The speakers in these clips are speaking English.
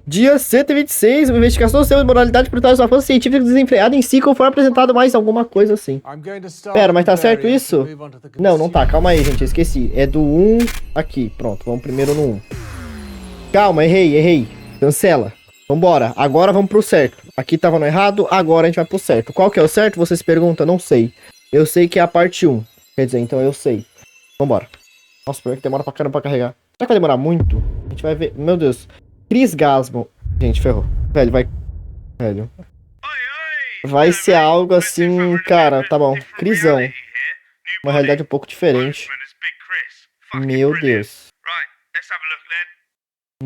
Dia 126, uma investigação sobre moralidade por trás de uma força científica desenfreada em si, conforme apresentado mais alguma coisa assim. Pera, mas tá certo isso? Não, não tá. Calma aí, gente. Eu esqueci. É do 1 aqui. Pronto, vamos primeiro no 1. Calma, errei. Cancela. Vambora. Agora vamos pro certo. Aqui tava no errado, agora a gente vai pro certo. Qual que é o certo? Você se pergunta? Não sei. Eu sei que é a parte 1. Quer dizer, então eu sei. Vambora. Nossa, pior que demora pra caramba pra carregar. Será que vai demorar muito? A gente vai ver. Meu Deus. Crisgasmo. Gente, ferrou. Velho, vai. Velho. Vai ser algo assim, cara, tá bom. Crisão. Uma realidade um pouco diferente. Meu Deus.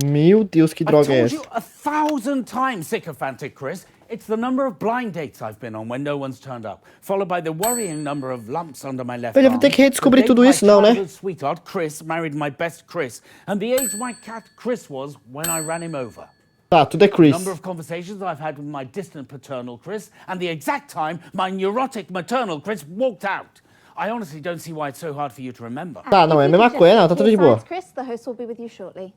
Meu Deus, que droga é essa? It's the number of blind dates I've been on when no one's turned up, followed by the worrying number of lumps under my left Eu vou ter que redescobrir tudo isso, não, né? Sweetheart Chris married my best Chris, and the age my cat Chris was when I ran him over. Tá, tudo é Chris. The number of conversations I've had with my distant paternal Chris, and the exact time my neurotic maternal Chris walked out. I honestly don't see why it's so hard for you to remember. Tá, não é a mesma coisa, não, tá tudo de boa. Chris, the host will be with you shortly.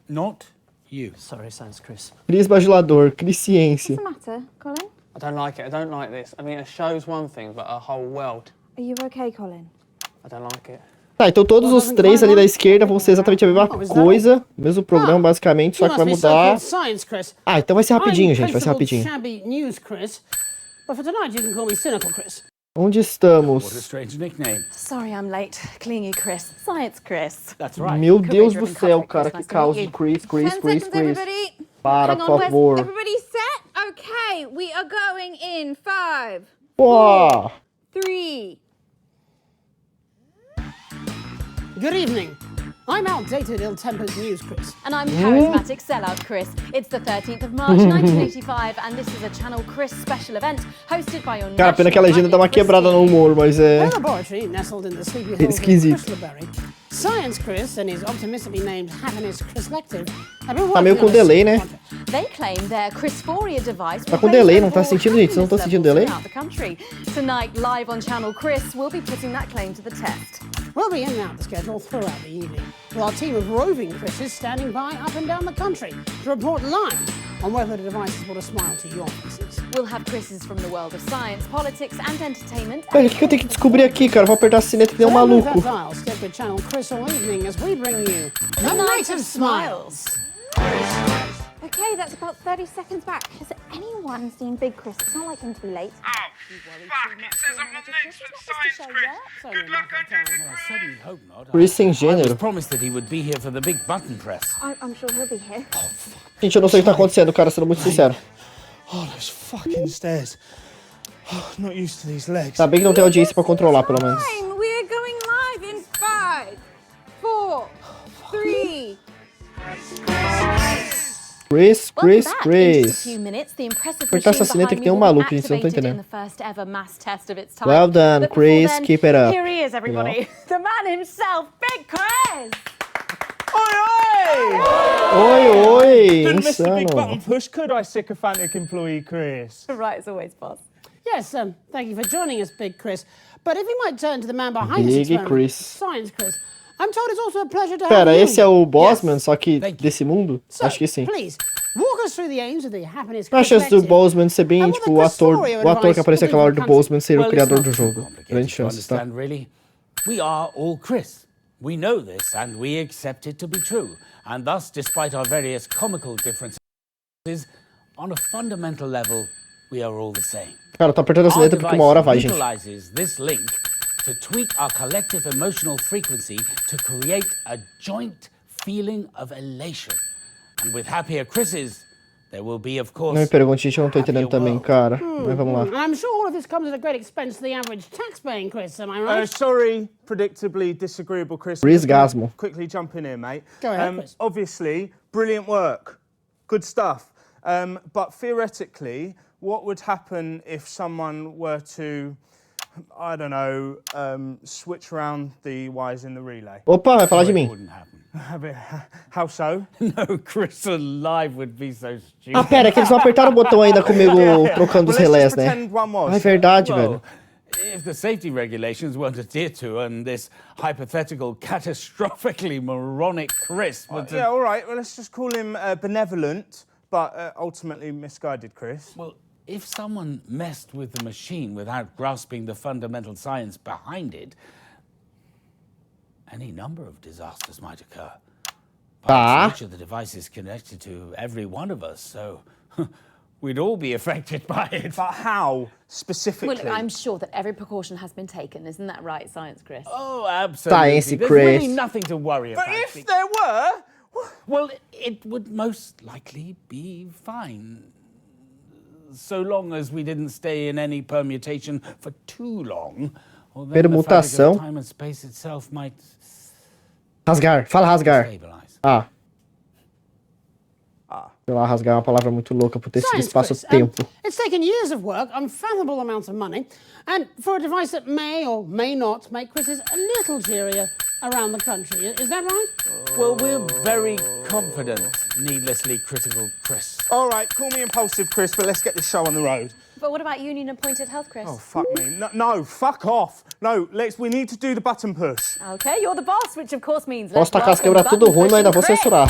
Not you. Sorry, Science Chris. Chris bajulador, Chris ciência. What's the matter, Colin? I don't like it. I don't like this. I mean, a show's one thing, but a whole world. Are you okay, Colin? I don't like it. Tá, então todos os três ali da esquerda vão ser exatamente a mesma coisa. Mesmo programa, basicamente, só que vai mudar. Ah, então vai ser rapidinho, gente. Vai ser rapidinho. Onde estamos? What a strange nickname. Sorry I'm late. Clean you, Chris. Science Chris. That's right. Meu Deus do céu, cara, que caos. Chris. Para, por favor. Everybody set? Okay, we are going in 5, Pô! 3. Good evening. I'm outdated, ill-tempered news, Chris. And I'm charismatic sellout Chris. It's the 13th of March, 1985, and this is a Channel Chris special event hosted by your Cara, pena que a legenda dá uma quebrada no humor, mas é... A laboratory nestled in the sleepy hills of Crystalberry. Science Chris and his optimistically named Happiness Chris Lective have been Tá meio com delay, né? They claim their Crisphoria device Tá com delay, não tá sentindo isso? Não tô sentindo delay? Tonight, live on Channel Chris, we'll be putting that claim to the test. We'll be in and out the schedule throughout the evening, with our team of roving Chris's standing by up and down the country to report live on whether the device has brought a smile to your faces. We'll have Chris's from the world of science, politics and entertainment. Velho, o que eu tenho que descobrir aqui, cara? Vou apertar a sineta que nem um maluco. Stick with Channel Chris all evening as we bring you the Night of Smiles. Okay, that's about 30 seconds back. Has anyone seen Big Chris? It's not like him to be late. Oh, fuck! It says I'm up next with Science Chris. Good luck on doing Well, I certainly hope not. Chris sem I was gênero. promised that he would be here for the big button press. I'm sure he'll be here. Gente, eu não sei o que tá acontecendo, cara, sendo muito sincero. Oh, those fucking stairs. Oh, not used to these legs. Tá bem que não tem audiência pra controlar, pelo menos. Fine, we're going live in 5, 4, 3. Chris. Apertar essa sineta que tem um maluco, gente, eu não tô entendendo. Well done, Chris, keep it up. Here he is, everybody. The man himself, Big Chris! Oi, Didn't miss the big insano. button push, could I, sycophantic employee Chris? Right, as always, boss. Yes, thank you for joining us, Big Chris. But if we might turn to the man behind Big this experiment, Chris. Science Chris. I'm told it's also a pleasure to have Pera, you. esse é o Bosman, só que Thank you. desse mundo? So, Acho que sim. Please, walk us through the aims of the Happiness Eu acho do Collective. Bosman ser bem, And tipo, what the o ator Crisphoria que apareceu aquela hora do device Bosman ser o Well, criador it's do not too jogo. complicated Grande to chance, tá? understand, really. We are all Chris. We know this, and we accept it to be true. And thus, despite our various comical differences, on a fundamental level, we are all the same. Cara, eu tô apertando a Our sineta porque uma hora vai, device gente. utilizes this link to tweak our collective emotional frequency to create a joint feeling of elation. And with happier Chris's, there will be, of course, Não me pergunte, gente, eu não tô entendendo também, cara. Mas vamos lá. I'm sure all of this comes at a great expense to the average tax-paying Chris, am I right? Sorry, predictably disagreeable Chris. Brisgasmo. Quickly jump in here, mate. Go ahead, Chris. Obviously, brilliant work. Good stuff. But theoretically, what would happen if someone were to, I don't know, switch around the wires in the relay? Opa, vai falar de mim. wouldn't happen. How so? No, Chris alive would be so stupid. Ah, pera, é que eles não apertaram o botão ainda comigo trocando os Well, let's relés, just né? pretend one was. Ah, é verdade, Well, velho. if the safety regulations weren't adhered to and this hypothetical catastrophically moronic Chris would... Yeah, all right, well, let's just call him benevolent, but ultimately misguided Chris. Well, if someone messed with the machine without grasping the fundamental science behind it, any number of disasters might occur. By its nature, the device is connected to every one of us, so we'd all be affected by it. But how, specifically? Well, look, I'm sure that every precaution has been taken. Isn't that right, Science Chris? Oh, absolutely. Science There's Chris. really nothing to worry about. But if there were... Well, it would most likely be fine. So long as we didn't stay in any permutation for too long. Or then the fabric of time and space itself might... Rasgar, fala rasgar. stabilize. Sei lá, rasgar é uma palavra muito louca pro espaço-tempo. It's taken years of work, unfathomable amounts of money, and for a device that may or may not make Chris's a little cheerier around the country. Is that right? Well, we're very confident, needlessly critical Chris. All right, call me impulsive Chris, but let's get this show on the road. But what about union-appointed health, Chris? Oh, fuck me. No, fuck off. No, we need to do the button push. Okay, you're the boss, which of course means... Posso tacar as quebrar tudo ruim, mas ainda vou censurar.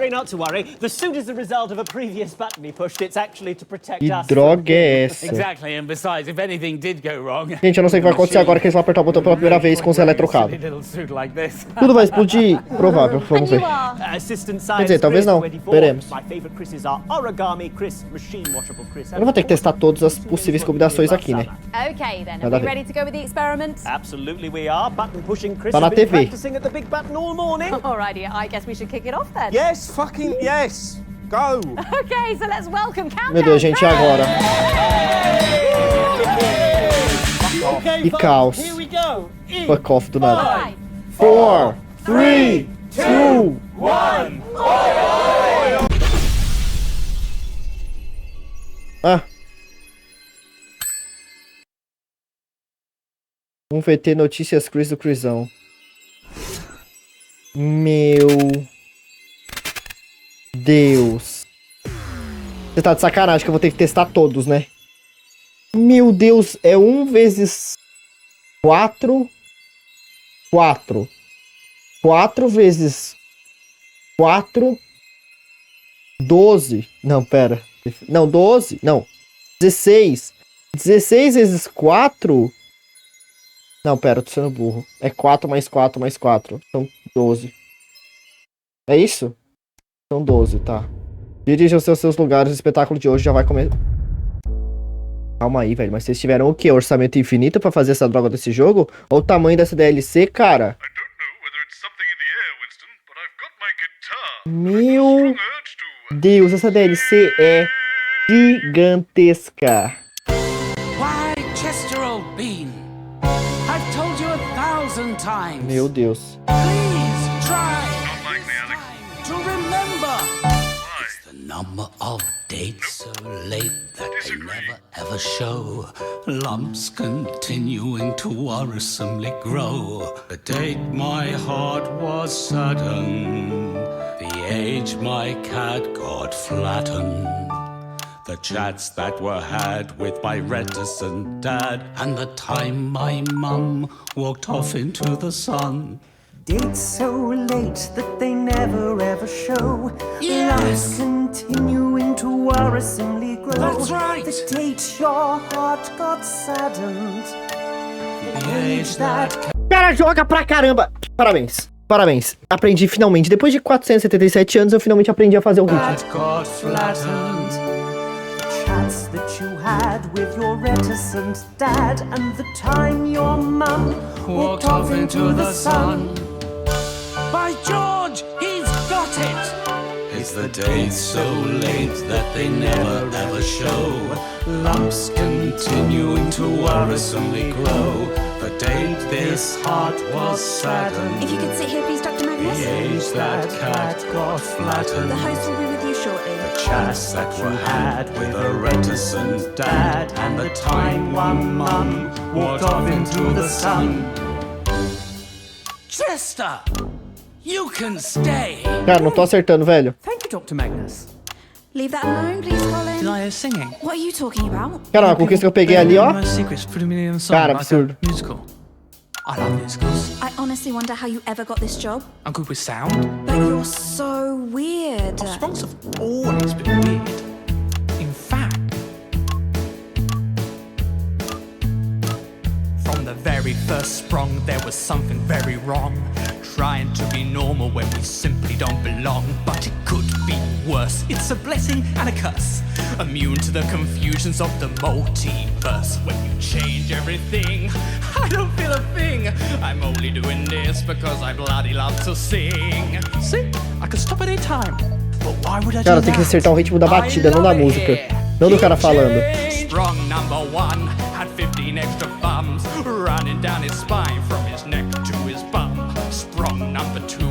Not to worry. The suit is the result of a previous button he pushed. It's actually to protect us. Que droga é essa? Exactly, and besides, if anything did go wrong... Gente, eu não sei o que vai acontecer agora que eles vão apertar o botão pela primeira vez com os eletrocados. Tudo vai explodir? Provável, vamos ver. Quer dizer, talvez não. Veremos. Eu não vou ter que testar todas as possíveis combinações aqui, né? Okay, then. Are we ready to go with the experiment? Absolutely we are. Button pushing Chris Tá na has been TV. practicing at the big button all morning. Alrighty, I guess we should kick it off then. Yes, fucking yes. Go. Okay, so let's welcome Countdown. Meu Deus, gente, agora. Que caos. Fuck off do nada. 4, 3, 2, 1. Vamos ver, ter notícias Chris do Chrisão. Meu Deus. Você tá de sacanagem que eu vou ter que testar todos, né? Meu Deus, é 1 vezes 4. 4. 4 vezes 4. 12. Não, pera. Não, 12. Não. 16. 16 vezes 4. Não, pera, eu tô sendo burro. É 4 mais 4 mais 4. São 12. É isso? São 12, tá. Dirijam-se aos seus lugares, o espetáculo de hoje já vai começar. Calma aí, velho. Mas vocês tiveram o quê? Orçamento infinito pra fazer essa droga desse jogo? Ou o tamanho dessa DLC, cara? Meu Deus, essa DLC é gigantesca. Meu Deus. Please try to remember. It's the number of dates so late that they never ever show. Lumps continuing to worrisomely grow. The date my heart was saddened. The age my cat got flattened. The chats that were had with my reticent dad, and the time my mum walked off into the sun. Dates so late that they never ever show. Lives continuing to worrisomely grow. That's right. The date your heart got saddened. The age that... Cara, joga pra caramba! Parabéns. Parabéns. Aprendi finalmente. Depois de 477 anos, eu finalmente aprendi a fazer o ritmo. got flattened. Chats that you had with your reticent dad, and the time your mum walked off into the sun. By George, he's got it! It's the dates so late that they never ever show. Lumps continuing to worrisomely grow. The date this heart was saddened. If you could sit here, please, Dr. Magnus. The age that cat got flattened. The host will be with you shortly. The chats that were had with a reticent dad, and the time one mum walked off into the sun. Chester! You can stay! Cara, não tô acertando, velho. Thank you, Dr. Magnus. Leave that alone, please, Colin. Did I hear singing? What are you talking about? Cara, a conquista que eu peguei ali, ó. Cara, absurdo. Musical. I love musicals. I honestly wonder how you ever got this job. I'm good with sound. But you're so weird. Sprongs have always been weird. In fact, from the very first sprung, there was something very wrong. Trying to be normal when we simply don't belong. But it could be worse. It's a blessing and a curse. Immune to the confusions of the multiverse. When you change everything, I don't feel a thing. I'm only doing this because I bloody love to sing. See, I could stop at any time. But why would I do Cara, tem que acertar o ritmo da batida, não da música. Não do cara falando. Sprung number 1 had 15 extra thumbs running down his spine from his neck to his bum. Sprung number 2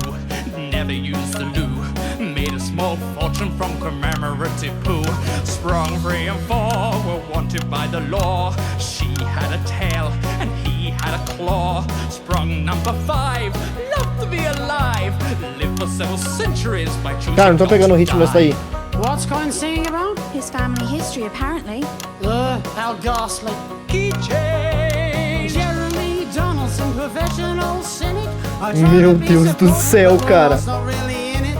never used the loo. Made a small fortune from commemorative poo. Sprung 3 and 4 were wanted by the law. She had a tail and he had a claw. Sprung number 5 loved to be alive. Lived for several centuries by choosing. Cara, não tô pegando o ritmo dessa aí. What's Colin singing about? His family history, apparently. How ghastly. Key change. Jeremy Donaldson, professional cynic. Meu Deus do céu, cara.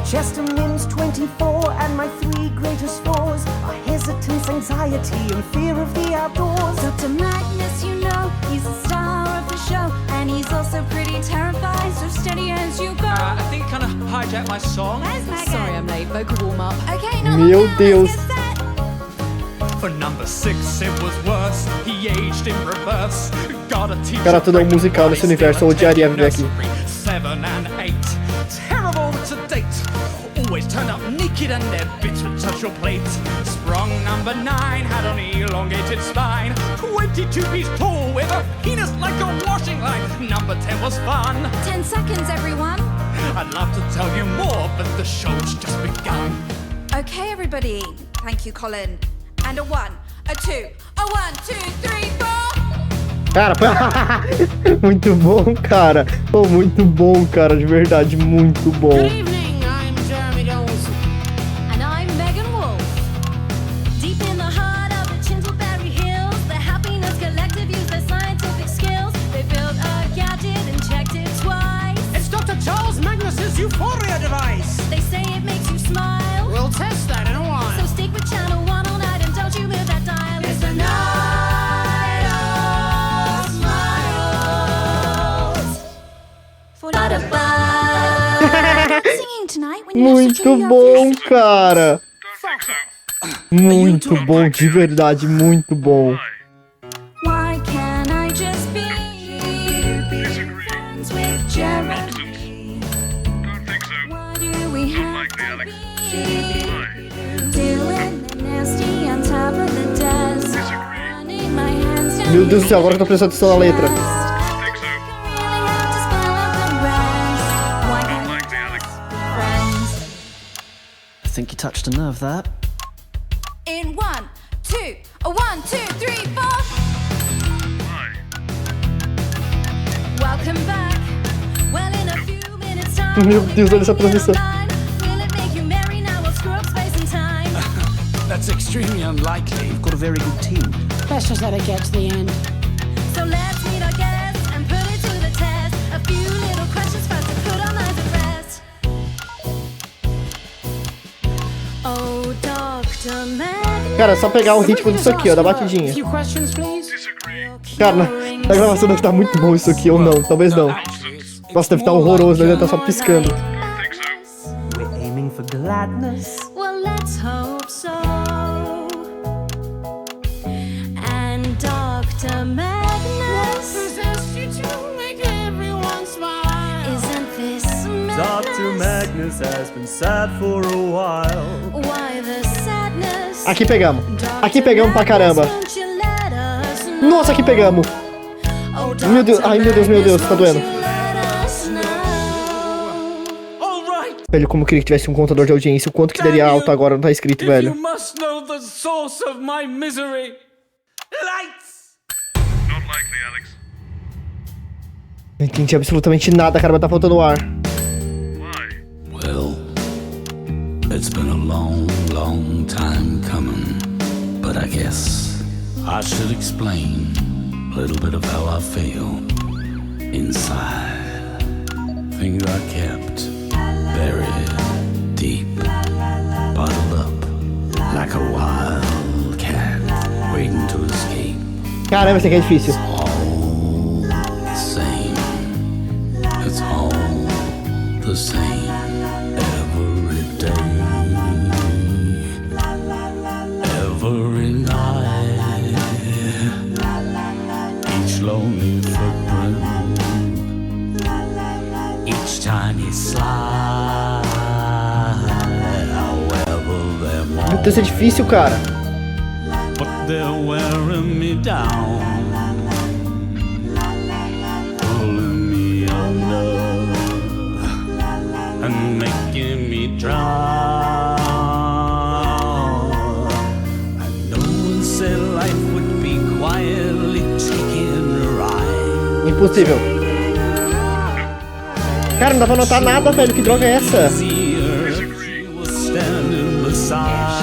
Chester Mims 24 and my 3 greatest flaws are hesitance, anxiety and fear of the outdoors. Dr. Magnus, you know, he's the star of the show, and he's also pretty terrified, so steady as you go. I think kind of hijacked my song. Where's Megan? Sorry, I'm late. Vocal warm-up. Okay, now Meu Deus. let's get set. For number 6 it was worse. He aged in reverse. Got a teacher. Cara, tudo é um musical nesse universo. Eu odiaria viver aqui. 7 and 8. Terrible to date. Always turned up naked and their bits would touch your plate. Sprung number 9 had an elongated spine. 22 feet tall with a penis like a washing line. Number 10 was fun. 10 seconds, everyone. I'd love to tell you more, but the show's just begun. Okay, everybody. Thank you, Colin. And a 1, a 2, a 1, 2, 3, 4. Cara, muito bom, cara. Oh, muito bom, cara, de verdade, muito bom. Good evening, I'm Jeremy Donaldson. And I'm Megan Wolf. Deep in the heart of the Chintleberry Hills, the Happiness Collective use their scientific skills. They built a gadget and checked it twice. It's Dr. Charles Magnus's Euphoria device. They say it makes you smile. We'll test that in a while. So stick with channel 1 all night and don't you move that dial. It's the night of smiles. Singing tonight when you have to Muito bom, cara. Muito bom, de verdade, muito bom. Why can't I just be friends with Jeremy? Why do we have to be doing the nasty on top of the desk? Running my hands down Meu Deus do céu, agora que eu tô prestando atenção na letra. I think you touched a nerve there. In 1, 2, a 1, 2, 3, 4. Welcome back. Well, in a few minutes time. Meu Deus, olha essa transição. Will it make you merry now? We'll screw up space and time. That's extremely unlikely. You've got a very good team. Let's just let it get to the end. So let's meet our guests and put it to the test. A few little questions first to put our minds at rest. Oh, Dr. Magnus. Cara, é só pegar o ritmo disso aqui, ó, da batidinha. Few questions, please. Cara, na gravação deve estar muito bom isso aqui, ou não, talvez não. Nossa, deve estar horroroso, deve estar só piscando. We're aiming for gladness. Well, let's hope so. And Dr. Magnus, Possessed you to make everyone smile. isn't this Dr. madness? Magnus has been sad for a while. Why the sadness? Aqui pegamos. Aqui pegamos pra caramba. Won't you let us know? Nossa, aqui pegamos. Oh, Meu Deus, ai meu Deus, tá doendo. won't you let us know? All right. Velho, como eu queria que tivesse um contador de audiência. O quanto que daria alto agora não tá escrito, If you velho. must know the source of my misery. Lights! Not likely, Alex. Não entendi absolutamente nada, cara, mas tá faltando ar. Why? Well, It's been a long, long time coming, but I guess I should explain a little bit of how I feel inside. Things I kept buried deep, bottled up like a wild cat waiting to escape. Caramba, esse aqui é difícil. All the same. It's all the same every day, every night. Each lonely footprint, each tiny slide. However, they're more. Então isso é difícil, cara. But they're wearing me down, pulling me under and making me drown. And no one said life would be quietly taking a ride. Impossível. Cara, não dá pra notar nada, velho. Que droga é essa? She was standing beside.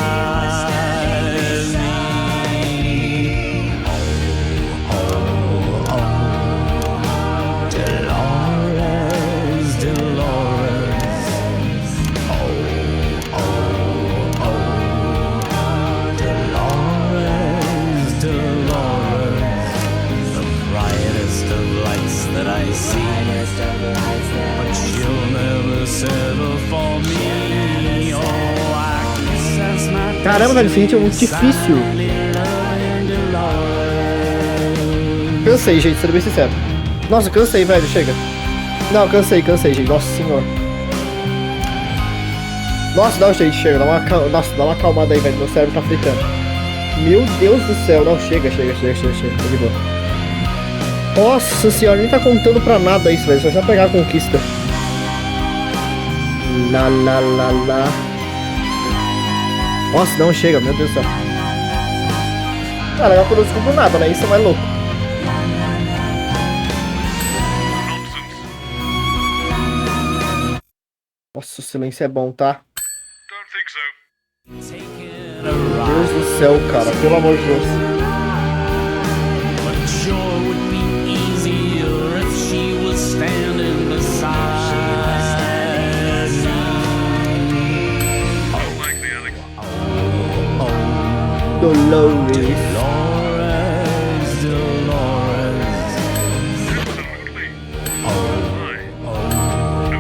Caramba, velho, esse hit é muito difícil. Cansei, gente, sendo bem sincero. Nossa, cansei, velho, chega. Não, cansei, gente. Nossa senhora. Nossa, não, gente, chega. Nossa, dá uma acalmada aí, velho. Meu cérebro tá fritando. Meu Deus do céu. Não, chega. Tá de boa. Nossa senhora, nem tá contando pra nada isso, velho. Só já pegar a conquista. Lá. Nossa, não, chega, meu Deus do céu. Ah, legal que eu não descubro nada, né? Isso é mais louco. Nossa, o silêncio é bom, tá? Meu Deus do céu, cara. Pelo amor de Deus. Dolores.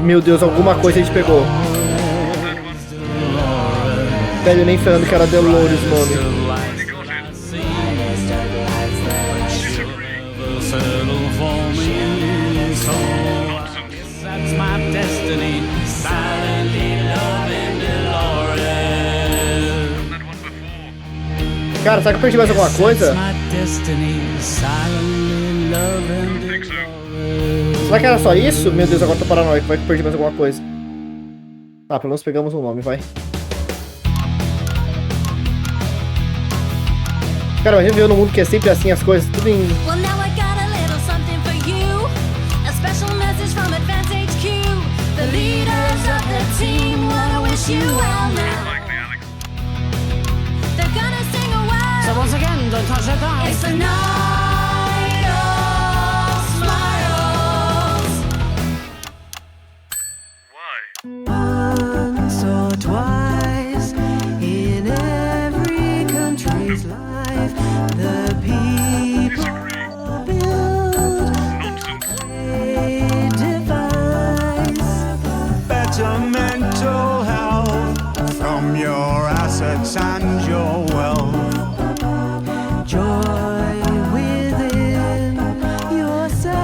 Meu Deus, alguma coisa a gente pegou. Velho, nem falando que era Dolores o nome. Cara, será que eu perdi mais alguma coisa? Será que era só isso? Meu Deus, agora tô paranoico. Vai que eu perdi mais alguma coisa. Ah, pelo menos pegamos um nome, vai. Cara, imagina viver num mundo que é sempre assim as coisas, tudo em... Well, now I got a little something for you. A special message from Advance HQ. The leaders of the team wanna wish you well now. They're gonna sing a word. So once again, don't touch that dial. It's the night of smiles. Once or twice in every country's life, the people build a device. Better mental health from your assets and your wealth. Joy within yourself.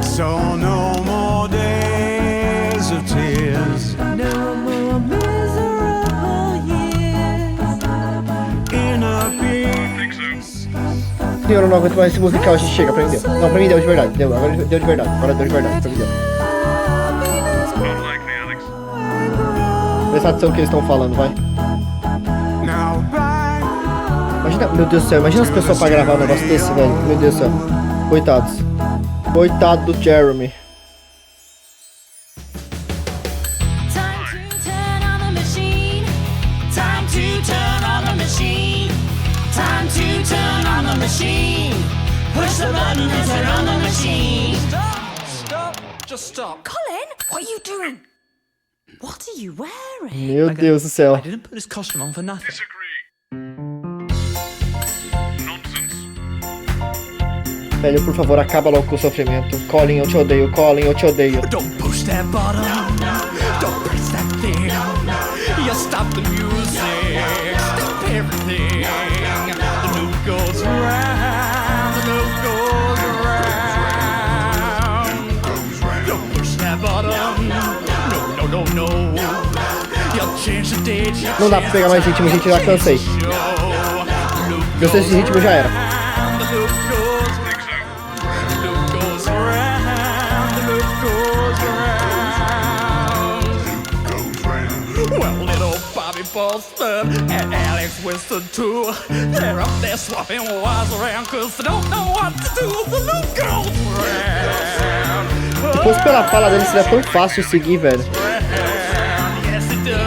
So no more days of tears. No more miserable years. Inner peace. Eu não aguento mais esse musical, a gente chega, pra mim deu. Não, pra mim deu de verdade, deu, agora deu de verdade, pra mim deu. Presta atenção no que eles estão falando, vai. Imagina, meu Deus do céu, imagina as pessoas pra gravar um negócio desse, velho. Meu Deus do céu. Coitados. Coitado do Jeremy. Time to tell turn on the machine. Push the button and turn on the machine. Stop. Just stop. Colin, what are you doing? What are you wearing? Meu Deus do céu. I didn't put this costume on for nothing. Velho, por favor, acaba logo com o sofrimento. Colin, eu te odeio. Colin, eu te odeio. Don't push that button. Don't press that thing. You stop the music. Stop everything. The loop goes round. The loop goes round. Don't push that button. No, no, no, no. You'll change the date. Não dá pra pegar mais ritmo, gente, já cansei. Gostei desse ritmo, já era. Boston and Alex Winston too. They're up there swapping wires around cause they don't know what to do. The loop goes round. Depois pela fala dele seria tão fácil de seguir, velho. Yes it does.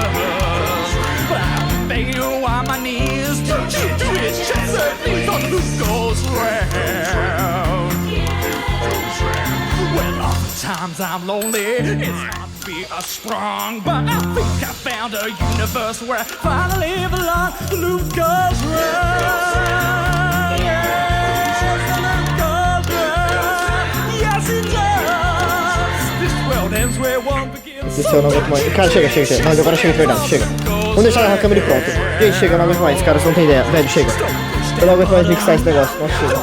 But I'm begging you on my knees. Don't you do it, just please. The loop goes round. Well, oftentimes I'm lonely. It's hard to be a strong, but I think I found a universe where I finally belong. The loop goes round. Yes, the loop goes round. Yes, it does. This world ends where one begins. Esse eu não aguento mais. Cara, chega, chega, chega. Não, agora chega de verdade, chega. Vamos deixar a câmera pronta. Gente, chega, eu não aguento mais. Cara, vocês não tem ideia. Velho, chega. Eu não aguento mais mixar esse negócio. Nossa, chega.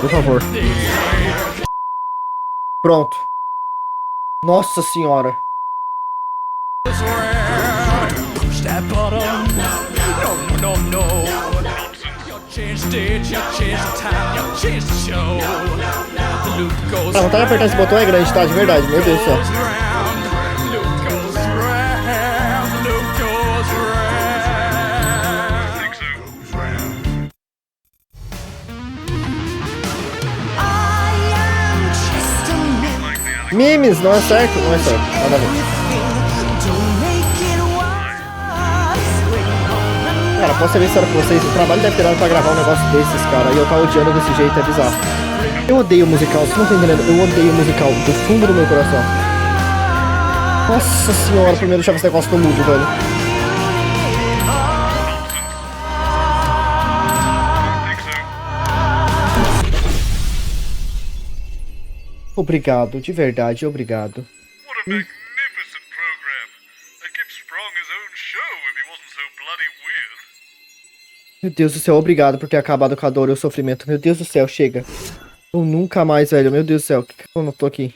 Por favor. Pronto. Nossa senhora. Push that button. No, no, no, no. You change the stage, you change the time, you change the show. The loop goes A vontade de apertar esse botão é grande, tá? De verdade, meu Deus do céu. round. Loop goes round. Loop goes round. Memes, não é certo? Não é certo. Nada a ver. Cara, posso ser bem sincero com vocês? O trabalho deve ter dado pra gravar um negócio desses, cara. E eu tava odiando desse jeito, é bizarro. Eu odeio musical, vocês não estão entendendo? Eu odeio musical do fundo do meu coração. Nossa senhora, primeiro deixava esse negócio no mudo, velho. Obrigado, de verdade, obrigado. What a magnificent program. I'd give Sprong his own show if he wasn't so bloody weird. Meu Deus do céu, obrigado por ter acabado com a dor e o sofrimento. Meu Deus do céu, chega. Eu nunca mais, velho. Meu Deus do céu, o que eu não tô aqui?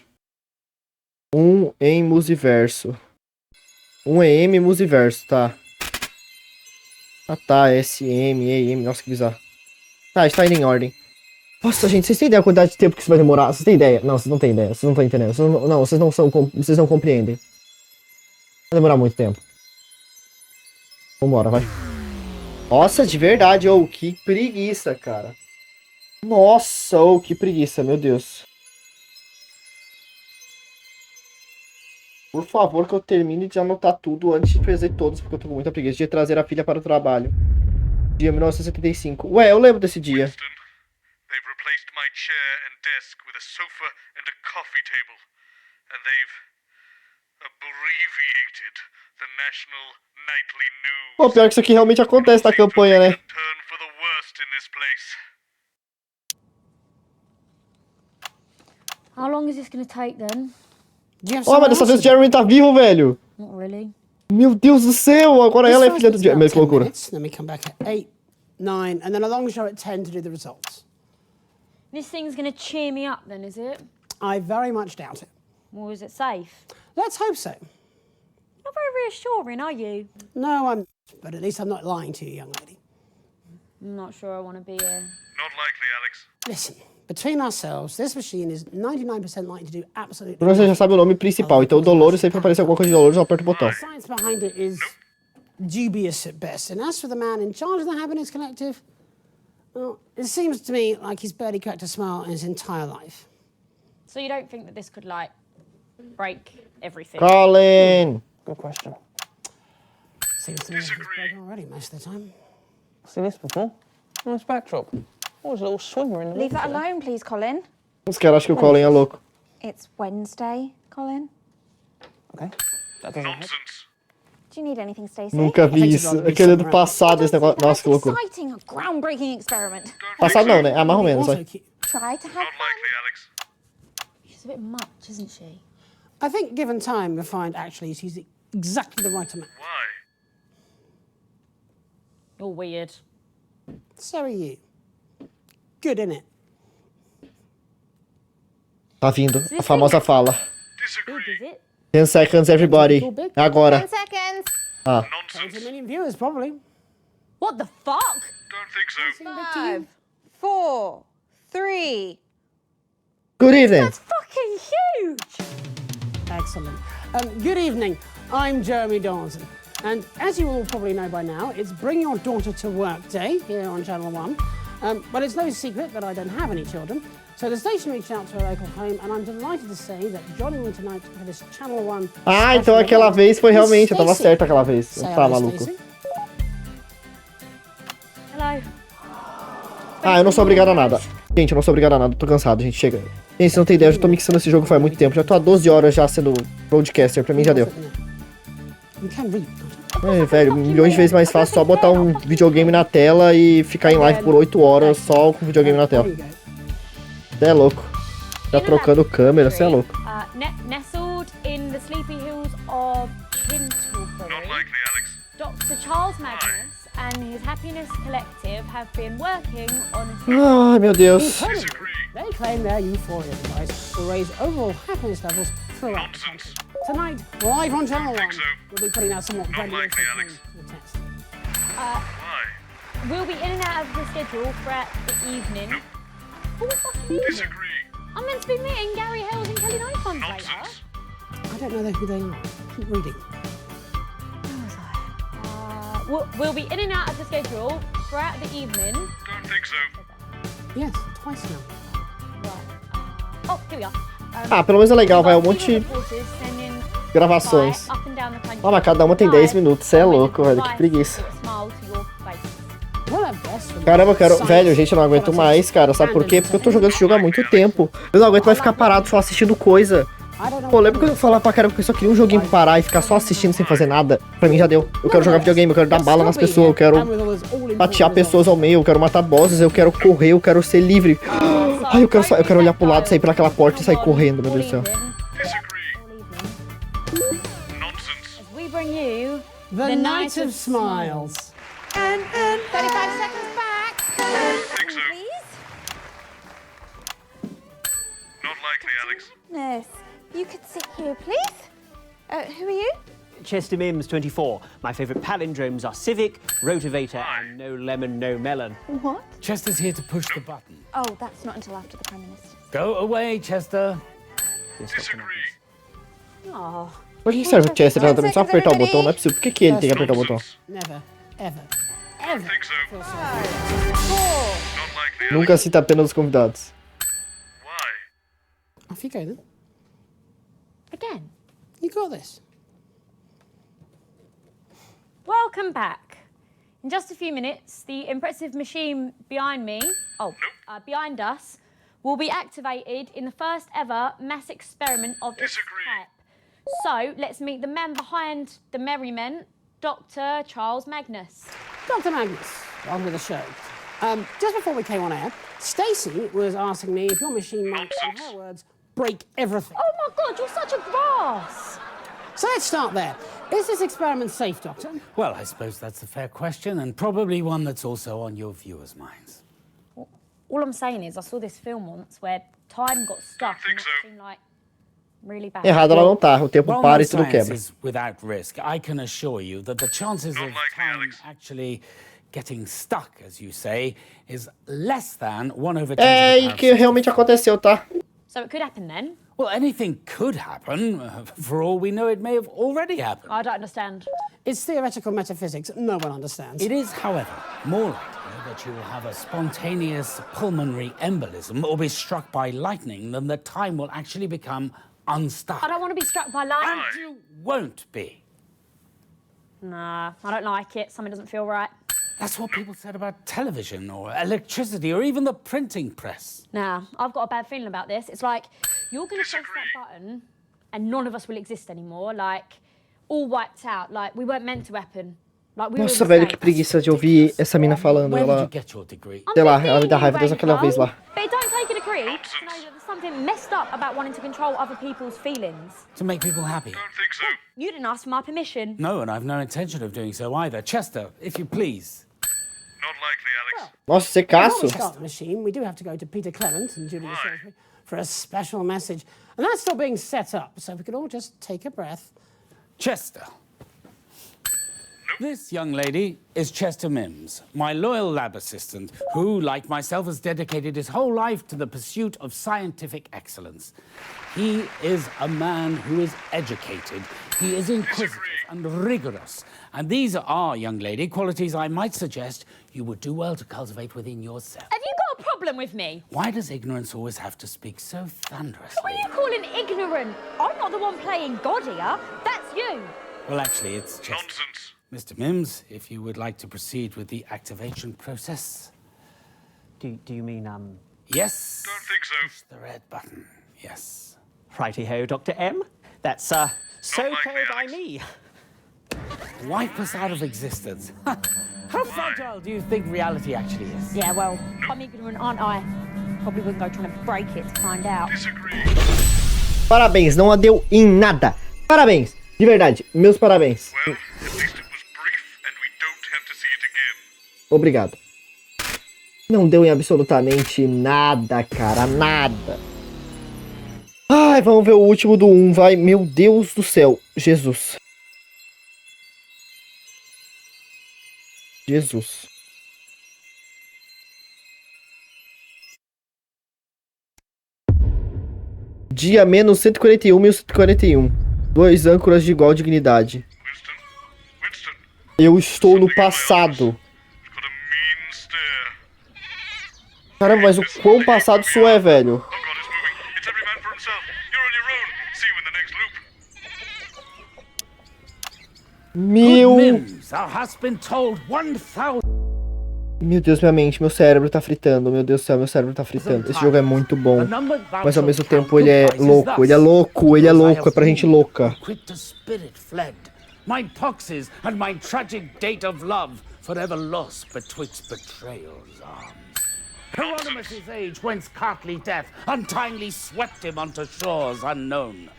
Em musiverso. EM musiverso, tá. Ah tá, SM, EM, nossa que bizarro. Tá, está indo em ordem. Nossa, gente, vocês têm ideia da quantidade de tempo que isso vai demorar? Vocês têm ideia? Não, vocês não têm ideia. Vocês não estão entendendo. Vocês não compreendem. Vai demorar muito tempo. Vambora, vai. Nossa, de verdade, ô, que preguiça, cara. Nossa, ô, que preguiça, meu Deus. Por favor, que eu termine de anotar tudo antes de fazer todos, porque eu tô com muita preguiça. De trazer a filha para o trabalho. Dia 1975. Ué, eu lembro desse dia. They've replaced my chair and desk with a sofa and a coffee table. And they've abbreviated the National Nightly News. Pô, pior que isso aqui realmente acontece na campanha, né? Turn for the worst in this place. How long is this gonna take then? Ó, mas dessa vez o Jeremy tá vivo, velho. Not really. Meu Deus do céu, agora ela é filha do Jeremy. Que loucura. Then we come back at 8, 9, and then a long show at 10 to do the results. This thing's gonna cheer me up then, is it? I very much doubt it. Or is it safe? Let's hope so. Not very reassuring, are you? No, I'm... But at least I'm not lying to you, young lady. I'm not sure I want to be here. Not likely, Alex. Listen, between ourselves, this machine is 99% likely to do absolutely Você já sabe o nome principal, então o Dolores, sempre aparece alguma coisa de Dolores, eu aperto o botão. The science behind it is dubious at best. And as for the man in charge of the Happiness Collective, well, it seems to me like he's barely cracked a smile in his entire life. So you don't think that this could, like, break everything? Colin! Good question. Seems to me it's broken already most of the time. Seen this before? Nice backdrop. Oh, there's a little swimmer in the Leave that water. alone, please, Colin. Os caras acham que o Colin é louco. It's Wednesday, Colin. Okay, that doesn't help. Nonsense. Do you need anything, Stacey? Nunca vi isso. Aquele do passado, esse negócio. Nossa, que loucura. Exciting, a groundbreaking experiment. Passado não, né? Ah, mais ou menos. Also Vai. cute. Try to have Not likely, Alex. She's a bit much, isn't she? I think given time, you'll find actually she's exactly the right amount. Why? You're weird. So are you. Good, innit? Tá vindo. A famosa fala. Disagree. Is it? 10 seconds, everybody. É agora. 10 seconds. Ah. Tens a Nonsense. million viewers, probably. What the fuck? Don't think so. 5, 4, 3. Good evening. That's fucking huge! Excellent. Good evening. I'm Jeremy Dawson. And as you all probably know by now, it's Bring Your Daughter to Work Day here on Channel 1. But it's no secret that I don't have any children. So the station reached out to a local home, and I'm delighted to say that joining me tonight for this Channel 1... Ah, então aquela vez foi realmente. Eu tava certo aquela vez. Eu tava maluco. Hello. Ah, eu não sou obrigado a nada. Gente, eu não sou obrigado a nada. Tô cansado, gente. Chega. Gente, você não tem ideia. Eu já tô mixando esse jogo faz muito tempo. Já tô há 12 horas já sendo broadcaster. Pra mim já deu. You can read. É, velho, milhões de vezes mais fácil só botar um videogame na tela e ficar em live por 8 horas só com o videogame na tela. Você é louco. Já trocando câmera, você é louco. Nestled in the sleepy hills of Not Temporal, likely, Alex. Dr. Charles Magnus and his Happiness Collective have been working on a Ai, meu Deus. Disagree. They claim their euphoria device will raise overall happiness levels throughout the country. Tonight, live on Channel 1, we'll be putting out somewhat Not likely, radioactive Alex. claims to the test. Why? We'll be in and out of the schedule throughout the evening. What fucking evening? Disagree. I'm meant to be meeting Gary Hells and Kelly Nyfons later. Nonsense. I don't know who they are. Keep reading. We'll be in and out of the schedule throughout the evening. Don't think so. Yes, twice now. Right. Oh, here we are. Ah, pelo menos é legal, vai um monte de gravações. Ah, mas cada uma tem 10 minutos. Você é louco, velho. Que preguiça. Caramba, eu quero... Velho, gente, eu não aguento mais, cara. Sabe por quê? Porque eu tô jogando esse jogo há muito tempo. Eu não aguento mais ficar parado só assistindo coisa. Pô, lembra que eu falava pra caramba que eu só queria um joguinho pra parar e ficar só assistindo sem fazer nada? Pra mim já deu. Eu quero jogar videogame, eu quero dar bala nas pessoas, eu quero fatiar pessoas ao meio, eu quero matar bosses, eu quero correr, eu quero ser livre. Ai, eu quero olhar pro lado, sair pelaquela porta e sair correndo, meu Deus do céu. We bring you The Night of Smiles. And 35 seconds back. Think so. Please. Not likely, Alex. Nurse, you could sit here, please. Who are you? Chester Mims, 24. My favourite palindromes are civic, rotivator, and no lemon, no melon. What? Chester's here to push the button. Oh, that's not until after the Prime Minister. Go away, Chester. Disagree. Oh. Por que serve o Chester exatamente? Só apertar o botão, não é possível. Por que ele tem que apertar o botão? Never, ever, Don't ever. think so. feel so 5, good. 4. Not likely, Alex. Nunca cita apenas os convidados. Why? Off you go then. Again. You got this. Welcome back. In just a few minutes, the impressive machine behind me, behind us, will be activated in the first ever mass experiment of its type. So, let's meet the man behind the merriment, Dr. Charles Magnus. Dr. Magnus, on with the show. Just before we came on air, Stacey was asking me if your machine might, in her words, break everything. Oh my God, you're such a boss! So let's start there. Is this experiment safe, Doctor? Well, I suppose that's a fair question, and probably one that's also on your viewers' minds. All I'm saying is I saw this film once where time got stuck and it seemed like really bad. Errado ela não tá. O tempo While para no e tudo science quebra. is without risk, I can assure you that the chances of time actually getting stuck, as you say, is less than 1 over 10 to the É, power e que realmente aconteceu, tá? So it could happen then? Well, anything could happen. For all we know, it may have already happened. I don't understand. It's theoretical metaphysics. No one understands. It is, however, more likely that you will have a spontaneous pulmonary embolism or be struck by lightning than that time will actually become unstuck. I don't want to be struck by lightning. And you won't be. Nah, I don't like it. Something doesn't feel right. That's what people said about television or electricity or even the printing press. Nah, I've got a bad feeling about this. It's like, you're going to press that button and none of us will exist anymore. Like, all wiped out. Like, we weren't meant to happen. Like, we Nossa, velho, que preguiça de ouvir essa mina falando. Ela, sei lá, ela me dá raiva desde aquela vez lá. But it don't take a degree to know that there's something messed up about wanting to control other people's feelings. To make people happy. Don't think so. You didn't ask for my permission. No, and I've no intention of doing so either. Chester, if you please. Not likely, Alex. Nossa, você Before caço. we start the machine, we do have to go to Peter Clement and Julia Salisbury for a special message. And that's still being set up, so we could all just take a breath. Chester. This young lady is Chester Mims, my loyal lab assistant, who, like myself, has dedicated his whole life to the pursuit of scientific excellence. He is a man who is educated. He is inquisitive and rigorous. And these are, young lady, qualities I might suggest you would do well to cultivate within yourself. Have you got a problem with me? Why does ignorance always have to speak so thunderously? What are you calling ignorant? I'm not the one playing God here. That's you. Well, actually, it's Chester. Nonsense. Mr. Mims, if you would like to proceed with the activation process. Do you mean, Yes. Don't think so. Push the red button. Yes. Righty-ho, Dr. M. That's, so likely, by Alex. me. Wipe us out of existence. How fragile do you think reality actually is? Yeah, well, I'm ignorant, aren't I? Probably wouldn't go trying to break it to find out. Disagree. Parabéns, não deu em nada. Parabéns, de verdade, meus parabéns. Well, at least it was brief and we don't have to see it again. Obrigado. Não deu em absolutamente nada, cara, nada. Ai, vamos ver o último do 1, vai. Meu Deus do céu, Jesus. Jesus. Dia menos 141, 1141. 2 âncoras de igual dignidade. Winston, Eu estou no passado. got a mean stare. Caramba, mas o quão passado isso é, velho? Oh God, it's moving. It's every man for himself. You're on your own. See you in the next loop. Meu... Mims, thou hast been told 1,000. Meu Deus, minha mente, meu cérebro tá fritando. Meu Deus do céu, meu cérebro tá fritando. Esse jogo é muito bom. Mas ao mesmo tempo ele é louco. Ele é louco, ele é louco. É pra gente louca. Quit the spirit fled. My poxes and my tragic date of love forever lost betwixt betrayal's arms. Hieronymus' age whence cartly death untimely swept him onto shores unknown.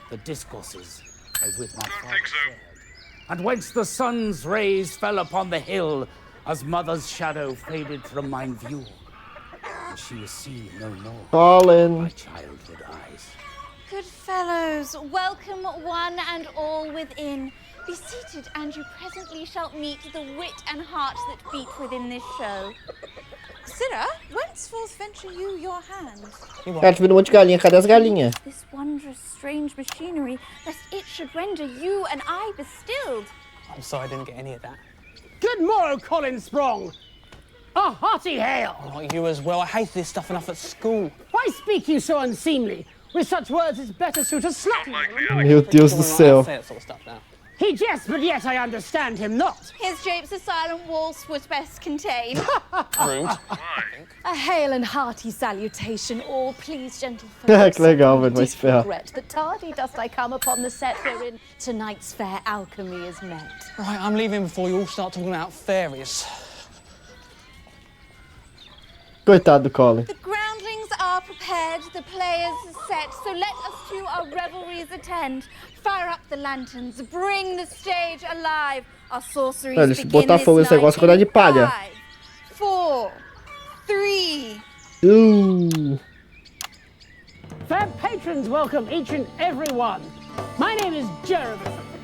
The discourses I with my father shared, and whence the sun's rays fell upon the hill as mother's shadow faded from mine view, and she was seen no more Colin. by childhood eyes. Good fellows, welcome one and all within. Be seated, and you presently shall meet the wit and heart that beat within this show. Sirrah, whenceforth venture you your hand? Cara, tô vendo um monte de galinha. Cadê as galinhas? This wondrous, strange machinery, lest it should render you and I bestilled. I'm sorry I didn't get any of that. Good morrow, Colin Sprong. A hearty hail. Not you as well. I hated this stuff enough at school. Why speak you so unseemly? With such words, it's better suit a slut. Meu Deus do céu. Say that sort of stuff now. He jests, but yet I understand him not. His japes a silent waltz would best contain. Rude. A hail and hearty salutation, all please, gentle folks. Que legal, velho. Vai se ferrar. Regret that tardy dust I come upon the set wherein tonight's fair alchemy is met. Right, I'm leaving before you all start talking about fairies. Coitado do Colin. The groundlings are prepared, the players set, so let us to our revelries attend. Fire up the lanterns, bring the stage alive. Our sorceries Olha, se begin botar this fogo nesse night negócio, vai dar de in palha. 5, 4, 3. Fair patrons welcome each and every one. My name is Jeremy,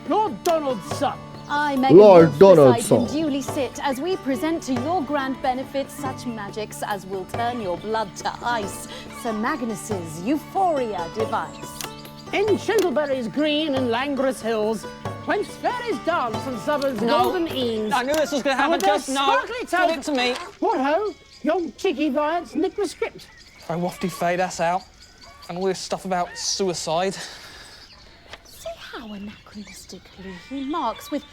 Lord Donald's son. I, Megan Lord Wolf, Donaldson. beside you duly sit as we present to your grand benefit such magics as will turn your blood to ice. Sir Magnus's Euphoria device. In Chintleberry's green and languorous hills, whence fairies dance and Southern's golden eaves. I knew this was going to happen. Just no. Give it to me. What ho? Young cheeky viands nicked the script. Very wafty fade us out. And all this stuff about suicide. See how How anachronistically he marks with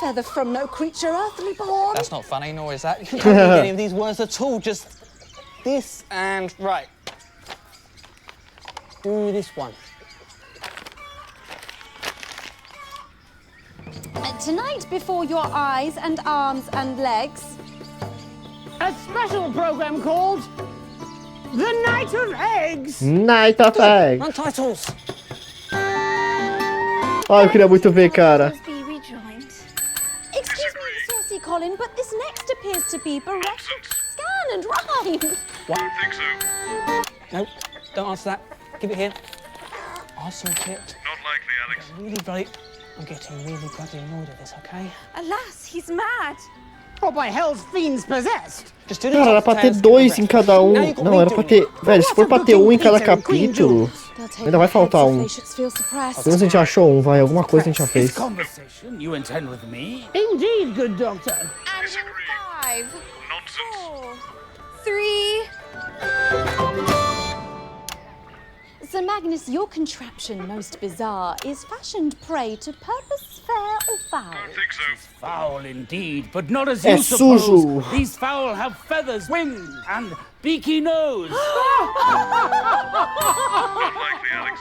feather from no creature earthly born. That's not funny, nor is that. You don't need any of these words at all. Just this and right. Do this one. Tonight, before your eyes and arms and legs, A special program called The Night of Eggs. Night of Eggs. Run titles. Ah, eu queria muito ver, cara. Be rejoined. Excuse me, Saucy Colin, but this next appears to be bereft of scan and rhyme. What? Don't think so. No, don't answer that. Give it here. I'll sort it. Not likely, Alex. I'm getting really bloody annoyed at this, okay? Alas, he's mad. Or by hell's fiends possessed. Just do the Cara, era pra ter 2 em cada um. Não, era pra ter... Velho, se for pra ter 1 em cada capítulo, ainda vai faltar um. Pelo menos a gente achou um, vai. Alguma coisa a gente já fez. Conversation you intend with me? Indeed, good doctor. And in 5, Nonsense. 4, 3. Sir Magnus, your contraption, most bizarre, is fashioned prey to purpose fair or foul. Don't think so. Foul indeed, but not as É you suppose. sujo. These fowl have feathers, wings, and beaky nose. Not likely, Alex.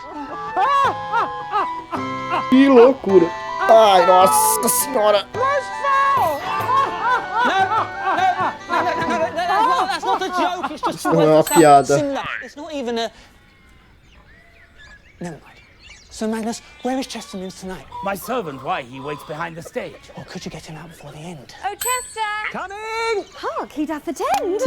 Que loucura. Ai, nossa senhora. No, that's not a joke. It's just Não é uma piada. It's not even a... Never mind. So, Magnus, where is Chesterman's tonight? My servant, why? He waits behind the stage. Or could you get him out before the end? Oh, Chester! Coming! Hark, he doth attend.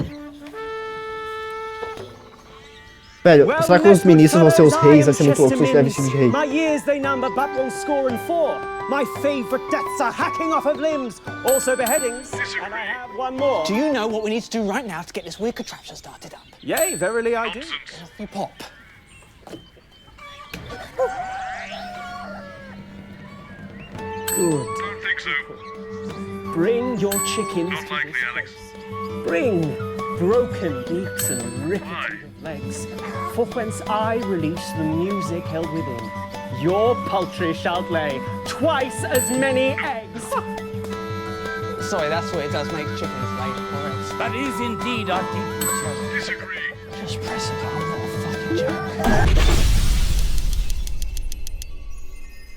Velho, será que os ministros vão ser os reis? Vai ser muito louco se eles tiverem vestido de rei. My years they number, but will score and 4. My favourite deaths are hacking off of limbs, also beheadings, and I have one more. Do you know what we need to do right now to get this weird contraption started up? Yea, verily I do. Nonsense. You pop. Good. Don't think so. Bring your chickens Not to likely, this Alex. place. Bring broken beaks and rickety legs, for whence I release the music held within. Your poultry shall lay twice as many eggs. Sorry, that's what it does make chickens lay more eggs. That is indeed our deep concern. Disagree. Just press a button, what a fucking joke.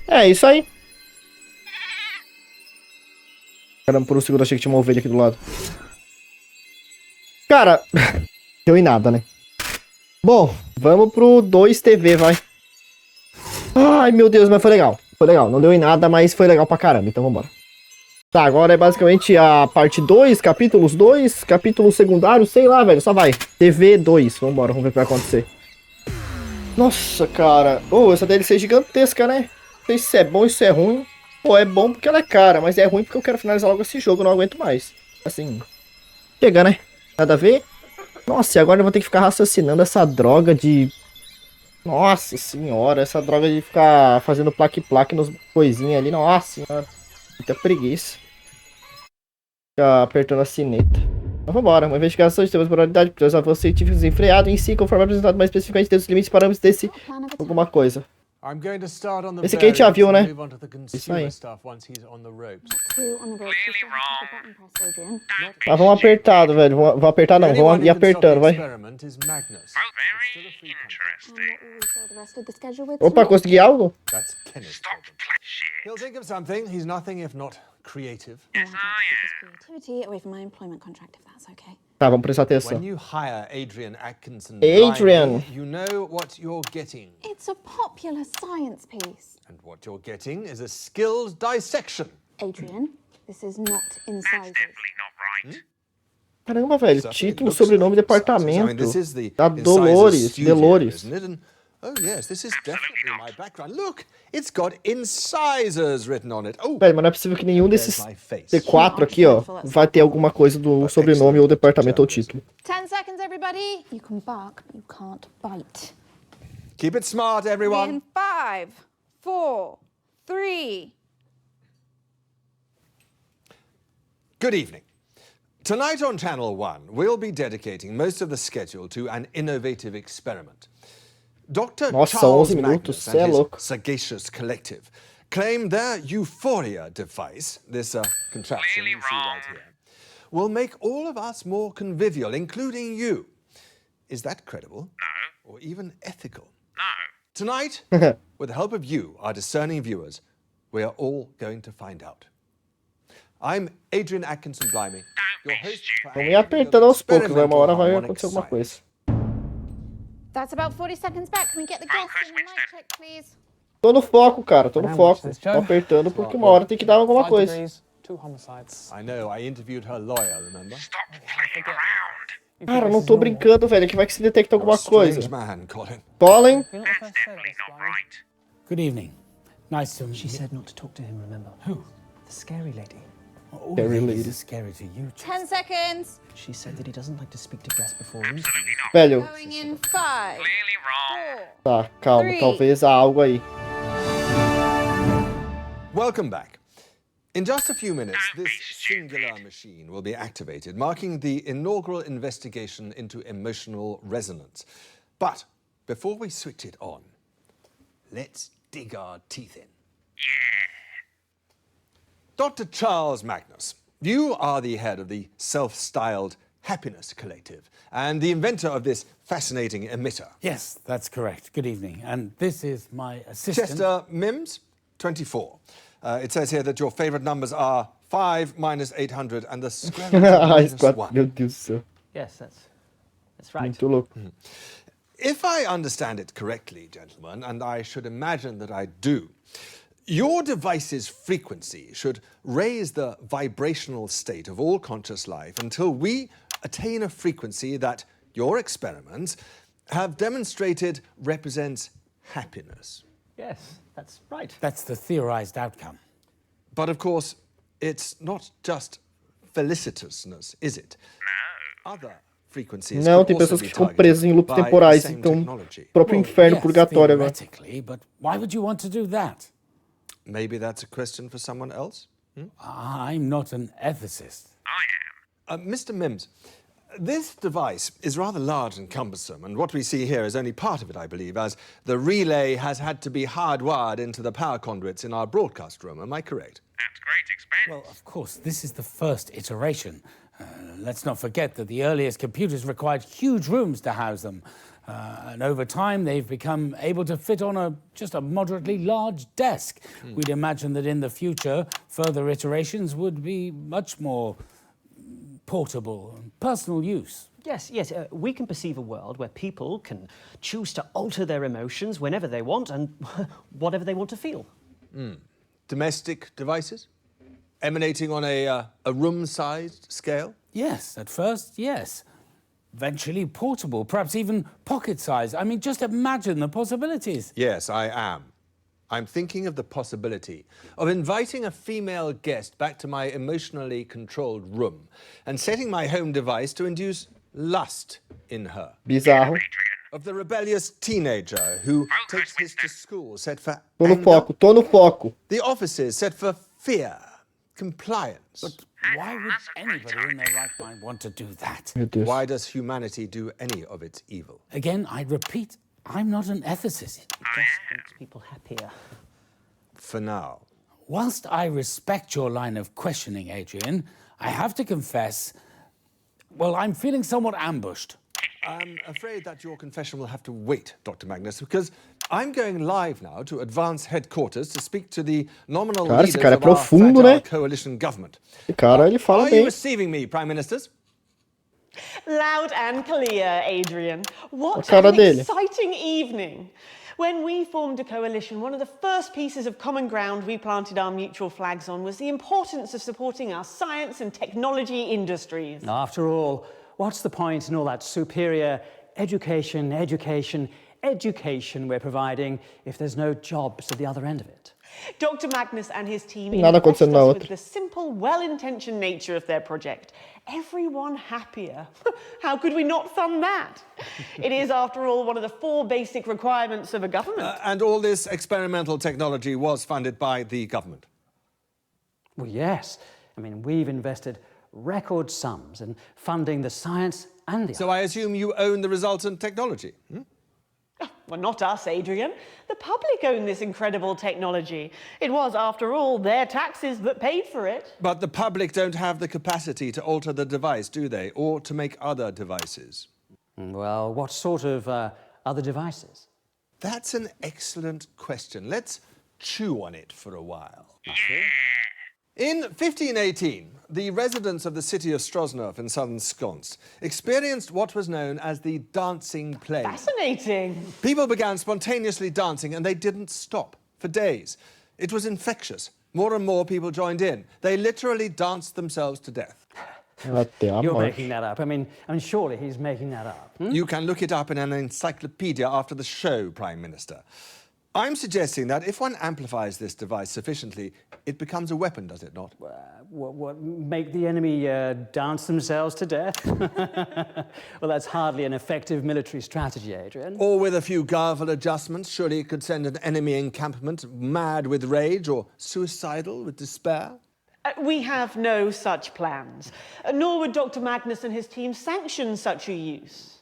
É isso aí. Caramba, por um segundo achei que tinha uma ovelha aqui do lado. Cara, deu em nada, né? Bom, vamos pro 2TV, vai. Ai, meu Deus, mas foi legal. Foi legal, não deu em nada, mas foi legal pra caramba, então vambora. Tá, agora é basicamente a parte 2, capítulos 2, capítulos secundários, sei lá, velho, só vai. TV 2, vambora, vamos ver o que vai acontecer. Nossa, cara. Oh, essa DLC é gigantesca, né? Não sei se é bom ou se é ruim. Pô, é bom porque ela é cara, mas é ruim porque eu quero finalizar logo esse jogo, eu não aguento mais. Assim, chega, né? Nada a ver. Nossa, e agora eu vou ter que ficar raciocinando essa droga de... Nossa senhora, essa droga de ficar fazendo plaque-plaque nos coisinhas ali. Nossa senhora, muita preguiça. Ficar apertando a sineta. Mas vambora, uma investigação de temas de moralidade, processo avanço científico desenfreado em si, conforme apresentado mais especificamente dentro dos limites e parâmetros desse alguma coisa. Esse aqui a gente já viu, né? Isso aí. Tá, vamos apertado, velho. Vamos apertar não, vamos ir apertando, vai. Opa, consegui algo? He'll think of something. He's nothing if not creative. Creativity away from my employment contract, if that's okay. Tá, vamos prestar atenção. When you hire Adrian Atkinson, Adrian. you know what you're getting. It's a popular science piece. And what you're getting is a skilled dissection. Adrian, this is not incisors. Caramba, velho. Título, sobrenome, I mean, departamento. this is the Da incisors Dolores. studio, Delores. isn't it? And, oh yes, this is definitely my background. Look, it's got incisors written on it. Oh, Velho, mas não é possível que nenhum desses there's my face. C4 aqui, ó, vai ter alguma coisa do sobrenome ou departamento ou título. 10 seconds, everybody. You can bark, but you can't bite. Keep it smart, everyone. In 5, 4, 3. Good evening. Tonight on Channel 1, we'll be dedicating most of the schedule to an innovative experiment. Dr. Nossa, Charles 11 minutos, Magnus cê é and his louco. sagacious collective claim their euphoria device, this contraption you see right here, will make all of us more convivial, including you. Is that credible? No. Or even ethical? No. Tonight, with the help of you, our discerning viewers, we are all going to find out. I'm Adrian Atkinson Blimey, your host for Vamos ir apertando aos poucos, vai uma hora vai acontecer alguma coisa. That's about 40 seconds back. Can we get the gostem and mic check, please? Tô no foco, cara, tô no foco. Tô apertando porque uma hora tem que dar alguma coisa. 2 homicides. I know, I interviewed her lawyer, remember? Stop playing around. Cara, não tô brincando, velho, que vai que se detecta alguma coisa. Man, Colin. Colin? That's definitely not right. Good evening. Nice to meet She said not to talk to him, remember? Who? The scary lady. All Scary ladies lady. are scary to you. 10 seconds. She said that he doesn't like to speak to guests before interviews. Absolutely not. Velho, Going in 5, Clearly wrong. 4. tá, calma, 3. talvez há algo aí. Welcome back. In just a few minutes, this singular machine will be activated, marking the inaugural investigation into emotional resonance. But before we switch it on, let's dig our teeth in. Yeah. Dr. Charles Magnus, you are the head of the self-styled Happiness Collective and the inventor of this fascinating emitter. Yes, that's correct. Good evening. And this is my assistant. Chester Mims, 24. It says here that your favorite numbers are 5 minus 800 and the square root of minus 1. Meu Deus do céu. Yes, that's right. Muito louco. If I understand it correctly, gentlemen, and I should imagine that I do, your device's frequency should raise the vibrational state of all conscious life until we attain a frequency that your experiments have demonstrated represents happiness. Yes, that's right. That's the theorized outcome. But of course, it's not just felicitousness, is it? No. Other frequencies Não, could tem also pessoas be que ficam targeted presas em loops by the temporais, same então technology. próprio inferno, Yes, purgatório agora. theoretically, but why would you want to do that? Maybe that's a question for someone else? I'm not an ethicist. I am. Mr. Mims, this device is rather large and cumbersome, and what we see here is only part of it, I believe, as the relay has had to be hardwired into the power conduits in our broadcast room. Am I correct? At great expense. Well, of course, this is the first iteration. Let's not forget that the earliest computers required huge rooms to house them. And over time, they've become able to fit on just a moderately large desk. We'd imagine that in the future, further iterations would be much more portable and personal use. Yes, we can perceive a world where people can choose to alter their emotions whenever they want and whatever they want to feel. Domestic devices? Emanating on a room-sized scale? Yes, at first, yes. Eventually portable, perhaps even pocket-sized. I mean, just imagine the possibilities. Yes, I am. I'm thinking of the possibility of inviting a female guest back to my emotionally controlled room and setting my home device to induce lust in her. Bizarro. Of the rebellious teenager who takes his to school set for Tô no anger. foco, tô no foco. The offices set for fear, compliance. But why would anybody in their right mind want to do that? Meu Deus. Why does humanity do any of its evil? Again, I repeat, I'm not an ethicist. It just makes people happier. For now. Whilst I respect your line of questioning, Adrian, I have to confess, well, I'm feeling somewhat ambushed. I'm afraid that your confession will have to wait, Dr. Magnus, because I'm going live now to Advance Headquarters to speak to the nominal Cara, esse leaders cara é of our profundo, fragile né? coalition government. Esse cara, ele fala Are you bem. receiving me, Prime Ministers? Loud and clear, Adrian. What cara an dele. exciting evening. When we formed a coalition, one of the first pieces of common ground we planted our mutual flags on was the importance of supporting our science and technology industries. After all, what's the point in all that superior education we're providing if there's no jobs at the other end of it? Dr. Magnus and his team Nada impressed acontecendo na us outra. with the simple, well-intentioned nature of their project. Everyone happier. How could we not fund that? It is, after all, one of the 4 basic requirements of a government. And all this experimental technology was funded by the government? Well, yes. I mean, we've invested record sums in funding the science and the So I assume you own the resultant technology? Well, not us, Adrian. The public own this incredible technology. It was, after all, their taxes that paid for it. But the public don't have the capacity to alter the device, do they? Or to make other devices? Well, what sort of other devices? That's an excellent question. Let's chew on it for a while. In 1518, the residents of the city of Strosnov in southern Skonsk experienced what was known as the dancing plague. Fascinating. People began spontaneously dancing and they didn't stop for days. It was infectious. More and more people joined in. They literally danced themselves to death. You're making that up. I mean, surely he's making that up. You can look it up in an encyclopedia after the show, Prime Minister. I'm suggesting that if one amplifies this device sufficiently, it becomes a weapon, does it not? What make the enemy dance themselves to death? Well, that's hardly an effective military strategy, Adrian. Or with a few garble adjustments, surely it could send an enemy encampment mad with rage or suicidal with despair? We have no such plans, nor would Dr. Magnus and his team sanction such a use.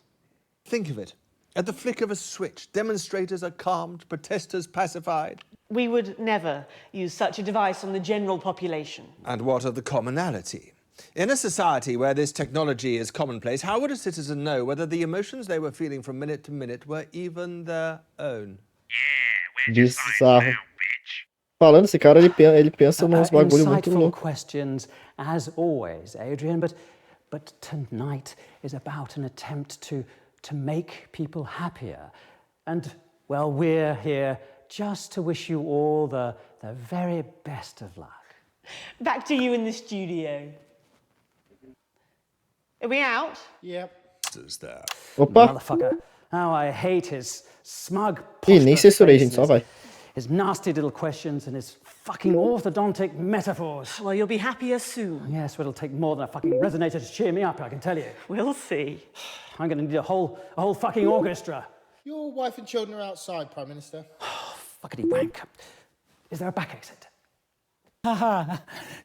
Think of it. At the flick of a switch, demonstrators are calmed, protesters pacified. We would never use such a device on the general population. And what of the commonality? In a society where this technology is commonplace, how would a citizen know whether the emotions they were feeling from minute to minute were even their own? Bizarro. Falando, esse cara, ele pensa nos bagulho muito Insightful louco. questions, as always, Adrian, but tonight is about an attempt to make people happier. And, well, we're here just to wish you all the very best of luck. Back to you in the studio. Are we out? Yep. There. Opa! Motherfucker. How I hate his smug, Ih, nem censurei, gente, só vai. his nasty little questions and his fucking orthodontic metaphors. Well, you'll be happier soon. Yes, but it'll take more than a fucking resonator to cheer me up, I can tell you. We'll see. I'm gonna need a whole fucking orchestra. Your wife and children are outside, Prime Minister. Fuckity wank. Is there a back exit? Haha,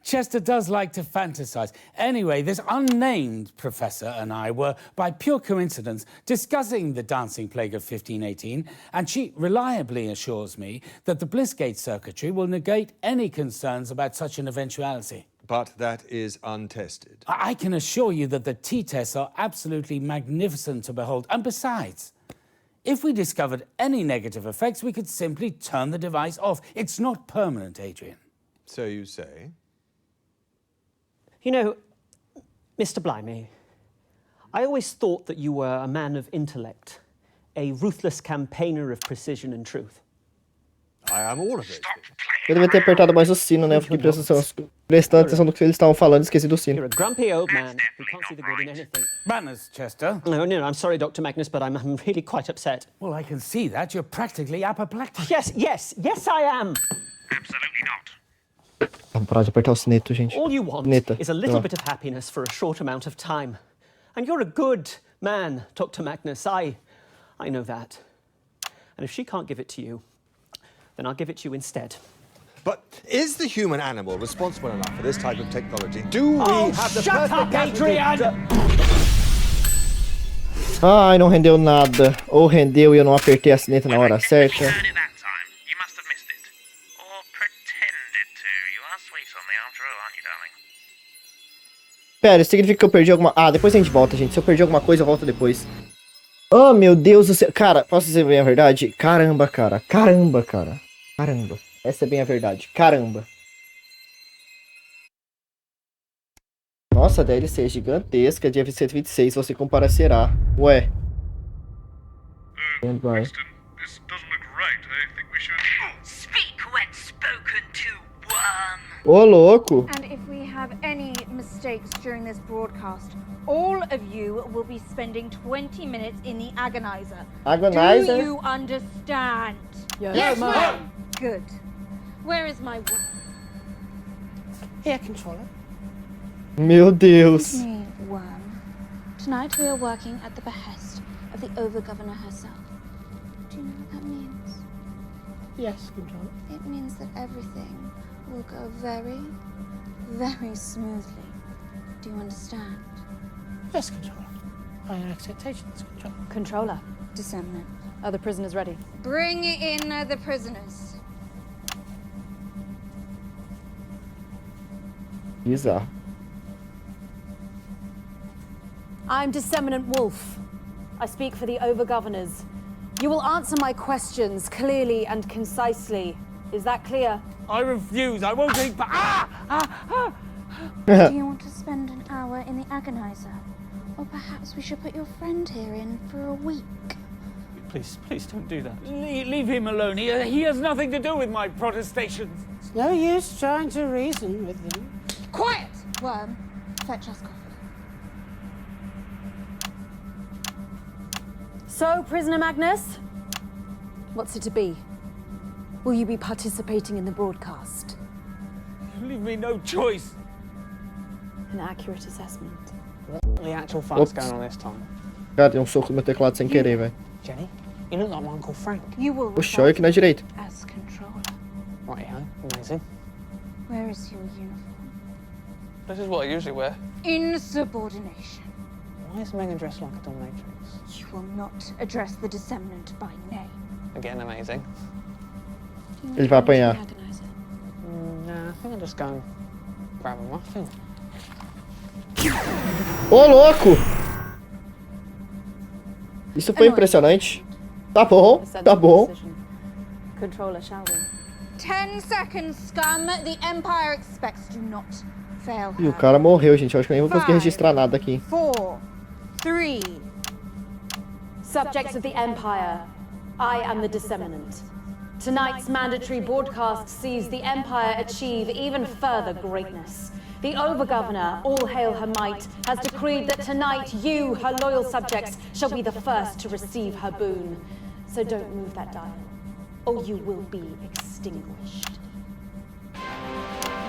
Chester does like to fantasize. Anyway, this unnamed professor and I were, by pure coincidence, discussing the dancing plague of 1518, and she reliably assures me that the Blissgate circuitry will negate any concerns about such an eventuality. But that is untested. I can assure you that the T-tests are absolutely magnificent to behold. And besides, if we discovered any negative effects, we could simply turn the device off. It's not permanent, Adrian. So you say? You know, Mr. Blimey, I always thought that you were a man of intellect, a ruthless campaigner of precision and truth. I am all of it. Eu devia ter apertado mais o sino, né? Eu fiquei prestando atenção no que eles estavam falando e esqueci do sino. You're a grumpy old man who can't see the good in anything. Manners, Chester. No, I'm sorry, Dr. Magnus, but I'm really quite upset. Well, I can see that. You're practically apoplectic. Yes, I am. Absolutely not. Vamos parar de apertar o sineto, gente. All you want Neta. is a little bit of happiness for a short amount of time. And you're a good man, Dr. Magnus. I know that. And if she can't give it to you, then I'll give it to you instead. But is the human animal responsible enough for this type of technology? Do we have the shut up, Adrian! Ai, não rendeu nada. Ou rendeu e eu não apertei a sineta na hora certa. Pera, isso significa que eu perdi alguma... Ah, depois a gente volta, gente. Se eu perdi alguma coisa, eu volto depois. Oh, meu Deus do céu. Cara, posso dizer bem a verdade? Caramba, cara. Caramba, cara. Caramba. Essa é bem a verdade. Caramba. Nossa, a DLC é gigantesca. Dia 126, você compara será. Ué. This doesn't look right. I think we should... Speak when spoken to, worm. Ô, louco. And if we have any mistakes during this broadcast, all of you will be spending 20 minutes in the agonizer. Agonizer? Do you understand? Yes, ma'am. Good. Where is my worm? Here, controller. Meu Deus. It's me, Worm. Tonight we are working at the behest of the Over-Governor herself. Do you know what that means? Yes, controller. It means that everything will go very, very smoothly. Do you understand? Yes, controller. I have expectations, controller. Controller, discernment. Are the prisoners ready? Bring in the prisoners. Bizarro. I'm Disseminant Wolf. I speak for the Overgovernors. You will answer my questions clearly and concisely. Is that clear? I refuse. I won't take part. Do you want to spend an hour in the agonizer? Or perhaps we should put your friend here in for a week. Please don't do that. Leave him alone. He has nothing to do with my protestations. It's no use trying to reason with them. Quiet! Worm, fetch us coffee. So, Prisoner Magnus, what's it to be? Will you be participating in the broadcast? You leave me no choice. An accurate assessment. The actual fuck's going on this time? Cara, dei soco no meu teclado sem querer, velho. Jenny, you look like my Uncle Frank. You will Oxe, olha aqui na direita. as controller. Righty-ho, amazing. Where is your uniform? This is what I usually wear. Insubordination. Why is Megan dressed like a dominatrix? You will not address the disseminant by name. Again, amazing. Ele vai apanhar. Nah, I think I'll just go and grab a muffin. Ô, louco! Isso foi impressionante. Tá bom, tá bom. Controller, shall we? 10 seconds, scum. The Empire expects. Do not fail E o her. cara morreu, gente. Eu acho que eu nem vou conseguir registrar nada aqui. 4, 3. Subjects of the Empire, I am the Disseminant. Tonight's mandatory broadcast sees the Empire achieve even further greatness. The Overgovernor, all hail her might, has decreed that tonight you, her loyal subjects, shall be the first to receive her boon. So don't move that dial, or you will be extinguished.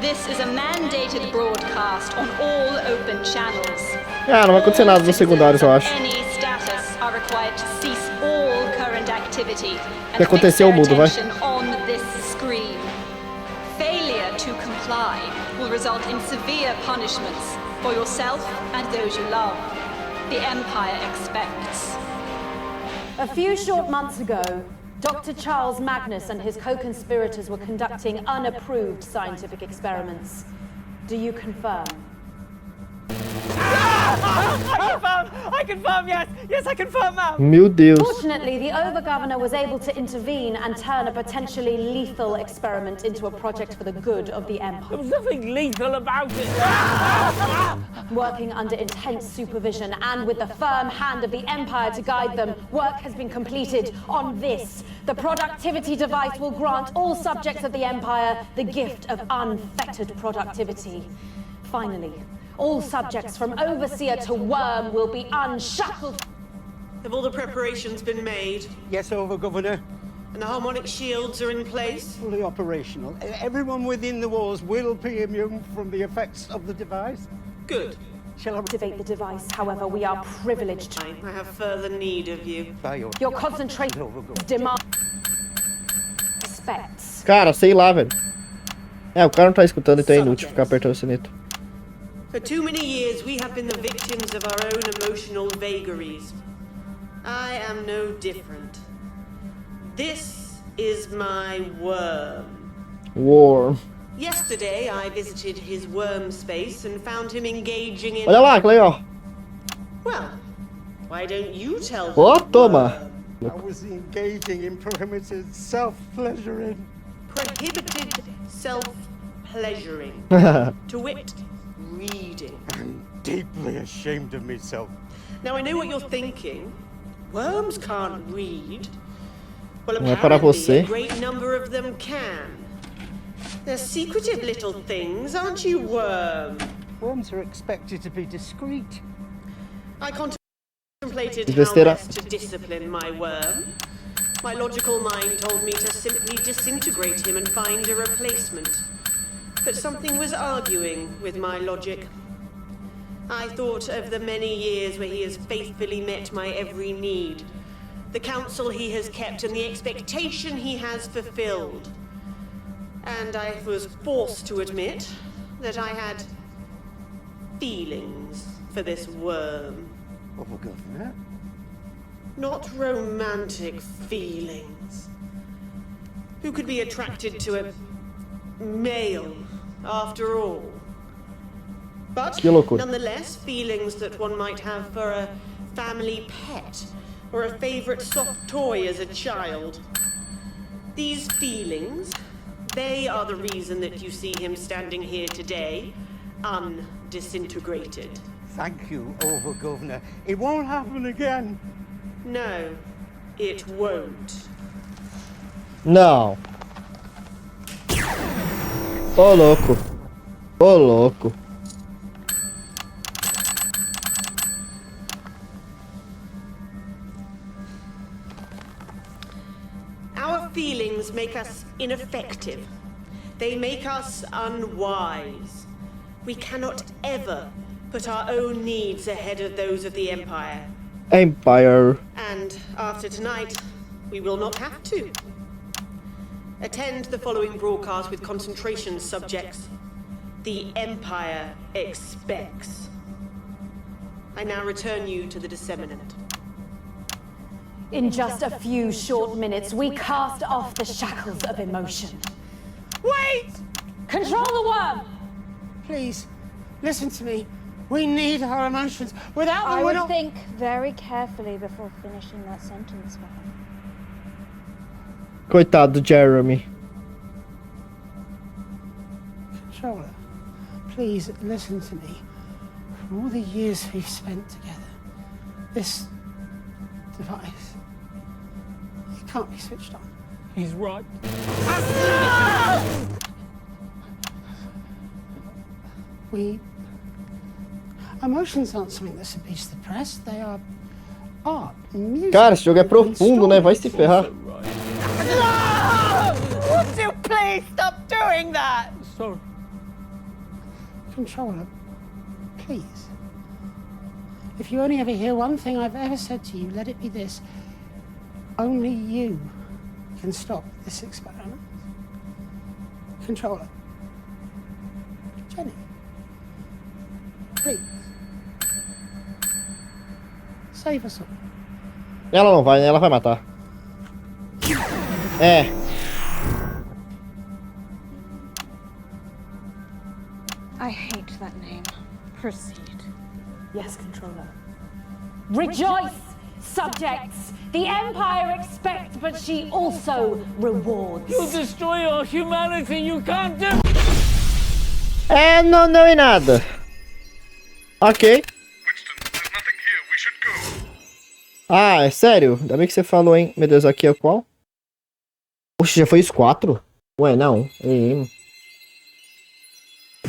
This is a mandated broadcast on all open channels. Ah, não vai acontecer nada nos secundários, eu acho. Any status are required to cease all current activity O que aconteceu, mudo, vai. on this screen. Failure to comply will result in severe punishments for yourself and those you love. The Empire expects. A few short months ago, Dr. Charles Magnus and his co-conspirators were conducting unapproved scientific experiments. Do you confirm? I confirm, yes! Yes, I confirm, ma'am! Meu Deus. Fortunately, the Overgovernor was able to intervene and turn a potentially lethal experiment into a project for the good of the Empire. There was nothing lethal about it. Working under intense supervision and with the firm hand of the Empire to guide them, work has been completed on this. The productivity device will grant all subjects of the Empire the gift of unfettered productivity. Finally, all subjects from Overseer to Worm will be unshackled. Have all the preparations been made? Yes, Overgovernor. And the harmonic shields are in place? Fully operational. Everyone within the walls will be immune from the effects of the device. Good. Shall I activate the device? However, we are privileged to. I have further need of you. Your concentration demand respects. Cara, sei lá, velho. É, o cara não tá escutando, então é inútil ficar apertando o sineto. For too many years, we have been the victims of our own emotional vagaries. I am no different. This is my worm. Worm. Yesterday, I visited his worm space and found him engaging in... Olha lá, que legal. Well, why don't you tell Ó, the toma. I was engaging in prohibited self-pleasuring. Prohibited self-pleasuring. To wit, reading. I'm deeply ashamed of myself. Now, I know what you're thinking. Worms can't read. Well, Não é para você. apparently, a great number of them can. They're secretive little things, aren't you, Worm? Worms are expected to be discreet. I contemplated how Besteira. best to discipline my worm. My logical mind told me to simply disintegrate him and find a replacement. But something was arguing with my logic. I thought of the many years where he has faithfully met my every need, the counsel he has kept and the expectation he has fulfilled. And I was forced to admit that I had feelings for this worm. Overgovernor? not romantic feelings. Who could be attracted to a male, after all? But nonetheless, feelings that one might have for a family pet or a favorite soft toy as a child. These feelings, they are the reason that you see him standing here today, undisintegrated. Thank you, Over-Governor. It won't happen again. No, it won't. Não. Ô, louco. Ô, louco. Our feelings make us ineffective. They make us unwise. We cannot ever put our own needs ahead of those of the Empire. Empire. And after tonight, we will not have to. Attend the following broadcast with concentration subjects. The Empire expects. I now return you to the disseminant. In just a few short minutes, we cast off the shackles of emotion. Wait! Control the worm! Please, listen to me. We need our emotions. Without them, I we're would not... think very carefully before finishing that sentence for him. Coitado do Jeremy. Controller, please listen to me. For all the years we've spent together, this device, it can't be switched on. He's right. Emotions aren't something that's to be suppressed. They are art, music. Cara, esse jogo é profundo, né? Vai se ferrar. No! Would you please stop doing that? Sorry. Controller, please. If you only ever hear one thing I've ever said to you, let it be this. Only you can stop this experiment. Controller. Jenny. Please. Save us all. Ela não vai, né? Ela vai matar. É. I hate that name. Proceed. Yes, Controller. Rejoice, subjects! The Empire expects, but she also rewards. You'll destroy our humanity. You can't do... É, não deu em nada. Ok. Ah, é sério? Ainda bem que você falou, hein? Meu Deus, aqui é qual? Oxe, já foi os 4? Ué, não.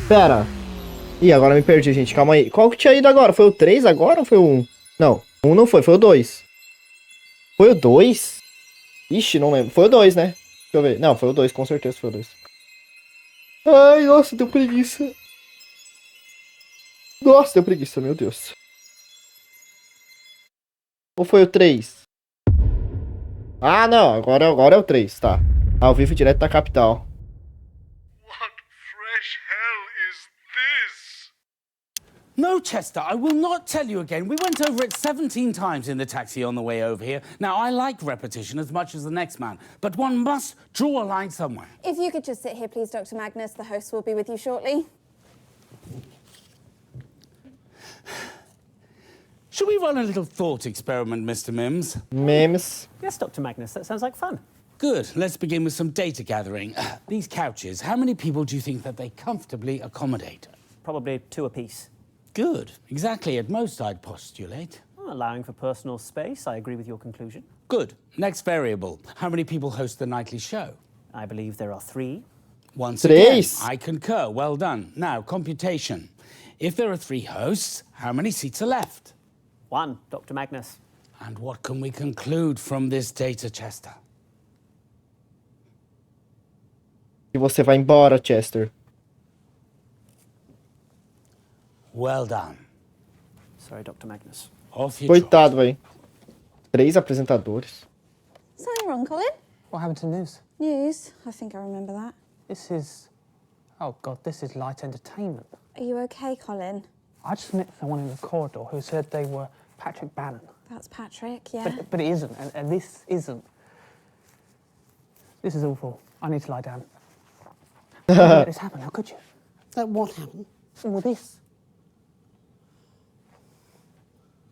Pera. Ih, agora me perdi, gente. Calma aí. Qual que tinha ido agora? Foi o 3 agora ou foi o 1? Não, 1 não foi. Foi o 2. Foi o 2? Ixi, não lembro. Foi o 2, né? Deixa eu ver. Não, foi o 2, com certeza foi o 2. Ai, nossa, deu preguiça. Nossa, deu preguiça, meu Deus. Ou foi o 3? Ah, não. Agora é o 3, tá. Ao vivo direto da capital. No, Chester, I will not tell you again. We went over it 17 times in the taxi on the way over here. Now, I like repetition as much as the next man, but one must draw a line somewhere. If you could just sit here, please, Dr. Magnus. The host will be with you shortly. Should we run a little thought experiment, Mr. Mims? Mims? Yes, Dr. Magnus, that sounds like fun. Good. Let's begin with some data gathering. These couches, how many people do you think that they comfortably accommodate? Probably 2 apiece. Good. Exactly. At most, I'd postulate. Well, allowing for personal space, I agree with your conclusion. Good. Next variable. How many people host the nightly show? I believe there are 3. Once again, I concur. Well done. Now, computation. If there are 3 hosts, how many seats are left? 1, Dr. Magnus. And what can we conclude from this data, Chester? E você vai embora, Chester. Well done. Sorry, Dr. Magnus. Off you Coitado, velho. 3 apresentadores. Something wrong, Colin? What happened to news? News? I think I remember that. This is... Oh, God, this is light entertainment. Are you okay, Colin? I just met someone in the corridor who said they were Patrick Bannon. That's Patrick, yeah. But it isn't, and this isn't. This is awful. I need to lie down. How could you let this happen? How could you? What happened? All this.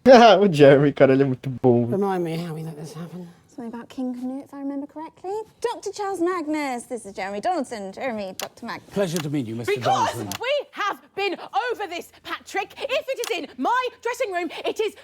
O Jeremy, cara, ele é muito bom. Remind me how we let this happen. Something about King Canute, if I remember correctly. Dr. Charles Magnus. This is Jeremy Donaldson. Jeremy, Dr. Magnus. Pleasure to meet you, Mr. Because Donaldson. we have been over this, Patrick. If it is in my dressing room, it is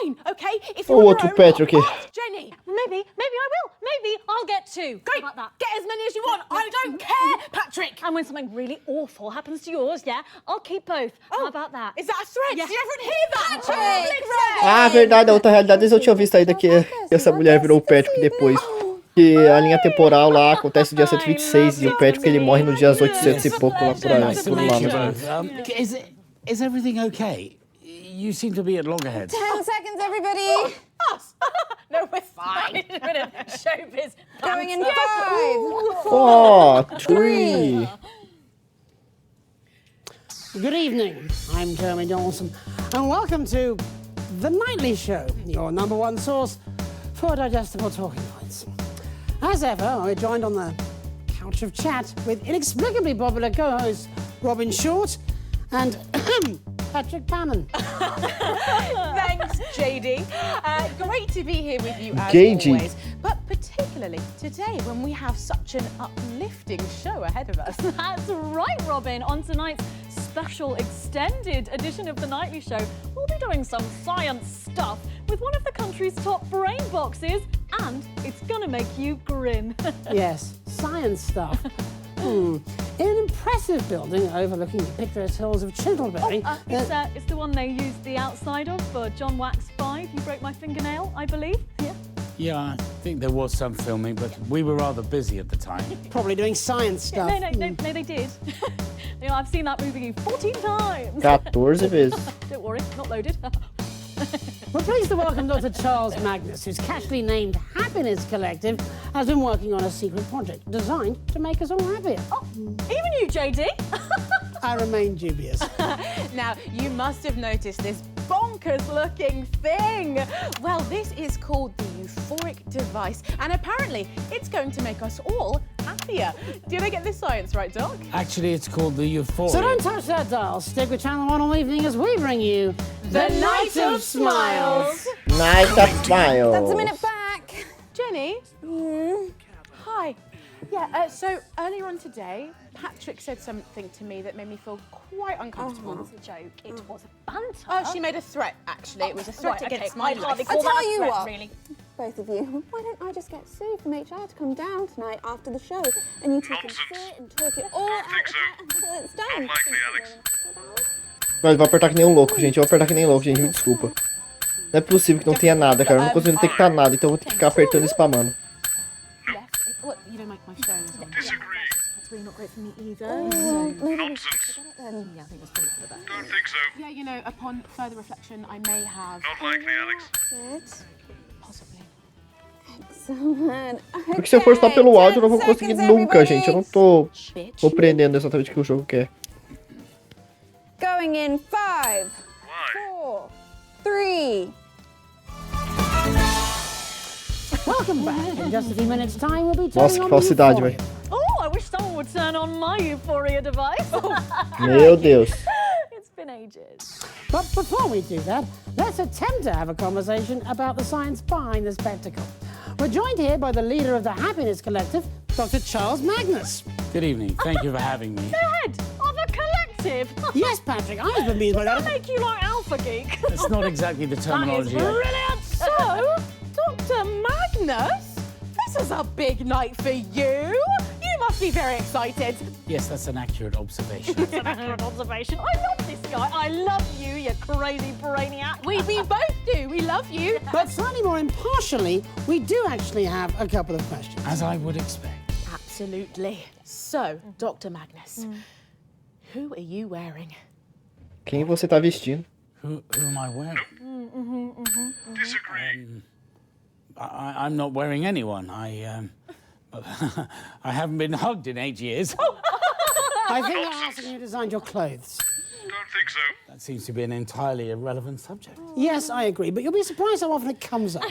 mine, okay? If O outro Patrick. ask Jenny. Maybe I will. Maybe I'll get 2. Great. How about that? Get as many as you want. I don't care, Patrick. And when something really awful happens to yours, yeah, I'll keep both. How about that? Is that a threat? Yes. Did everyone hear that? Patrick! Ah, verdade, a outra realidade eu tinha visto ainda que essa mulher virou o Patrick depois. Que a linha temporal lá acontece no dia 126 e o Patrick ele morre no dia 800 e pouco lá por Nice to lá. meet you both. Is everything okay? You seem to be at loggerheads. 10 seconds, everybody. Us? No, we're fine. Showbiz. Going in 5. 4, 3. Good evening, I'm Jeremy Donaldson, and welcome to The Nightly Show, your #1 source for digestible talking points. As ever, we're joined on the couch of chat with inexplicably popular co-hosts Robin Short and Patrick Bannon. Thanks, JD. Great to be here with you as JD. always. But particularly today when we have such an uplifting show ahead of us. That's right, Robin. On tonight's special extended edition of The Nightly Show, we'll be doing some science stuff with one of the country's top brain boxes, and it's gonna make you grin. Yes, science stuff. In an impressive building overlooking the picturesque hills of Chintleberry. It's the one they used the outside of for John Wax 5. You broke my fingernail, I believe. Yeah. Yeah, I think there was some filming, but we were rather busy at the time. Probably doing science stuff. No, they did. You know, I've seen that movie 14 times. 14 vezes. Don't worry, not loaded. We're pleased to welcome Dr. Charles Magnus, whose casually named Happiness Collective has been working on a secret project designed to make us all happier. Oh, even you, JD. I remain dubious. Now, you must have noticed this bonkers-looking thing. Well, this is called the euphoric device, and apparently it's going to make us all happier. Did I get this science right, Doc? Actually, it's called the Euphoria. So don't touch that dial. Stick with Channel 1 all evening as we bring you The Night of Smiles. Night of Smiles. That's a minute back. Jenny? Hi. Yeah, so earlier on today, Patrick said something to me that made me feel quite uncomfortable. It was a joke. It was a banter. Oh, she made a threat, actually. It was a threat against my I'd hardly life. call I'll that tell a you threat, what. really. Both of you, why don't I just get Sue from HR to come down tonight after the show, and you two can sit and talk it all out until it's done. Unlikely, Alex. Mas vou apertar que nem um louco, gente. Eu vou apertar que nem louco, gente. Me desculpa. Não é possível que não tenha nada, cara. Eu não consigo detectar nada, então eu vou ter que ficar apertando e spamando. Yes. Well, you don't make my phones on. Disagree. That's really not great for me either. Nonsense. Yeah, I think that's probably for the best. Don't think so. Yeah, you know, upon further reflection, I may have... Not likely, Alex. Good. Possibly. Excellent. Porque se eu for só pelo áudio, eu não vou conseguir nunca, everybody. gente. Eu não tô compreendendo exatamente o que o jogo quer. Going in 5, 4, 3. Welcome back. In just a few minutes' time, we'll be Nossa, turning que on falsidade, Euphoria. velho. Oh, I wish someone would turn on my Euphoria device. Meu Deus. It's been ages. But before we do that, let's attempt to have a conversation about the science behind the spectacle. We're joined here by the leader of the Happiness Collective, Dr. Charles Magnus. Good evening. Thank you for having me. The head of a collective. Yes, Patrick, I was bemused by Does that that. make you like Alpha Geek? That's not exactly the That is terminology. brilliant. So, Dr. Magnus, this is a big night for you. You must be very excited. Yes, that's an accurate observation. That's an accurate observation. I love this guy. I love you, you crazy brainiac. We both do. We love you. But slightly more impartially, we do actually have a couple of questions. As I would expect. Absolutely. So, Dr. Magnus, who are you wearing? Quem você tá vestindo? Who am I wearing? Disagree. I'm not wearing anyone. I haven't been hugged in 8 years. I think they're asking you to design your clothes. That seems to be an entirely irrelevant subject. Yes, I agree, but you'll be surprised how often it comes up.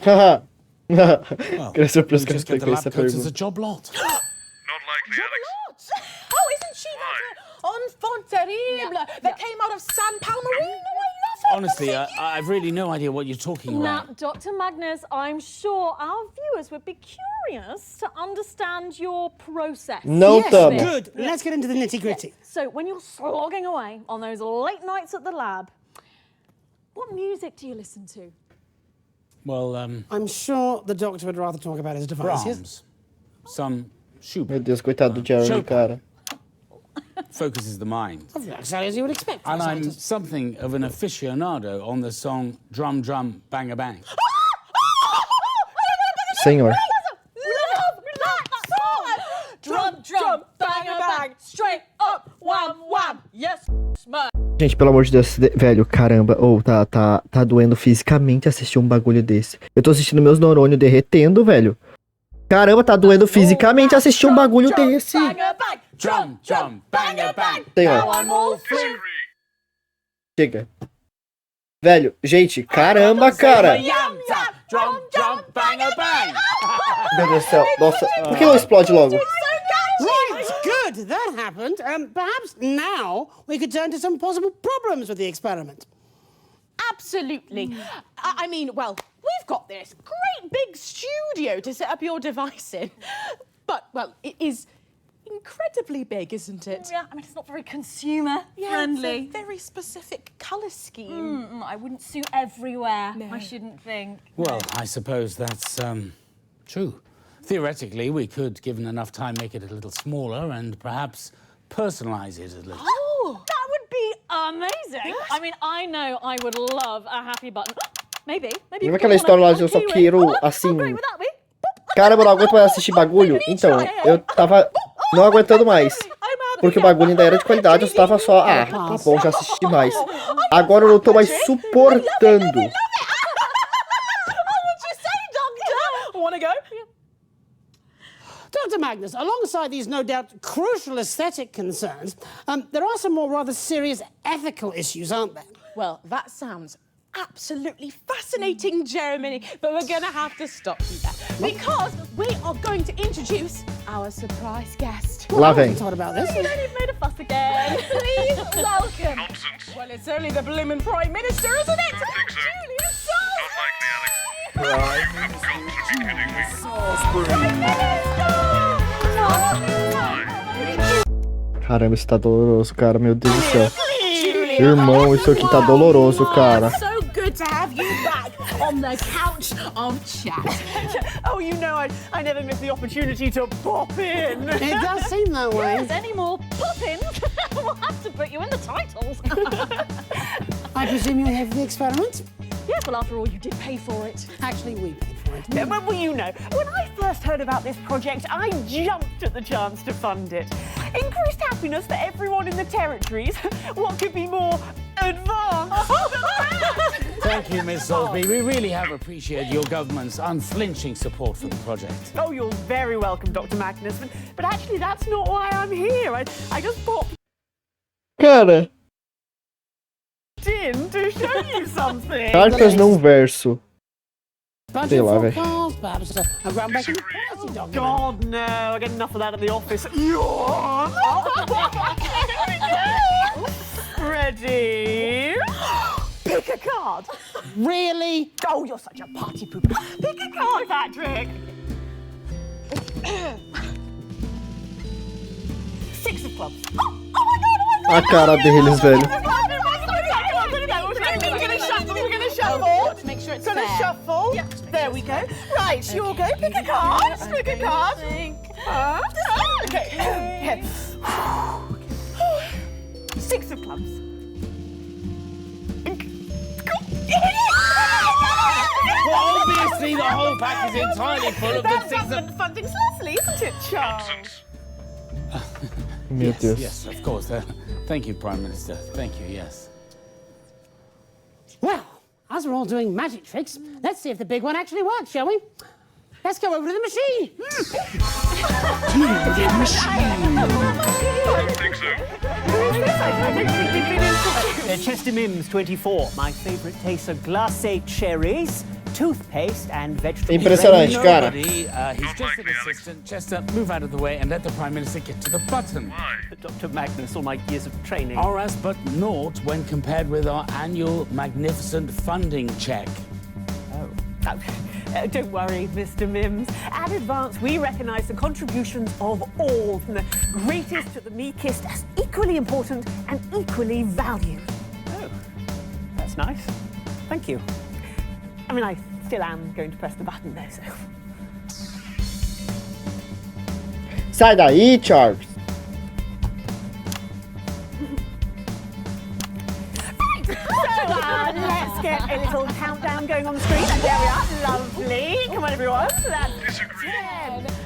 Haha. Well, Queria ser por isso we que eu just get the expliquei lab essa coats as a pergunta. job lot. Oh, isn't she that enfant terrible that came out of San Palmerino? I love her. Honestly, I've really no idea what you're talking Now, about. Dr. Magnus, I'm sure our viewers would be curious to understand your process. Não Yes, tamo. good. Let's get into the nitty-gritty. So, when you're slogging away on those late nights at the lab, what music do you listen to? Well, I'm sure the doctor would rather talk about his devices. Brahms. Some Schubert. Meu Deus, coitado do Jeremy, Chopin. cara. Focuses the mind. Exactly as you would expect. And I'm something of an aficionado on the song Drum Drum Bang a Bang. Senhor. Love that song! Drum, drum, bang, a bang, straight up, wham, wham. Yes, man. Gente, pelo amor de Deus, velho, caramba, tá doendo fisicamente assistir um bagulho desse. Eu tô assistindo meus neurônios derretendo, velho. Caramba, tá doendo fisicamente assistir um bagulho desse. Drum, drum, bang a bang. Senhor. Now I'm all free. Chega. Velho, gente, caramba, cara. Drum, drum, bang a bang. Meu Deus do céu, nossa, por que não explode logo? Right, good, that happened. Perhaps now we could turn to some possible problems with the experiment. Absolutely. I mean, well, we've got this great big studio to set up your device in. But, well, it is incredibly big, isn't it? Yeah, I mean, it's not very consumer friendly. It's a very specific colour scheme. I wouldn't suit everywhere, No. I shouldn't think. Well, I suppose that's true. Theoretically, we could, given enough time, make it a little smaller and perhaps personalise it a little. Oh, that would be amazing. I mean, I know I would love a happy button. Maybe Lembra aquela história lá de eu só quero, assim... Caramba, eu não aguento mais assistir bagulho. Então, eu tava não aguentando mais. Porque o bagulho ainda era de qualidade, eu só tava só... Ah, tá bom, já assisti mais. Agora eu não tô mais suportando. Want to go? Dr. Magnus, alongside these no doubt crucial aesthetic concerns, there are some more rather serious ethical issues, aren't there? Well, that sounds absolutely fascinating, Jeremy, but we're going to have to stop you there because we are going to introduce our surprise guest. Lá vem. What about this? You've made a fuss again. Please welcome. Nonsense. Well, it's only the blooming Prime Minister, isn't it? I think so. Julius Not likely, Alex. You have got to be kidding me. Caramba, isso tá doloroso, cara. Meu Deus do céu. Irmão, isso aqui tá doloroso, cara. So good to have you back on the couch of chat. Oh, you know, I never miss the opportunity to pop in. It does seem that way. If there's any more pop-ins, we'll have to put you in the titles. I presume you're here for the experiment? Yes, well, after all, you did pay for it. Actually, we paid for it. Yeah, well, you know, when I first heard about this project, I jumped at the chance to fund it. Increased happiness for everyone in the territories. What could be more advanced? Thank you, Miss Salisbury. We really have appreciated your government's unflinching support for the project. Oh, you're very welcome, Dr. Magnus. But actually, that's not why I'm here. I just popped Cara, in to show you something. cartas num verso. Budget Sei lá, velho. forecast, perhaps a groundbreaking policy document. God, no. I get enough of that at the office. Ready? Pick a card. Really? Oh, you're such a party pooper. Pick a card, Patrick. Six of clubs. Oh my God! A cara deles, velho. We're gonna shuffle. To make sure it's Gonna fair. shuffle. Yeah. There we go. Right, you'll go. Pick a card. Pick a card. Okay. Six of clubs. Well, obviously the whole pack is entirely full of the That's six of... government funding's lovely, isn't it, Charles? Meu Deus. Yes, of course. Thank you, Prime Minister. Thank you, yes. Well, as we're all doing magic tricks, let's see if the big one actually works, shall we? Let's go over to the machine. I don't think so. Chester Mims, 24. My favorite tastes are glacé cherries, toothpaste, and vegetable. Impressionante, cara. He's just an assistant. Chester, move out of the way and let the Prime Minister get to the button. Dr. Magnus, all my years of training. Are as but naught when compared with our annual magnificent funding check. Don't worry, Mr. Mims. At Advance, we recognise the contributions of all, from the greatest to the meekest, as equally important and equally valued. Oh, that's nice. Thank you. I mean, I still am going to press the button, though, so... Sai daí, Charles. Let's get a little countdown going on the screen. And there we are. Lovely. Come on, everyone. That's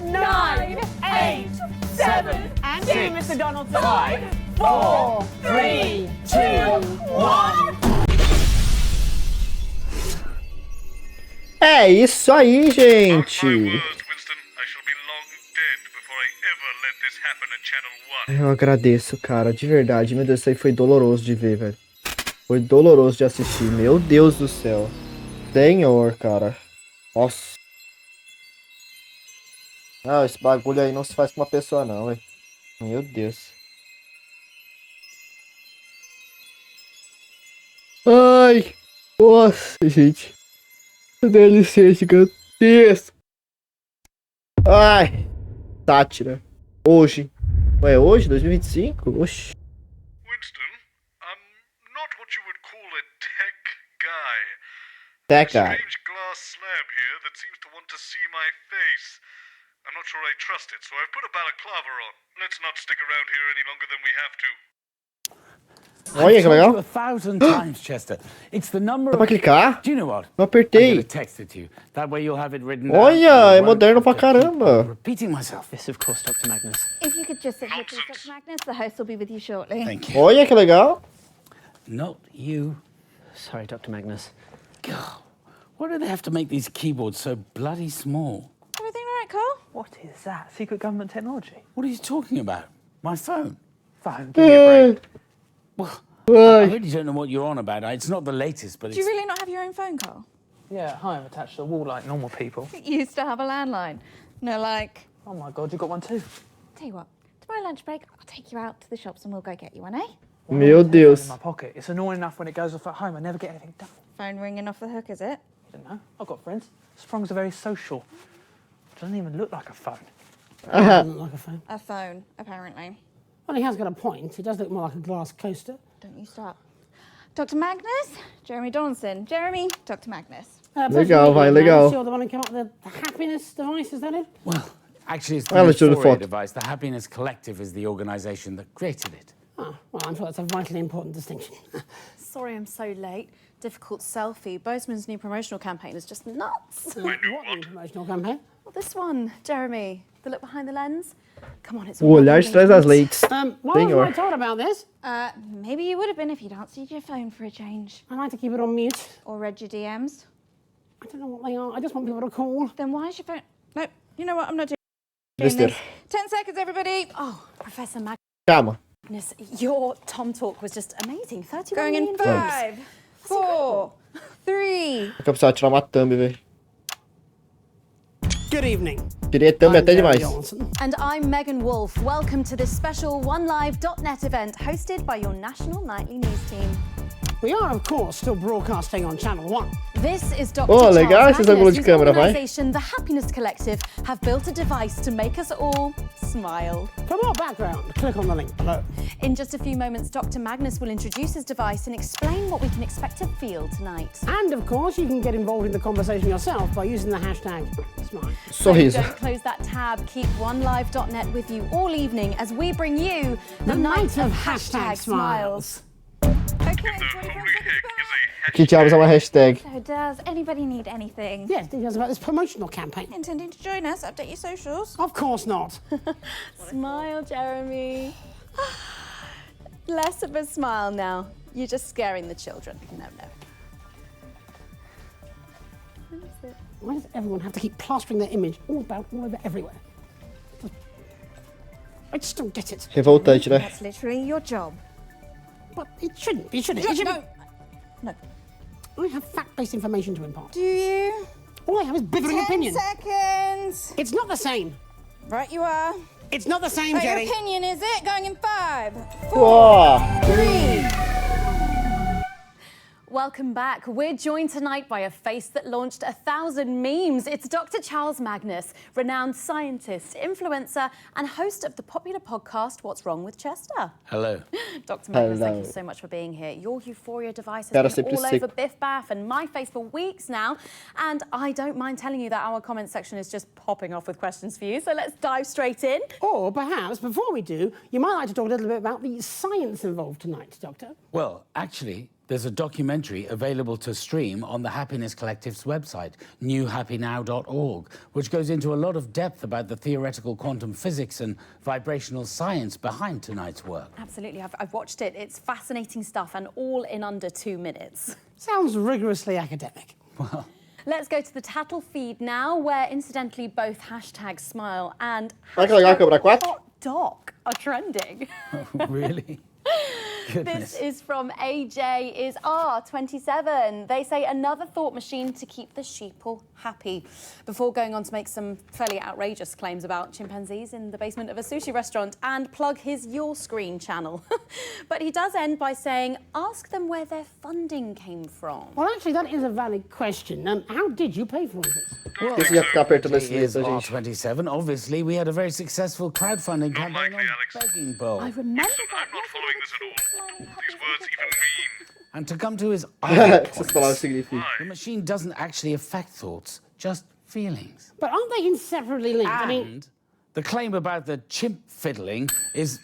10, 9, 8, 7, and 2, Mr. Donaldson. 5, 4, 3, 2, 1. É isso aí, gente. Eu agradeço, cara, de verdade. Meu Deus, isso aí foi doloroso de ver, velho. Foi doloroso de assistir. Meu Deus do céu. Senhor, cara. Nossa. Não, esse bagulho aí não se faz com uma pessoa, não, velho. Meu Deus. Ai. Nossa, gente. DLC gigantesco. Ai. Sátira. Hoje. Ué, é hoje? 2025? Oxi. Tech guy. Strange glass slab here that seems to want to see my face. I'm not sure I trust it, so I've put a balaclava on. Let's not stick around here any longer than we have to. Olha que legal. 1,000 times, Chester. It's the number Dá pra clicar? Do you know what? Eu apertei. I'm gonna text it to you. That way you'll have it written down. Olha, é moderno pra caramba. Repeating myself. Yes, of course, Dr. Magnus. If you could just sit here, please, Dr. Magnus. The host will be with you shortly. Thank you. Olha que legal. Not you. Sorry, Dr. Magnus. God, why do they have to make these keyboards so bloody small? Everything all right, Cole? What is that? Secret government technology? What are you talking about? My phone. Phone, give me a break. Well, I really don't know what you're on about. It's not the latest, but Do you really not have your own phone, Cole? Yeah, at home, attached to the wall like normal people. You used to have a landline. No, like... Oh my God, you got one too? Tell you what, tomorrow lunch break, I'll take you out to the shops and we'll go get you one, eh? Meu Deus. In my pocket. It's annoying enough when it goes off at home. I never get anything done. Phone ringing off the hook, is it? I don't know. I've got friends. Sprung's are very social. It doesn't even look like a phone. Doesn't look like a phone. A phone, apparently. Well, he has got a point. It does look more like a glass coaster. Don't you start. Dr. Magnus, Jeremy Donaldson. Jeremy, Dr. Magnus. Legal, vai, legal. You're the one who came up with the happiness device, is that it? Well, actually, it's the Let's do the Euphoria fourth. device. The Happiness Collective is the organisation that created it. Oh, well, I'm sure that's a vitally important distinction. Sorry I'm so late. Difficult selfie. Bozeman's new promotional campaign is just nuts. What new promotional campaign? Well, this one, Jeremy. The look behind the lens. Come on, it's O olhar de trás das lentes. Why wasn't I Senhor. told about this? Maybe you would have been if you'd answered your phone for a change. I like to keep it on mute. Or read your DMs. I don't know what they are. I just want people to call. Then why is your phone... Nope, you know what, I'm not doing Mister. this. 10 seconds, everybody. Oh, Professor Calma. Magnus, your Tom talk was just amazing. 31 Going in million views. 5, 4, 3. Eu precisava tirar uma thumb, velho. Good evening. Queria thumb até demais. And I'm Megan Wolf. Welcome to this special OneLive.net event hosted by your national nightly news team. We are, of course, still broadcasting on Channel 1. This is Dr. Oh, Charles legal esse ângulo Magnus, de whose câmera, vai. organisation, the Happiness Collective, have built a device to make us all smile. For more background, click on the link below. In just a few moments, Dr. Magnus will introduce his device and explain what we can expect to feel tonight. And, of course, you can get involved in the conversation yourself by using the hashtag SMILE. Sorriso. Don't close that tab. Keep OneLive.net with you all evening as we bring you The night of hashtag smiles. Okay, Que diabos é uma hashtag? so does anybody need anything? Yes, details about this promotional campaign. Intending to join us, update your socials. Of course not. Smile, Jeremy. Less of a smile now. You're just scaring the children. No. Why does everyone have to keep plastering their image all over everywhere? I just don't get it. Revoltante, né? That's literally your job. But it shouldn't be, should it? It should No. be... I have fact-based information to impart. Do you? All I have is bickering 10 opinion. seconds. It's not the same. Right, you are. It's not the same, Right, Jerry. your opinion, is it? Going in 5, 4, Whoa. 3. Welcome back. We're joined tonight by a face that launched 1,000 memes. It's Dr. Charles Magnus, renowned scientist, influencer, and host of the popular podcast, What's Wrong with Chester? Hello. Dr. Magnus, Hello. thank you so much for being here. Your Euphoria device Cara, has been sempre all sick. over Biff Baff and my face for weeks now. And I don't mind telling you that our comment section is just popping off with questions for you. So let's dive straight in. Or perhaps, before we do, you might like to talk a little bit about the science involved tonight, Doctor. Well, actually, there's a documentary available to stream on the Happiness Collective's website, newhappynow.org, which goes into a lot of depth about the theoretical quantum physics and vibrational science behind tonight's work. Absolutely, I've watched it. It's fascinating stuff and all in under 2 minutes. Sounds rigorously academic. Well, Let's go to the Tattle feed now, where incidentally both hashtag smile and Vai que legal, câmera 4. hot doc are trending. really? Goodness. This is from AJ is R27. They say another thought machine to keep the sheeple happy. Before going on to make some fairly outrageous claims about chimpanzees in the basement of a sushi restaurant and plug his Your Screen channel. But he does end by saying, ask them where their funding came from. Well, actually, that is a valid question. How did you pay for all this? Well, Esse ia ficar apertando esse is dedo, gente. R27. Obviously, we had a very successful crowdfunding campaign on Begging Bowl. I remember I'm not following this at all. What do these words even mean? And to come to his other Essas palavras points, significam. the machine doesn't actually affect thoughts, just feelings. But aren't they inseparably linked? I mean, And the claim about the chimp fiddling is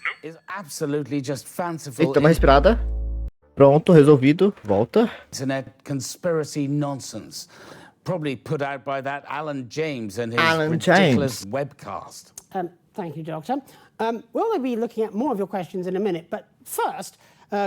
absolutely just fanciful. Eita, uma respirada. Pronto, resolvido. Volta. Internet conspiracy nonsense, probably put out by that Alan James and his Alan ridiculous webcast. Thank you, Doctor. We'll be looking at more of your questions in a minute, but first,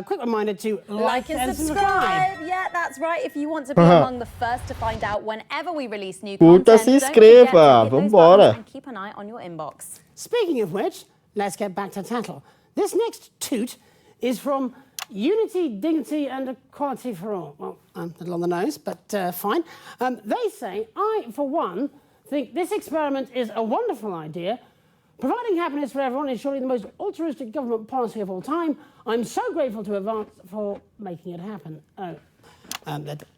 quick reminder to Like and subscribe. Yeah, that's right. If you want to be among the first to find out whenever we release new Curta, content, se don't forget to hit inscreva. those Vambora. buttons and keep an eye on your inbox. Speaking of which, let's get back to Tattle. This next toot is from Unity, Dignity and Equality for All. Well, a little on the nose, but fine. They say, I, for one, think this experiment is a wonderful idea. Providing happiness for everyone is surely the most altruistic government policy of all time. I'm so grateful to Advance for making it happen. Oh,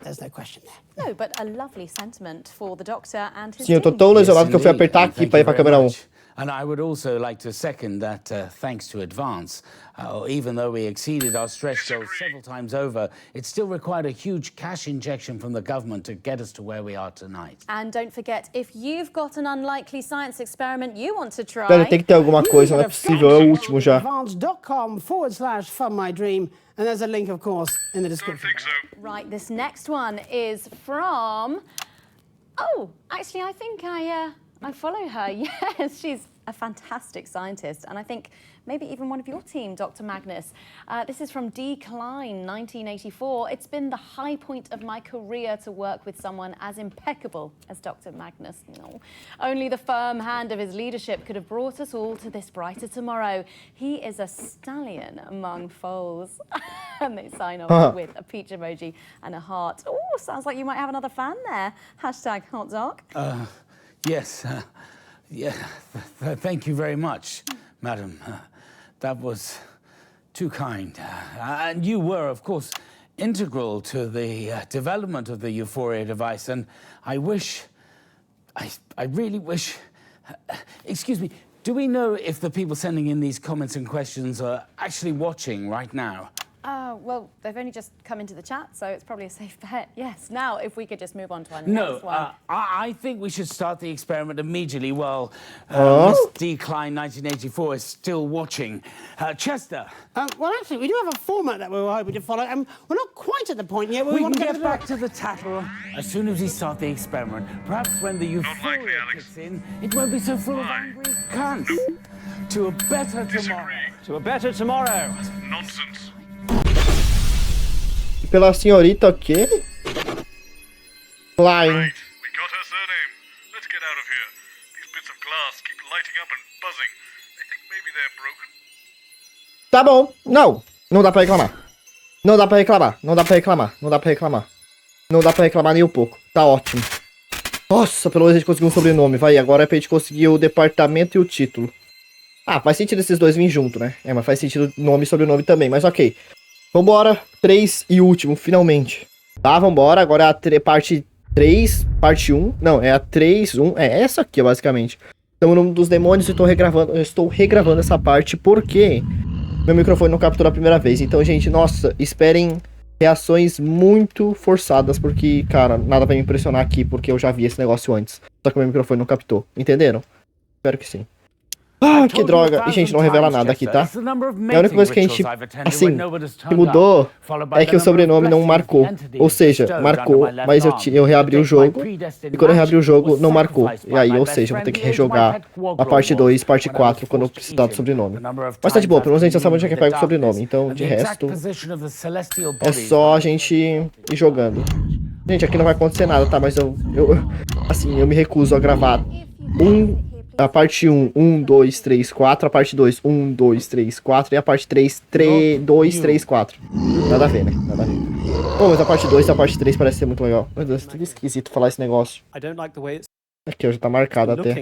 there's no question there. No, but a lovely sentiment for the Doctor and his Sim, eu tô team. tão lesionado que eu fui indeed. apertar And aqui thank pra ir you pra very câmera 1. much. And I would also like to second that thanks to Advance, even though we exceeded our stretch goals several times over, it still required a huge cash injection from the government to get us to where we are tonight. And don't forget, if you've got an unlikely science experiment you want to try, Pera, tem que ter alguma coisa, não é possível, é o último já. Advance.com/fundmydream, and there's a link, of course, in the description. Right, this next one is from... Oh, actually, I think I follow her. Yes, she's a fantastic scientist, and I think maybe even one of your team, Dr. Magnus. This is from D. Klein, 1984. It's been the high point of my career to work with someone as impeccable as Dr. Magnus. No. Only the firm hand of his leadership could have brought us all to this brighter tomorrow. He is a stallion among foals. And they sign off with a peach emoji and a heart. Oh, sounds like you might have another fan there. Hashtag hot doc. Yes, yeah, thank you very much, madam. That was too kind. And you were, of course, integral to the development of the Euphoria device, and I wish, I really wish, excuse me, do we know if the people sending in these comments and questions are actually watching right now? Well, they've only just come into the chat, so it's probably a safe bet. Yes. Now, if we could just move on to our next one. I think we should start the experiment immediately while Miss Decline 1984 is still watching. Chester. Well, actually, we do have a format that we were hoping to follow, and we're not quite at the point yet where We want can to get back to the tattle as soon as we start the experiment. Perhaps when the euphoria kicks in, it won't be so full of angry cunts. To a better tomorrow. To a better tomorrow. Nonsense. Pela senhorita, o quê? Klein. Right, we got her surname. Let's get out of here. These bits of glass keep lighting up and buzzing. I think maybe they're broken. Tá bom. Não dá pra reclamar. Não dá pra reclamar, não dá pra reclamar, não dá pra reclamar. Não dá pra reclamar nem um pouco. Tá ótimo. Nossa, pelo menos a gente conseguiu um sobrenome. Vai, agora é pra gente conseguir o departamento e o título. Ah, faz sentido esses dois virem junto, né? É, mas faz sentido nome e sobrenome também, mas ok. Vambora, 3 e último, finalmente. Tá, vambora, agora é a parte 3, parte 1. Não, é a 3, 1, é essa aqui, basicamente. Então, o nome dos demônios, eu estou regravando essa parte porque meu microfone não capturou a primeira vez. Então, gente, nossa, esperem reações muito forçadas, porque, cara, nada vai me impressionar aqui, porque eu já vi esse negócio antes. Só que meu microfone não captou, entenderam? Espero que sim. Ah, que droga. E, gente, não revela nada aqui, tá? A única coisa que a gente, assim, que mudou é que o sobrenome não marcou. Ou seja, marcou, mas eu reabri o jogo. E quando eu reabri o jogo, não marcou. E aí, ou seja, eu vou ter que rejogar a parte 2, parte 4, quando eu precisar do sobrenome. Mas tá de boa, pelo menos a gente já sabe onde é que pega o sobrenome. Então, de resto, é só a gente ir jogando. Gente, aqui não vai acontecer nada, tá? Mas assim, eu me recuso a gravar a parte 1, 1, 2, 3, 4. A parte 2, 1, 2, 3, 4. E a parte 3, 2, 3, 4. Nada a ver, né? Nada a ver. Pô, mas a parte 2 e a parte 3 parece ser muito legal. Meu Deus, é tudo esquisito falar esse negócio. Aqui, ó, já tá marcado até.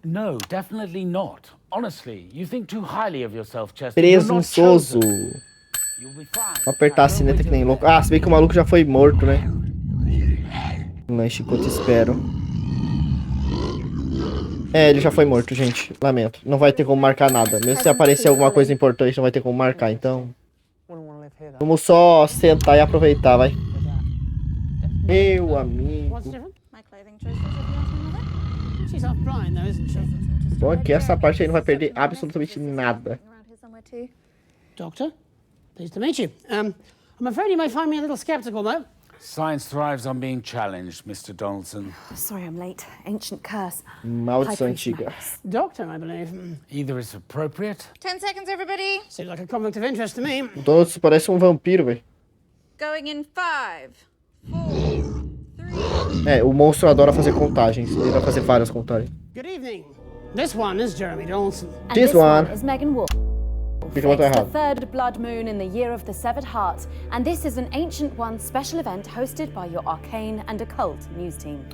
No, definitely not. Honestly, you think too highly of yourself, Chester. Presunçoso. Vou apertar a sineta que nem louco. Ah, se bem que o maluco já foi morto, né? Lanche enquanto espero. É, ele já foi morto, gente. Lamento. Não vai ter como marcar nada. Mesmo se aparecer alguma coisa importante, não vai ter como marcar. Então, vamos só sentar e aproveitar, vai. Meu amigo. Bom, que essa parte aí não vai perder absolutamente nada. Doctor, pleased to meet you. I'm afraid you may find me a little skeptical, though. Science thrives on being challenged, Mr. Donaldson. Sorry I'm late. Ancient curse. Maldição antiga. Doctor, I believe. Either is appropriate. 10 seconds, everybody. Seems like a conflict of interest to me. O Donaldson parece um vampiro, velho. Going in 5, 4, 3. É, o monstro adora fazer contagens. Ele vai fazer várias contagens. Good evening. This one is Jeremy Donaldson. And this one is Megan Wolf. It's the errado. third blood moon in the year of the severed heart, and this is an Ancient One special event hosted by your arcane and occult news team.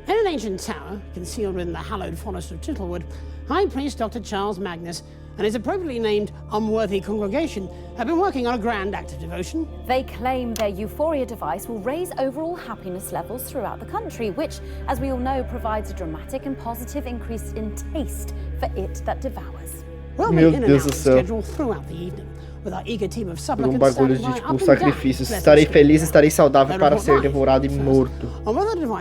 In an ancient tower, concealed within the hallowed forest of Tittlewood, High Priest Dr. Charles Magnus and his appropriately named unworthy congregation have been working on a grand act of devotion. They claim their Euphoria device will raise overall happiness levels throughout the country, which, as we all know, provides a dramatic and positive increase in taste for it that devours. We'll be in and out of the schedule throughout the evening, with our eager team of supplicants bagulho de tipo sacrifícios. Estarei feliz, estarei saudável para ser devorado e morto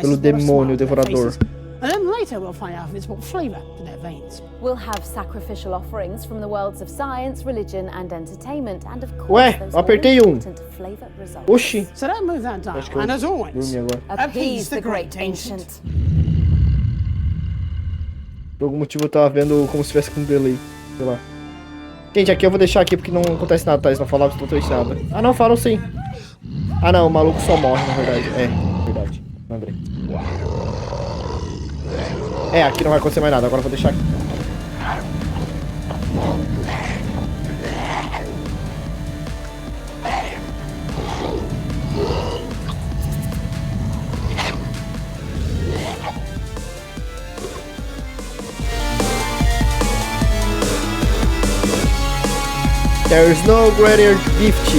pelo demônio devorador. And then later we'll find out if it's brought flavor to their veins. We'll have sacrificial offerings from the worlds of science, religion and entertainment, and of course those apertei flavor results. Oxi. So don't move that dial, and as always, appease the great ancient. Por algum motivo eu tava vendo como se tivesse com delay, sei lá. Gente, aqui eu vou deixar aqui porque não acontece nada, tá? Eles não falaram absolutamente nada. Ah não, falam sim. Ah não, o maluco só morre, na verdade. É, verdade, lembrei. É, aqui não vai acontecer mais nada, agora eu vou deixar aqui. There's no greater gift.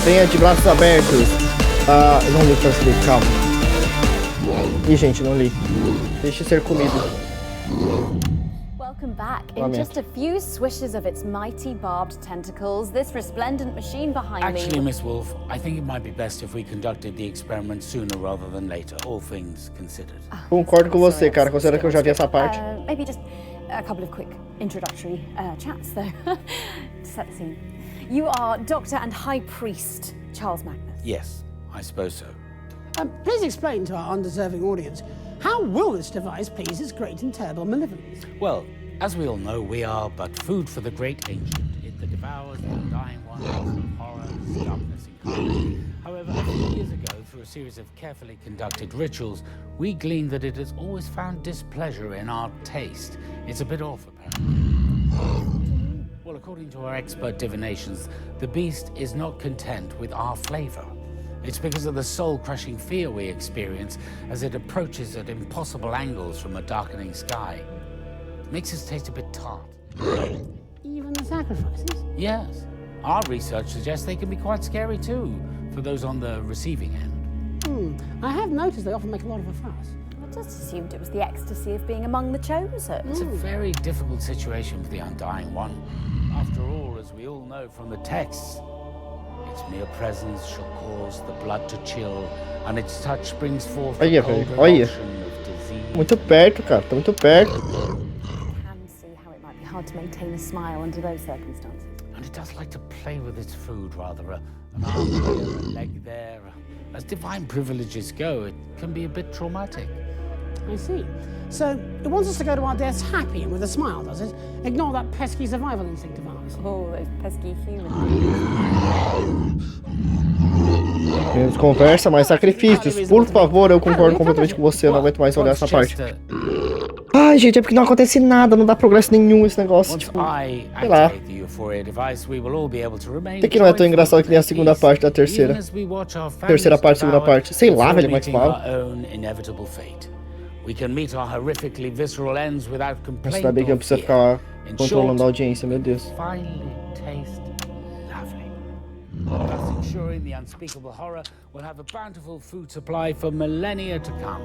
Venha de braços abertos. Eu não li o translate, calma. Ih, gente, não li. Deixe ser comido. Welcome back. In just a few swishes of its mighty barbed tentacles, this resplendent machine behind me... Actually, Miss Wolf, I think it might be best if we conducted the experiment sooner rather than later, all things considered. Concordo com você, cara. Considera que eu já vi essa parte. Maybe just a couple of quick introductory chats, though, to set the scene. You are Doctor and High Priest Charles Magnus. Yes, I suppose so. Please explain to our undeserving audience, how will this device please its great and terrible malevolence? Well, as we all know, we are but food for the great ancient. It that devours the undying ones of horror, darkness incarnate. However, a few years ago, through a series of carefully conducted rituals, we gleaned that it has always found displeasure in our taste. It's a bit off, apparently. according to our expert divinations, the beast is not content with our flavor. It's because of the soul-crushing fear we experience as it approaches at impossible angles from a darkening sky. It makes us taste a bit tart. Even the sacrifices? Yes. Our research suggests they can be quite scary too, for those on the receiving end. I have noticed they often make a lot of a fuss. I just assumed it was the ecstasy of being among the chosen. It's a very difficult situation for the Undying One. After all, as we all know from the texts, its mere presence shall cause the blood to chill, and its touch brings forth the cold revulsion of disease. Muito perto, cara. Tá muito perto. I can see how it might be hard to maintain a smile under those circumstances. And it does like to play with its food, rather. An arm here, a leg there. As divine privileges go, it can be a bit traumatic. I see. So, it wants us to go to our deaths happy and with a smile, does it? Ignore that pesky survival instinct of ours. Oh, those pesky humans. Menos conversa, mais sacrifícios. Por favor, eu concordo completamente com você. Eu não aguento mais olhar essa parte. Ai, gente, é porque não acontece nada. Não dá progresso nenhum esse negócio. Tipo, sei lá. Até que não é tão engraçado que nem a segunda parte da terceira. Terceira parte, segunda parte. Sei lá, velho, como é que fala. Mas tá bem que eu preciso ficar controlando a audiência, meu Deus. Thus ensuring the unspeakable horror will have a bountiful food supply for millennia to come,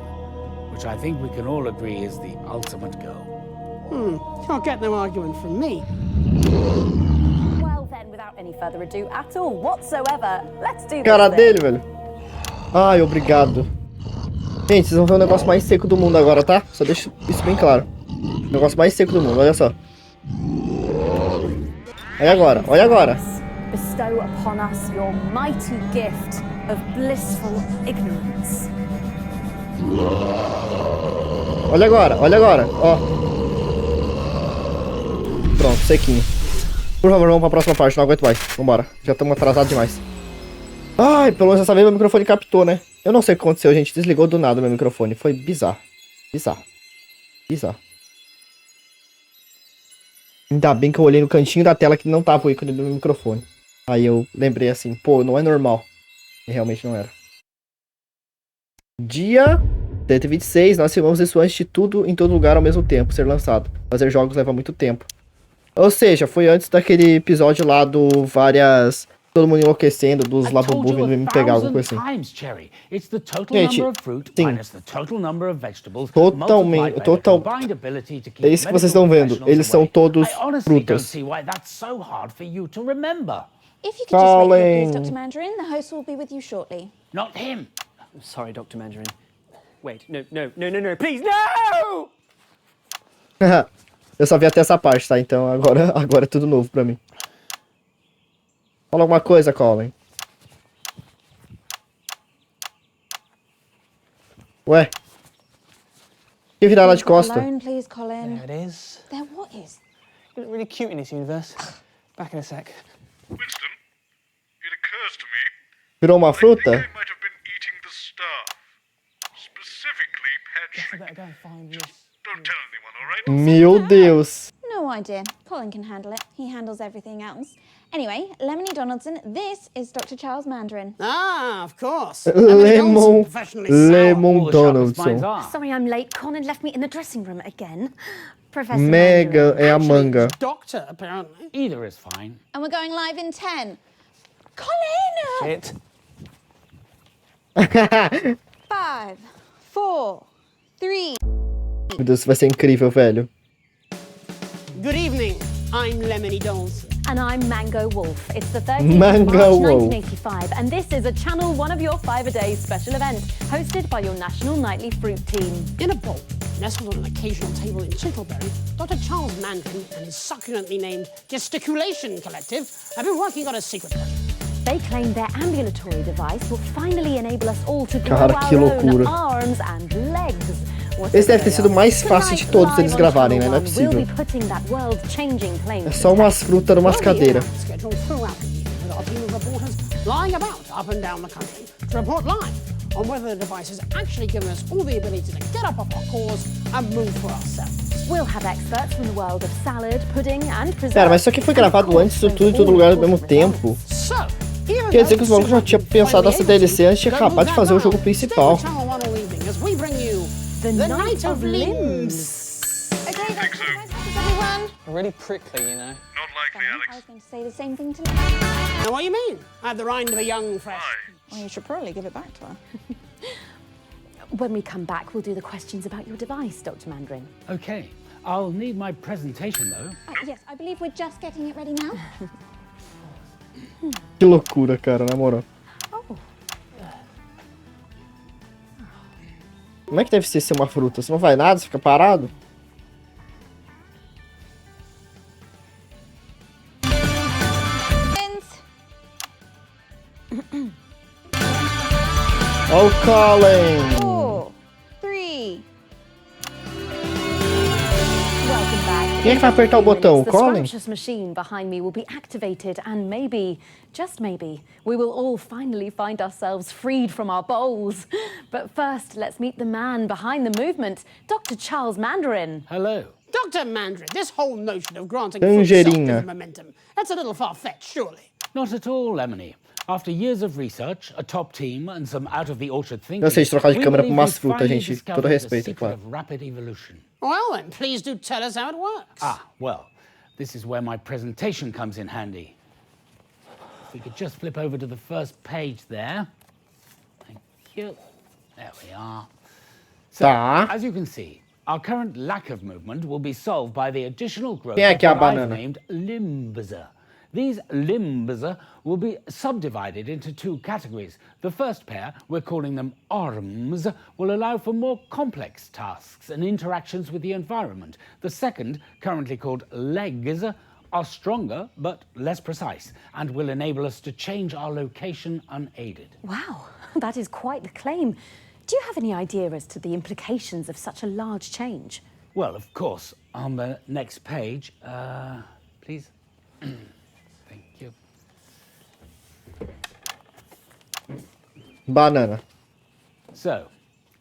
which I think we can all agree is the ultimate goal. Can't get no argument from me. Well then, without any further ado at all whatsoever, let's do this. Cara dele, velho. Ai, obrigado. Gente, vocês vão ver o negócio mais seco do mundo agora, tá? Só deixa isso bem claro. O negócio mais seco do mundo, olha só. Olha agora, olha agora. Bestow upon us your mighty gift of blissful ignorance. Olha agora, ó. Pronto, sequinho. Por favor, vamos pra próxima parte, não aguento mais. Vambora, já estamos atrasados demais. Ai, pelo menos dessa vez meu microfone captou, né? Eu não sei o que aconteceu, gente. Desligou do nada o meu microfone. Foi bizarro. Bizarro. Ainda bem que eu olhei no cantinho da tela que não tava o ícone do meu microfone. Aí eu lembrei assim, pô, não é normal. E realmente não era. Dia 126, nós filmamos isso antes de tudo, em todo lugar ao mesmo tempo, ser lançado. Fazer jogos leva muito tempo. Ou seja, foi antes daquele episódio lá do várias... Todo mundo enlouquecendo, dos Labubu vindo me pegar, alguma coisa assim. Gente, sim. Totalmente. É isso que vocês estão vendo. Eles são todos frutas. If you could just wait, please, Dr. Mandarin. The host will be with you shortly. Not him. I'm sorry, Dr. Mandarin. Wait, no, please, no! Eu só vi até essa parte, tá? Então agora é tudo novo pra mim. Fala alguma coisa, Colin. Ué? Que virar lá de costa? Alone, please, Colin. There it is. There what is? You look really cute in this universe. Back in a sec. Winston, it occurs to me Virou uma fruta? I might have been eating the staff. Specifically pet. Just don't tell anyone, all right? Meu Deus. No idea. Colin can handle it. He handles everything else. Anyway, Lemony Donaldson, this is Dr. Charles Mandarin. Ah, of course. Lemon Donaldson. Sorry I'm late. Colin left me in the dressing room again. Professor Mega é a manga. Doctor, apparently. Either is fine. And we're going live in 10. Colin! Shit. 5, 4, 3. Meu Deus, isso vai ser incrível, velho. Good evening. I'm Lemony Donaldson. And I'm Mango Wolf. It's the 13th Mango of March Wolf. 1985, and this is a Channel One of Your 5-A-Day special event, hosted by your National Nightly Fruit team. In a bowl, nestled on an occasional table in Chickleberry, Dr. Charles Mandarin and his succulently named Gesticulation Collective have been working on a secret project. They claim their ambulatory device will finally enable us all to grow Cara, que our own loucura. arms and legs. Esse deve ter sido o mais fácil de todos eles gravarem, né? Não é possível. É só umas frutas numas cadeiras. Lying about up and down the country to report live on whether the device has actually given us all the ability to get up off our cores and move for ourselves. We'll have experts from the world of salad, pudding and preserves. Cara, mas isso aqui foi gravado antes de tudo em todo lugar ao mesmo tempo. Quer dizer que os malucos já tinham pensado nessa DLC antes de acabar de fazer o jogo principal. The Night of Limbs. Okay, that's everyone. Really prickly, you know. Not likely, I Alex. was going to say the same thing to Now, what do you mean? I have the rind of a young fresh. Well, you should probably give it back to her. When we come back, we'll do the questions about your device, Dr. Mandarin. Okay, I'll need my presentation though. Oh, yes, I believe we're just getting it ready now. Que loucura, cara, na moral. Como é que deve ser uma fruta? Você não vai nada, você fica parado? Oh, Colin! 4, 3. Welcome back. Quem é que vai apertar o botão? O The Colin? scrumptious machine behind me will be activated and maybe, just maybe, we will all finally find ourselves freed from our bowls. But first, let's meet the man behind the movement, Dr. Charles Mandarin. Hello. Dr. Mandarin, this whole notion of granting Tangerina. food momentum, that's a little far-fetched, surely. Not at all, Lemony. After years of research, a top team, and some out-of-the-orchard thinking, Não sei de trocar de we câmera pra believe umas we've frutas, finally gente. discovered Todo the respeito, é secret claro. of rapid evolution. Well then, please do tell us how it works. Ah, well, this is where my presentation comes in handy. If we could just flip over to the first page there. Thank you. There we are. So, as you can see, our current lack of movement will be solved by the additional growth Quem é of que é a what I've banana? named limbs. These limbs will be subdivided into two categories. The first pair, we're calling them arms, will allow for more complex tasks and interactions with the environment. The second, currently called legs, are stronger but less precise and will enable us to change our location unaided. Wow, that is quite the claim. Do you have any idea as to the implications of such a large change? Well, of course, on the next page, please. Thank you. Banana. So,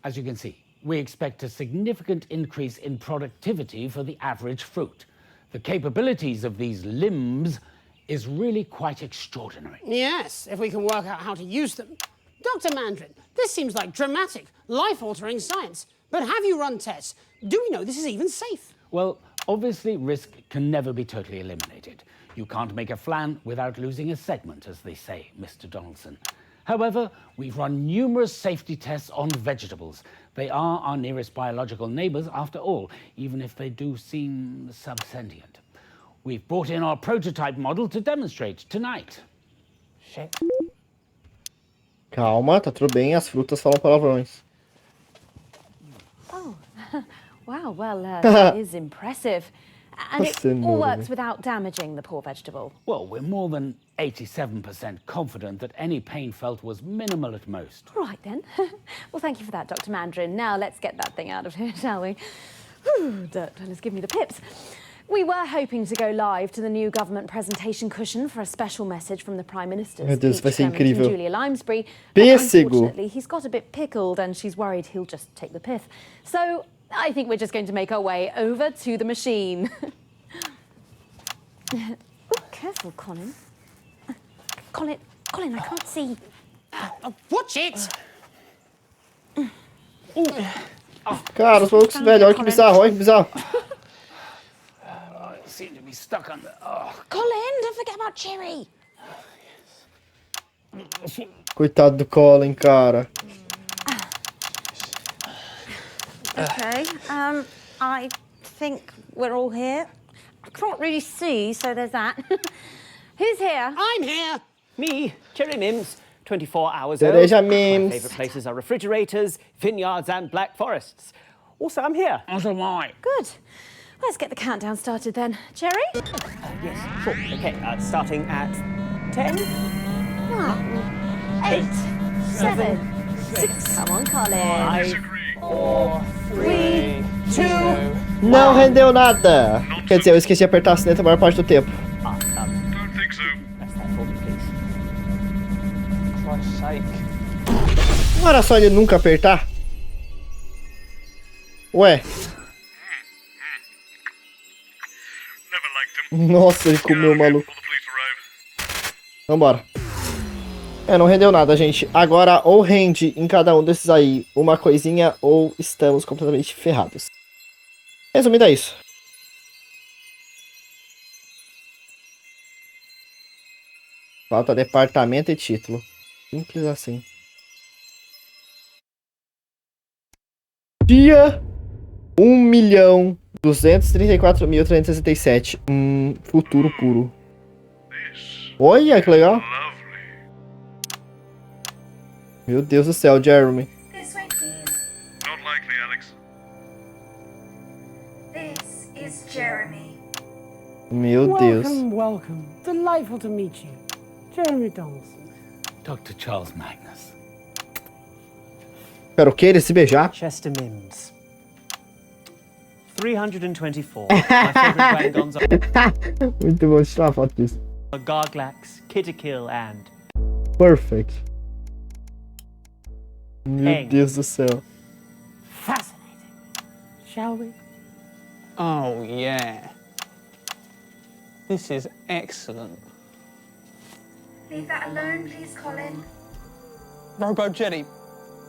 as you can see, we expect a significant increase in productivity for the average fruit. The capabilities of these limbs is really quite extraordinary. Yes, if we can work out how to use them. Dr. Mandarin, this seems like dramatic, life-altering science. But have you run tests? Do we know this is even safe? Well, obviously risk can never be totally eliminated. You can't make a flan without losing a segment, as they say, Mr. Donaldson. However, we've run numerous safety tests on vegetables. They are our nearest biological neighbors after all, even if they do seem subsentient. We've brought in our prototype model to demonstrate tonight. Shit. Calma, tá tudo bem, as frutas falam palavrões. Oh, wow, well, that is impressive. And it all works without damaging the poor vegetable. Well, we're more than 87% confident that any pain felt was minimal at most. All right, then. Well, thank you for that, Dr. Mandarin. Now let's get that thing out of here, shall we? Whew, Doctor, let's give me the pips. We were hoping to go live to the new government presentation cushion for a special message from the Prime Minister's Meu Deus, vai ser speech incrível. from Julia Limesbury. But Pêssego. unfortunately, he's got a bit pickled and she's worried he'll just take the piff. So I think we're just going to make our way over to the machine. Oh, careful, Colin. Colin, I can't see. Watch it! Cara, os malucos, velho, olha que bizarro, olha que bizarro. I seem to be stuck under. Oh. Colin, don't forget about Cherry. Coitado do Colin, cara. Okay, I think we're all here. I can't really see, so there's that. Who's here? I'm here. Me, Cherry Mims, 24 hours Cereja old. Mims. My favourite places are refrigerators, vineyards and black forests. Also, I'm here. As am I. Good. Let's get the countdown started then. Cherry? Yes, sure. Okay, starting at 10. 9, 8, 7, 6. Come on, Colin. 5, 4, 3, 2. Não rendeu nada. Quer dizer, eu esqueci de apertar a sineta a maior parte do tempo. Don't think so. Press that for me, please. For Christ's sake. Não era só ele nunca apertar? Ué. Nossa, ele comeu o maluco. Vambora. Não rendeu nada, gente. Agora, ou rende em cada um desses aí uma coisinha, ou estamos completamente ferrados. Resumindo, é isso. Falta departamento e título. Simples assim. Dia 1.234.367. Futuro puro. Olha que legal. Meu Deus do céu, Jeremy. This way, please. Not likely, Alex. This is Jeremy. Meu Deus. Welcome. Delightful to meet you. Jeremy Donaldson. Dr. Charles Magnus. Quero que eles se beijar. Chester Mims. 324. My favorite Crayons are Muito bom, deixa eu tirar uma foto disso. Garglax, Kitterkill, and Perfect. Meu Peng. Deus do céu. Fascinating. Shall we? Oh, yeah. This is excellent. Leave that alone, please, Colin. Robo Jelly.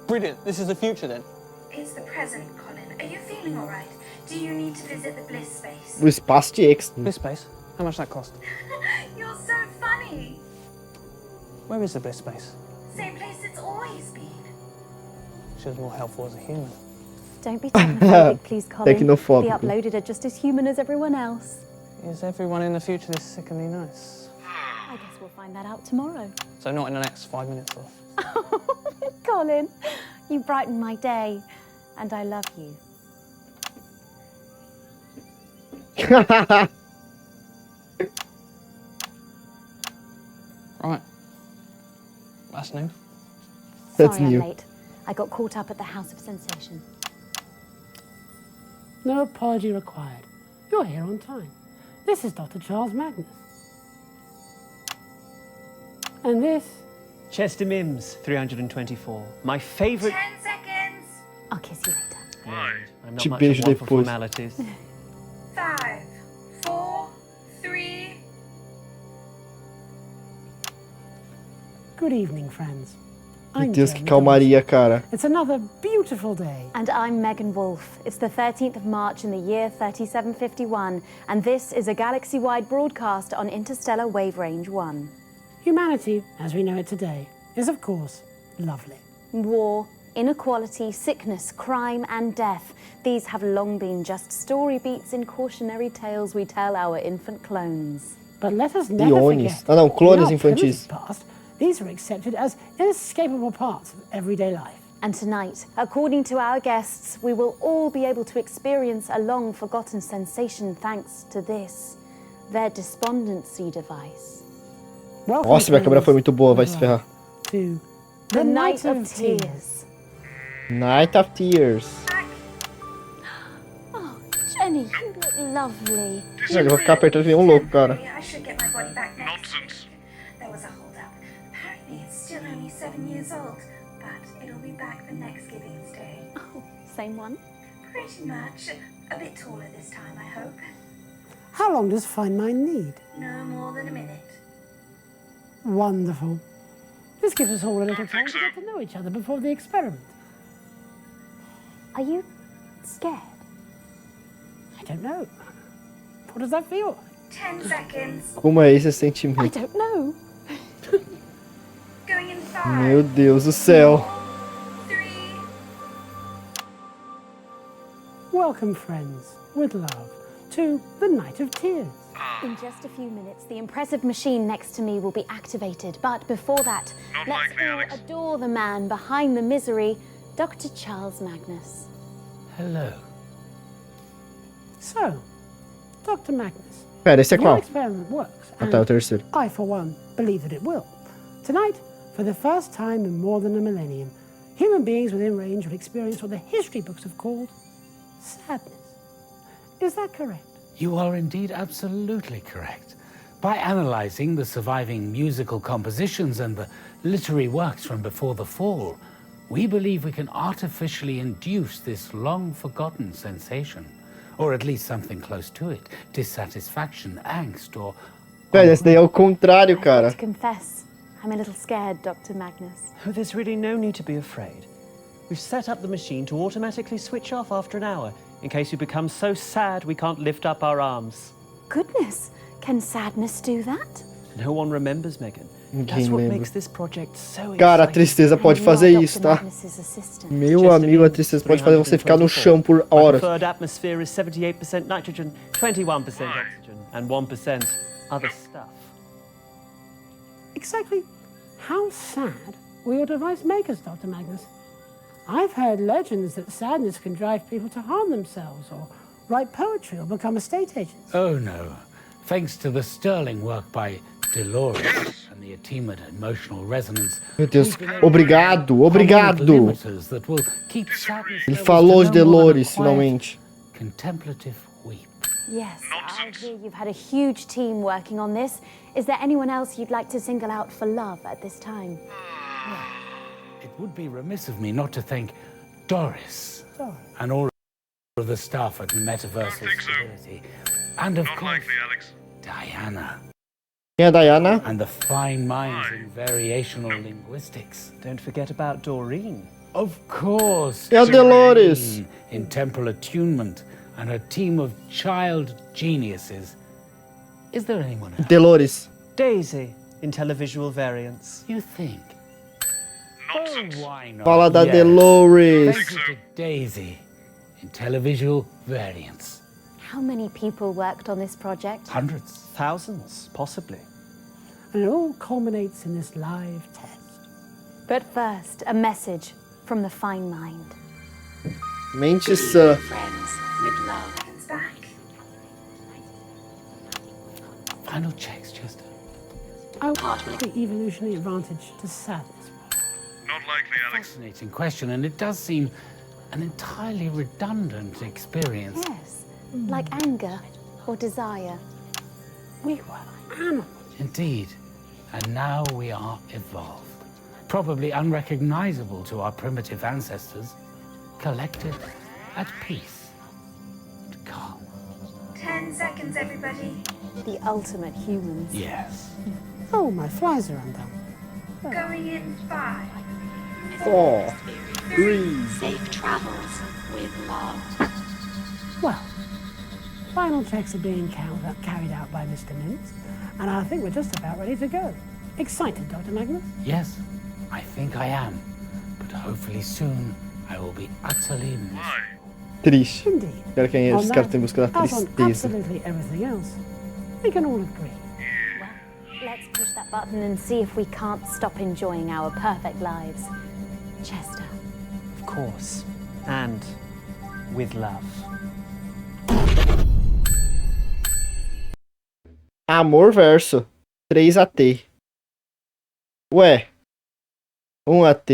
Brilliant. This is the future then. It's the present, Colin. Are you feeling all right? Do you need to visit the bliss space? O espaço de X. Bliss space? How much that cost? You're so funny. Where is the bliss space? Same place it's always been. She was more helpful as a human. Don't be technophobic, please, Colin. Technophobic. The uploaded are just as human as everyone else. Is everyone in the future this sickeningly nice? I guess we'll find that out tomorrow. So not in the next 5 minutes or... Colin, you brighten my day, and I love you. Right. That's new. That's Sorry new. I'm late. I got caught up at the House of Sensation. No apology required. You're here on time. This is Dr. Charles Magnus. And this? Chester Mims, 324. My favorite. 10 seconds. I'll kiss you later. Why? I'm Te not much of beijo one for depois. formalities. 5, 4, 3. Good evening, friends. Meu I'm Deus, que Jeremy calmaria, cara. Donaldson. It's another beautiful day. And I'm Megan Wolfe. It's the 13th of March in the year 3751, and this is a galaxy-wide broadcast on Interstellar Wave Range 1. Humanity, as we know it today, is of course lovely. War, inequality, sickness, crime, and death. These have long been just story beats in cautionary tales we tell our infant clones. But let us never Iones. forget, Ah, não, clones in our infantis. primitive past, these are accepted as inescapable parts of everyday life. And tonight, according to our guests, we will all be able to experience a long-forgotten sensation thanks to this, their despondency device. Welcome, Nossa, minha câmera friends, foi muito boa, vai se ferrar. to The Night of Tears. Night of Tears. Oh, Jenny, you look lovely. Eu vou ficar apertando que nem um louco, cara. I should get my body back next week. There was a hold-up. Apparently it's still only 7 years old, but it'll be back for next Giving's Day. Oh, same one? Pretty much. A bit taller this time, I hope. How long does Find Mine need? No more than a minute. Wonderful. This gives us all a little time to get to know each other before the experiment. Are you scared? I don't know. What does that feel? 10 seconds. Como é esse I sentimento? don't know. Going in 5, Meu Deus do céu. 3. Welcome, friends, with love, to the Night of Tears. In just a few minutes, the impressive machine next to me will be activated. But before that, Not let's likely, all Alex. adore the man behind the misery, Dr. Charles Magnus. Hello. So, Dr. Magnus, Pera, esse é your qual? experiment works, Ah, tá, o and terceiro. I, for one, believe that it will. Tonight, for the first time in more than a millennium, human beings within range will experience what the history books have called sadness. Is that correct? You are indeed absolutely correct. By analyzing the surviving musical compositions and the literary works from before the fall, we believe we can artificially induce this long-forgotten sensation. Or at least something close to it. Dissatisfaction, angst, or... Velho, esse daí é o contrário, cara. To confess, I'm a little scared, Dr. Magnus. Oh, there's really no need to be afraid. We've set up the machine to automatically switch off after an hour, in case we become so sad we can't lift up our arms. Goodness, can sadness do that? No one remembers, Megan. Ninguém That's what lembra. makes this project so Cara, a exciting. tristeza pode fazer isso, tá? Meu amigo, a tristeza pode fazer você ficar no chão por My horas. preferred atmosphere is 78% nitrogen, 21% oxygen, and 1% other stuff. Exactly how sad will your device make us, Dr. Magnus? I've heard legends that sadness can drive people to harm themselves or write poetry or become estate agents. Oh, no. Thanks to the sterling work by Dolores and the Atemat emotional resonance. Meu Deus, obrigado, obrigado. That will keep sadness Ele falou de Dolores, finalmente. Contemplative weep. Yes, I hear you've had a huge team working on this. Is there anyone else you'd like to single out for love at this time? It would be remiss of me not to thank Doris and all of the staff at Metaversal Stability. And of course, Diana. Quem é a Diana? And the fine minds in variational linguistics. Don't forget about Doreen. Of course. É a Dolores. Cerulean in temporal attunement and a team of child geniuses. Is there anyone else? Dolores. Daisy in televisual variants. You think? Nonsense. Oh, why not? Fala da Yes. Dolores. Thank you to Daisy in televisual variants. How many people worked on this project? Hundreds. Thousands, possibly. And it all culminates in this live test. But first, a message from the fine mind. Mente sã. Friends with love is back. Final checks, Chester. I want the evolutionary advantage to sadness. Not likely, Alex. Fascinating question, and it does seem an entirely redundant experience. Yes, like anger or desire. We were animals. Indeed. And now we are evolved. Probably unrecognizable to our primitive ancestors. Collected at peace. And calm. 10 seconds, everybody. The ultimate humans. Yes. Oh, my flies are undone. Going in 5. 4, 3. Safe travels with love. Well, final checks are being carried out by Mr. Mintz, and I think we're just about ready to go. Excited, Dr. Magnus? Yes, I think I am. But hopefully soon I will be utterly miserable. Triste. Indeed. Quero que On os that, caras estão em busca da as on tristeza. absolutely everything else, we can all agree. Well, let's push that button and see if we can't stop enjoying our perfect lives. Chester. Of course. And with love. Amor verso. 3 AT. Ué. 1 AT.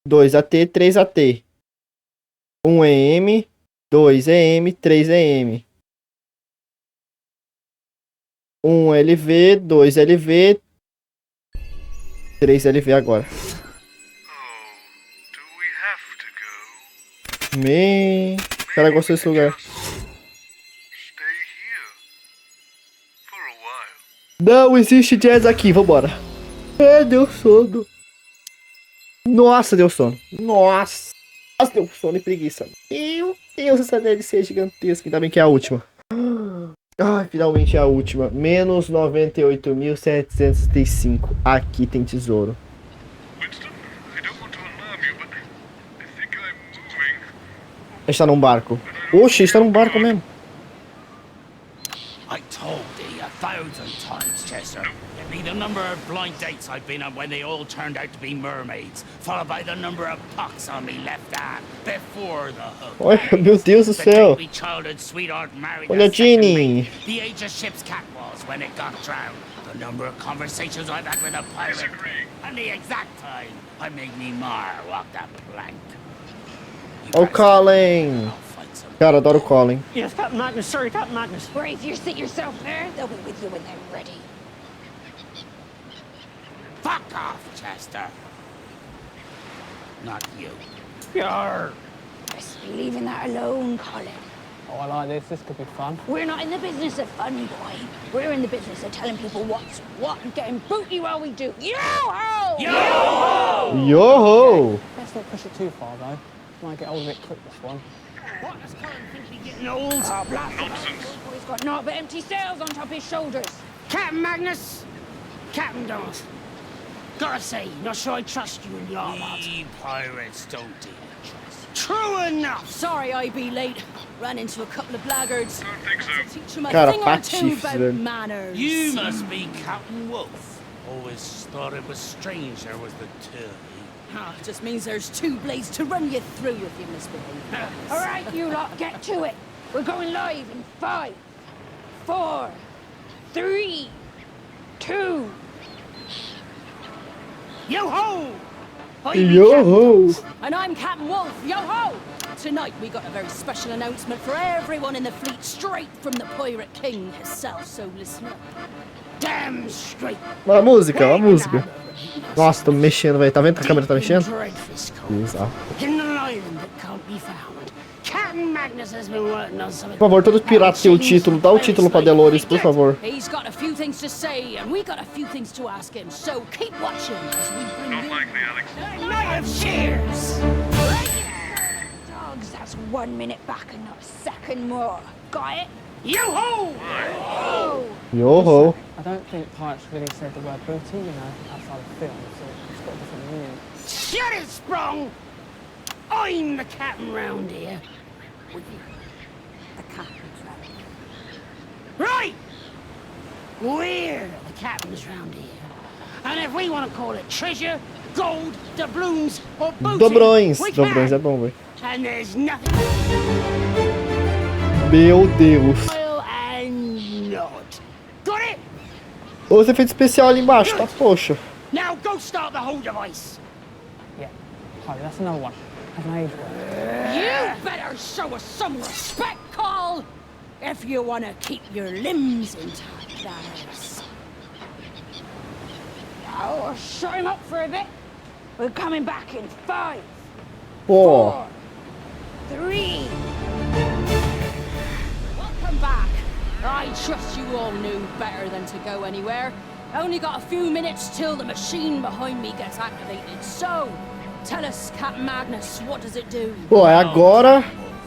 2 AT, 3 AT. 1 EM, 2 EM, 3 EM. 1 LV, 2 LV, 3 LV agora. Me. O cara gostou desse lugar. Não existe jazz aqui, vambora. Deu sono. Nossa, deu sono. Nossa, deu sono e preguiça. Meu Deus, essa DLC é gigantesca. Ainda bem que é a última. Ai, finalmente é a última. Menos 98.735. Aqui tem tesouro. A gente tá num barco. Oxe, a gente tá num barco mesmo. I told thee 1,000 times, Chester. It'd be the number of blind dates I've been on when they all turned out to be mermaids, followed by the number of pucks on me left hand before the hook. Olha, meu Deus do céu. The childhood sweetheart married Olha, a second Genie. mate, the age a ship's cat was when it got drowned, the number of conversations I've had with a pirate, and the exact time I made me mar walk that plank. Olha o Colin. Cara, adoro o Colin. Yes, Captain Magnus. Sorry, Captain Magnus. Brace your seat yourself there. They'll be with you when they're ready. Fuck off, Chester. Not you. Yarr. Best be leaving that alone, Colin. Oh, I like this. This could be fun. We're not in the business of fun, boy. We're in the business of telling people what's what and getting booty while we do. Yo-ho! Yo-ho! Yo-ho! Let's not push it too far, though. Might get old a bit quick, this one. What does Colin think he's getting old? Oh, blast nonsense. He's got naught but empty sails on top of his shoulders. Captain Magnus, Captain Darth. Gotta say, not sure I trust you in your lot. We pirates don't deal in trust. True enough. Sorry I be late. Ran into a couple of blackguards. Don't think so. Teach them a Cara, thing or bate two chifres, about velho. manners. You must be Captain Wolf. Always thought it was strange there was the two of you. Ah, just means there's two blades to run you through if you misbehave. All right, you lot, get to it. We're going live in 5, 4, 3, 2. Yo-ho! Yo-ho! And I'm Captain Wolf. Yo-ho! Tonight we got a very special announcement for everyone in the fleet, straight from the Pirate King himself, so listen up. Damn straight. Olha a música, Nossa, tô me mexendo, velho. Tá vendo que a câmera tá mexendo? Bizarro. In the island that can't be found. Captain Magnus has been working on something. Por favor, todos os piratas têm o título. Dá o título pra Delores, por favor. He's got a few things to say, and we got a few things to ask him, so keep watching as we bring Not you... likely, Alex. Night of cheers! Dogs, that's 1 minute back and not a second more. Got it? Yo-ho! Yo-ho. I don't think pirates really said the word booty, you know, outside of film, so it's got a different meaning. Shut it, Sprung! I'm the captain round here. The captain's right. Right! We're the captains round here. And if we want to call it treasure, gold, doubloons, or booty, Dobrões. we can. Dobrões é bom, velho. And there's nothing... Meu Deus. And nod. Got it? Os efeitos especiais ali embaixo, tá? Poxa. Now go start the whole device. Yeah, Harry, that's another one. Has an age word. You better show us some respect, Carl, if you want to keep your limbs intact, that is. Now, shut him up for a bit. We're coming back in 5, 4, 3. Welcome back. I trust you all knew better than to go anywhere. Only got a few minutes till the machine behind me gets activated. So, tell us, Captain Magnus, what does it do? Pô, é agora.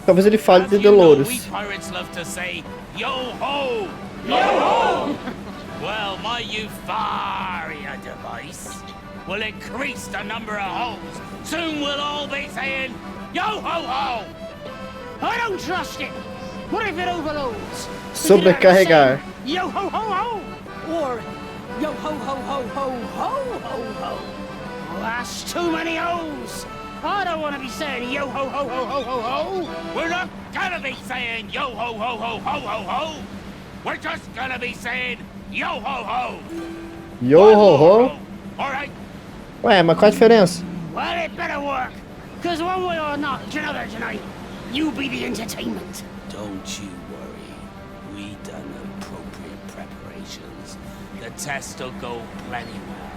Talvez ele fale de Delores. We pirates love to say, yo-ho! Yo-ho! Well, my Euphoria device will increase the number of holes. Soon we'll all be saying, yo-ho-ho! I don't trust it. What if it overloads? Sobrecarregar. Yo-ho-ho-ho! Or yo-ho-ho-ho-ho-ho-ho-ho? Well, that's too many O's. I don't want to be saying yo-ho-ho-ho-ho-ho-ho. We're not gonna be saying yo-ho-ho-ho-ho-ho-ho. We're just gonna be saying yo-ho-ho. Yo-ho-ho? All right. Ué, mas qual a diferença? Well, it better work. Because one way or not, another tonight, you be the entertainment. Don't you worry. We done appropriate preparations. The test will go plenty well.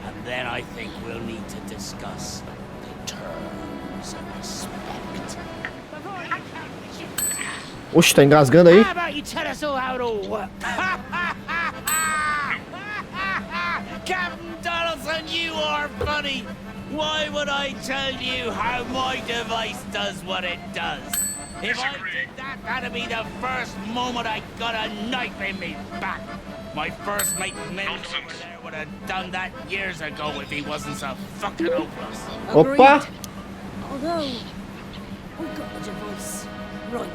And then I think we'll need to discuss the terms of respect. Oxe, tá engasgando aí? How about you tell us all how it all works? Captain Donaldson, you are funny. Why would I tell you how my device does what it does? If I did that, that'd be the first moment I got a knife in me back. My first mate Mills over there would have done that years ago if he wasn't so fucking hopeless. Opa! Although, we've got the device right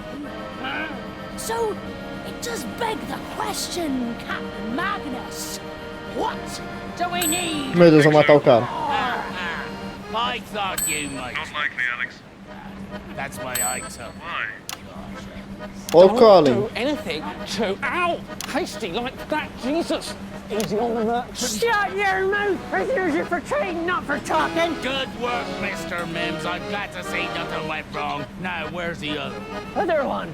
here. So, it does beg the question, Captain Magnus. What do we need? Meu Deus, vou matar o cara. I thought you might. Not likely, Alex. That's my eye took. Why? Ó o Don't Colin. do anything too hasty like that, Jesus. Easy on the merchant. Shut your mouth! Here's you for trading, not for talking. Good work, Mr. Mims. I'm glad to see nothing went wrong. Now, where's the other? Other one.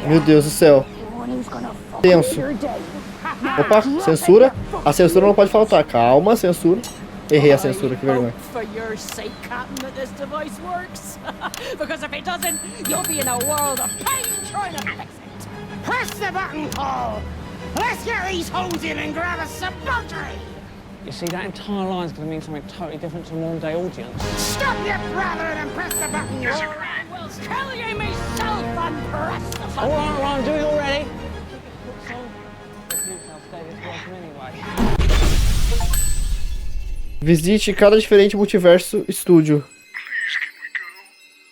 Meu Deus do céu. Tenso. Opa, censura. A censura não pode faltar. Calma, censura. Errei a censura, que vergonha. For your sake, Captain, that this device works. Because if it doesn't, you'll be in a world of pain trying to fix it. Press the button, Paul. Let's get these hoes in and grab us some poultry. You see, that entire line's going to mean something totally different to a modern-day audience. Stop your brother and press the button, you I will tell you myself and press the button. All right, do it already. Visite cada diferente multiverso estúdio. Please, can we go?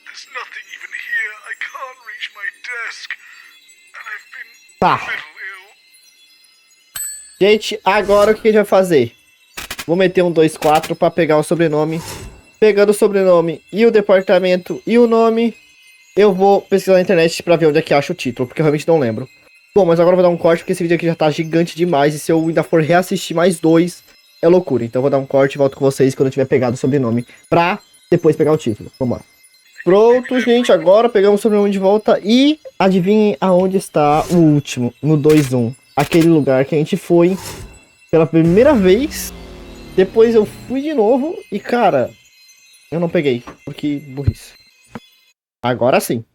There's nothing even here. I can't reach my desk. And I've been Tá. a little ill. Gente, agora o que a gente vai fazer? Vou meter um 2-4 pra pegar o sobrenome. Pegando o sobrenome e o departamento e o nome, eu vou pesquisar na internet pra ver onde é que acha o título, porque eu realmente não lembro. Bom, mas agora eu vou dar um corte, porque esse vídeo aqui já tá gigante demais, e se eu ainda for reassistir mais 2, é loucura. Então eu vou dar um corte e volto com vocês quando eu tiver pegado o sobrenome, pra depois pegar o título. Vambora. Pronto, gente, agora pegamos o sobrenome de volta e adivinhem aonde está o último, no 2-1. Aquele lugar que a gente foi pela primeira vez, depois eu fui de novo e, cara, eu não peguei, porque burrice. Agora sim.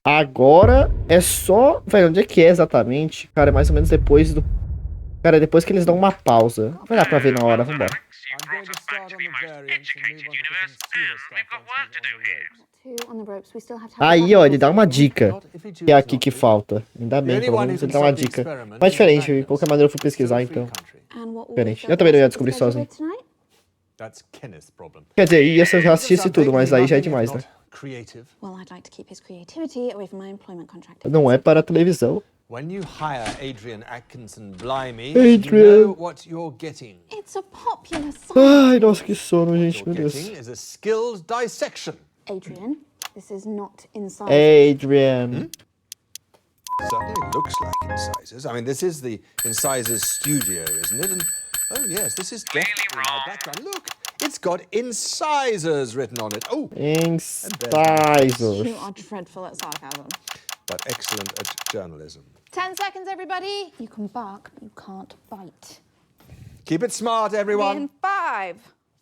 Agora é só... Velho, onde é que é exatamente? Cara, é mais ou menos depois do... Cara, é depois que eles dão uma pausa. Vai dar pra ver na hora, vambora. Aí, ó, ele dá uma dica. Que é aqui que falta. Ainda bem, pelo menos ele dá uma dica. Mas diferente, de qualquer maneira eu fui pesquisar, então. Diferente. Eu também não ia descobrir sozinho. Quer dizer, ia se eu já assistisse tudo, mas aí já é demais, né? Well, I'd like to keep his creativity away from my employment contract. Não é para a televisão. When you hire Adrian Atkinson Blimey, Adrian. you know what you're getting. It's a popular site. Ai, nossa, que sono, gente, meu Deus. Getting is a skilled dissection. Adrian, this is not inside. Adrian. Certainly looks like Incisors. I mean, this is the Incisors studio, isn't it? And, oh yes, this is definitely my background. Look, it's got Incisors written on it. Oh, Incisors. You are dreadful at sarcasm. but excellent at journalism. 10 seconds, everybody. You can bark, but you can't bite. Keep it smart, everyone. In 5,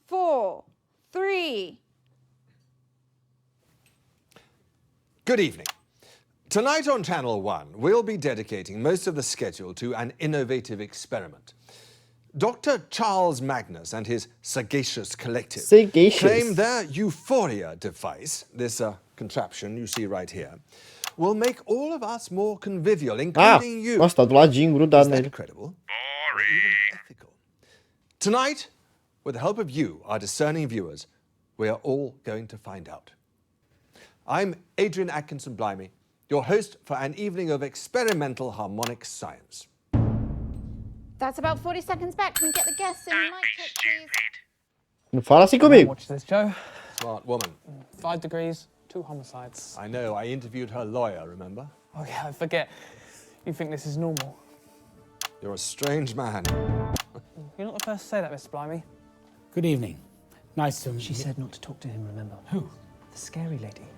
4, 3. Good evening. Tonight on Channel 1, we'll be dedicating most of the schedule to an innovative experiment. Dr. Charles Magnus and his sagacious collective claim their Euphoria device, this contraption you see right here, will make all of us more convivial, including you. Nossa, tá do ladinho, grudado Is that nele. incredible? Or even ethical. Tonight, with the help of you, our discerning viewers, we are all going to find out. I'm Adrian Atkinson Blimey, your host for an evening of experimental harmonic science. That's about 40 seconds back. Can we get the guests in? Mic check, please. Não fala assim comigo. Watch this, Joe. Smart woman. 5 degrees, 2 homicides. I know, I interviewed her lawyer, remember? Oh yeah, I forget. You think this is normal? You're a strange man. You're not the first to say that, Mr. Blimey. Good evening. Nice to meet She said not to talk to him, remember? Who? The scary lady.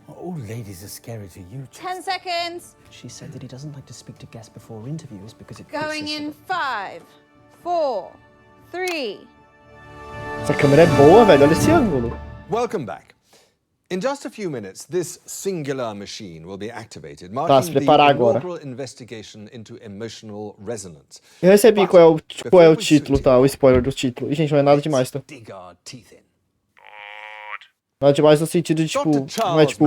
All ladies are scary to you. 10 seconds. She said that he doesn't like to speak to guests before interviews because it Going in 5, 4, 3. Essa câmera é boa, velho. Olha esse ângulo. Welcome back. In just a few minutes, this singular machine will be activated, Tá, marking se the preparar agora. inaugural investigation into emotional resonance. Eu recebi qual é o título, tá? O spoiler do título. E, gente, não é nada demais, tá? Dig our teeth in. Nada demais no sentido de, tipo, não é tipo...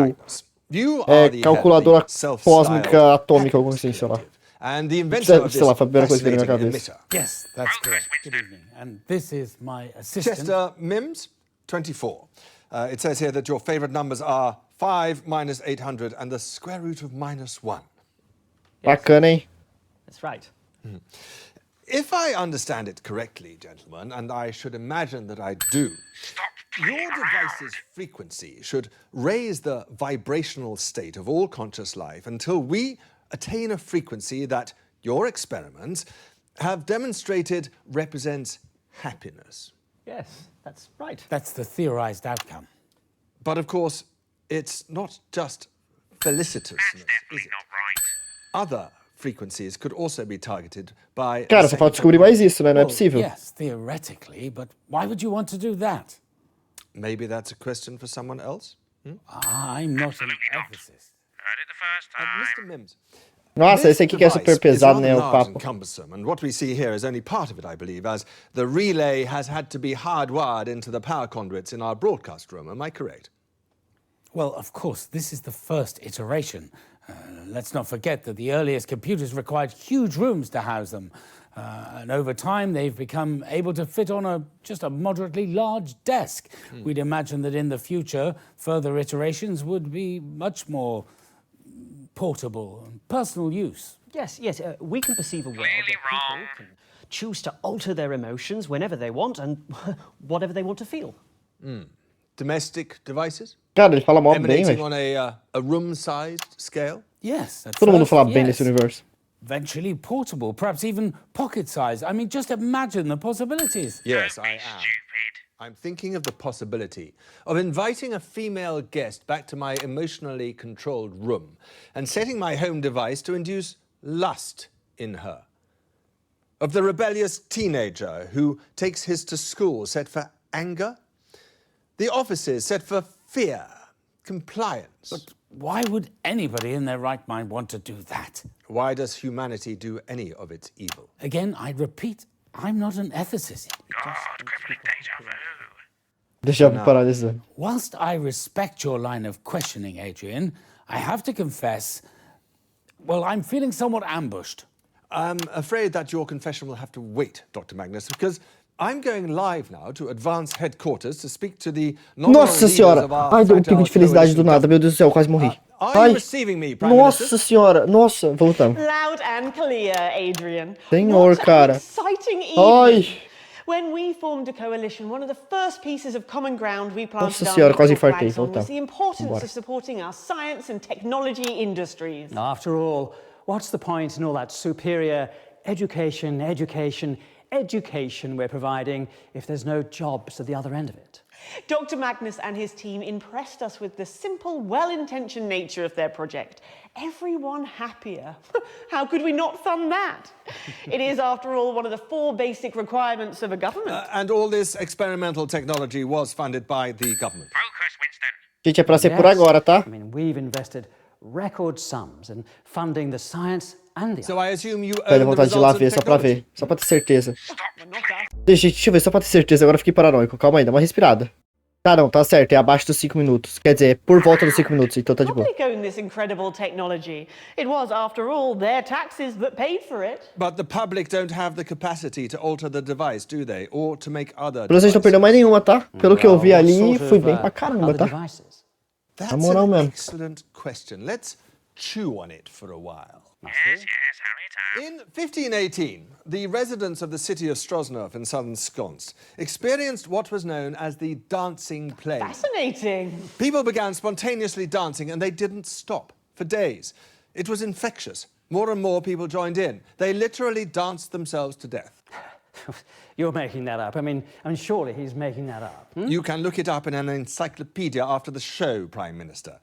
You É are the calculadora head of the self-styled cósmica atômica, alguma coisa assim, sei lá. And the inventor of Sei lá, this foi a primeira coisa que veio na minha fascinating cabeça. emitter. Yes, that's correct. Good evening. And this is my assistant. Chester Mims, 24. It says here that your favorite numbers are 5 minus 800 and the square root of minus 1. Bacana, hein? That's right. If I understand it correctly, gentlemen, and I should imagine that I do, your device's frequency should raise the vibrational state of all conscious life until we attain a frequency that your experiments have demonstrated represents happiness. Yes, that's right. That's the theorized outcome. But of course, it's not just felicitousness, is it? Other frequencies could also be targeted by... Cara, só falta descobrir mais isso, né? Não é possível. Yes, theoretically, but why would you want to do that? Maybe that's a question for someone else? I'm not an ethicist. Mr. Mims. Nossa, esse aqui que é super pesado, né? O papo. Cumbersome, and what we see here is only part of it, I believe, as the relay has had to be hardwired into the power conduits in our broadcast room. Am I correct? Well, of course, this is the first iteration. Let's not forget that the earliest computers required huge rooms to house them. And over time, they've become able to fit on just a moderately large desk. We'd imagine that in the future, further iterations would be much more portable and personal use. Yes, we can perceive a world where people can choose to alter their emotions whenever they want and whatever they want to feel. Domestic devices? Cara, ele fala mó bem, Emanating velho. on a room-sized scale? Yes. Todo mundo fala bem nesse universo. Eventually portable, perhaps even pocket-sized. I mean, just imagine the possibilities. Yes, I am. I'm thinking of the possibility of inviting a female guest back to my emotionally controlled room and setting my home device to induce lust in her. Of the rebellious teenager who takes his to school set for anger. The offices set for fear, compliance. But why would anybody in their right mind want to do that? Why does humanity do any of its evil? Again, I'd repeat, I'm not an ethicist. Deixa eu parar disso. Whilst I respect your line of questioning, Adrian, I have to confess, well, I'm feeling somewhat ambushed. I'm afraid that your confession will have to wait, Dr. Magnus, because I'm going live now to advance headquarters to speak to the Nossa senhora! Ai, deu um pico de felicidade do nada. Meu Deus do céu, quase morri. Ai, nossa senhora! Nossa, voltamos. Loud and clear, Adrian. Senhor, cara. Exciting evening. Ai. When we formed a coalition, one of the first pieces of common ground we planted Nossa senhora, quase our infartei. flags on was Voltamos. the importance Bora. of supporting our science and technology industries. After all, what's the point in all that superior education we're providing if there's no jobs at the other end of it? Dr. Magnus and his team impressed us with the simple, well-intentioned nature of their project. Everyone happier. How could we not fund that? It is, after all, one of the 4 basic requirements of a government. And all this experimental technology was funded by the government. Gente, é pra ser por agora, tá? I mean, we've invested record sums in funding the science and the... So I assume you Pera, own the vontade de ir lá results ver, of só pra technology. ver. Só pra ter certeza. Deixa eu ver, só pra ter certeza. Agora eu fiquei paranoico. Calma aí, dá uma respirada. Tá, não, tá certo. É abaixo dos 5 minutos. Quer dizer, é por volta dos 5 minutos. Então tá de boa. Public owned this incredible technology. It was, after all, their taxes that paid for it. But the public don't have the capacity to alter the device, do they? Or to make other Vocês não perdeu mais nenhuma, tá? Pelo que eu vi ali, What sort fui of, bem pra caramba, tá? devices? That's Na moral an mesmo. excellent question. Let's chew on it for a while. Yes, hurry it up. In 1518, the residents of the city of Strosnov in southern Skonsk experienced what was known as the dancing plague. Fascinating. People began spontaneously dancing and they didn't stop for days. It was infectious. More and more people joined in. They literally danced themselves to death. You're making that up. I mean, surely he's making that up. You can look it up in an encyclopedia after the show, Prime Minister.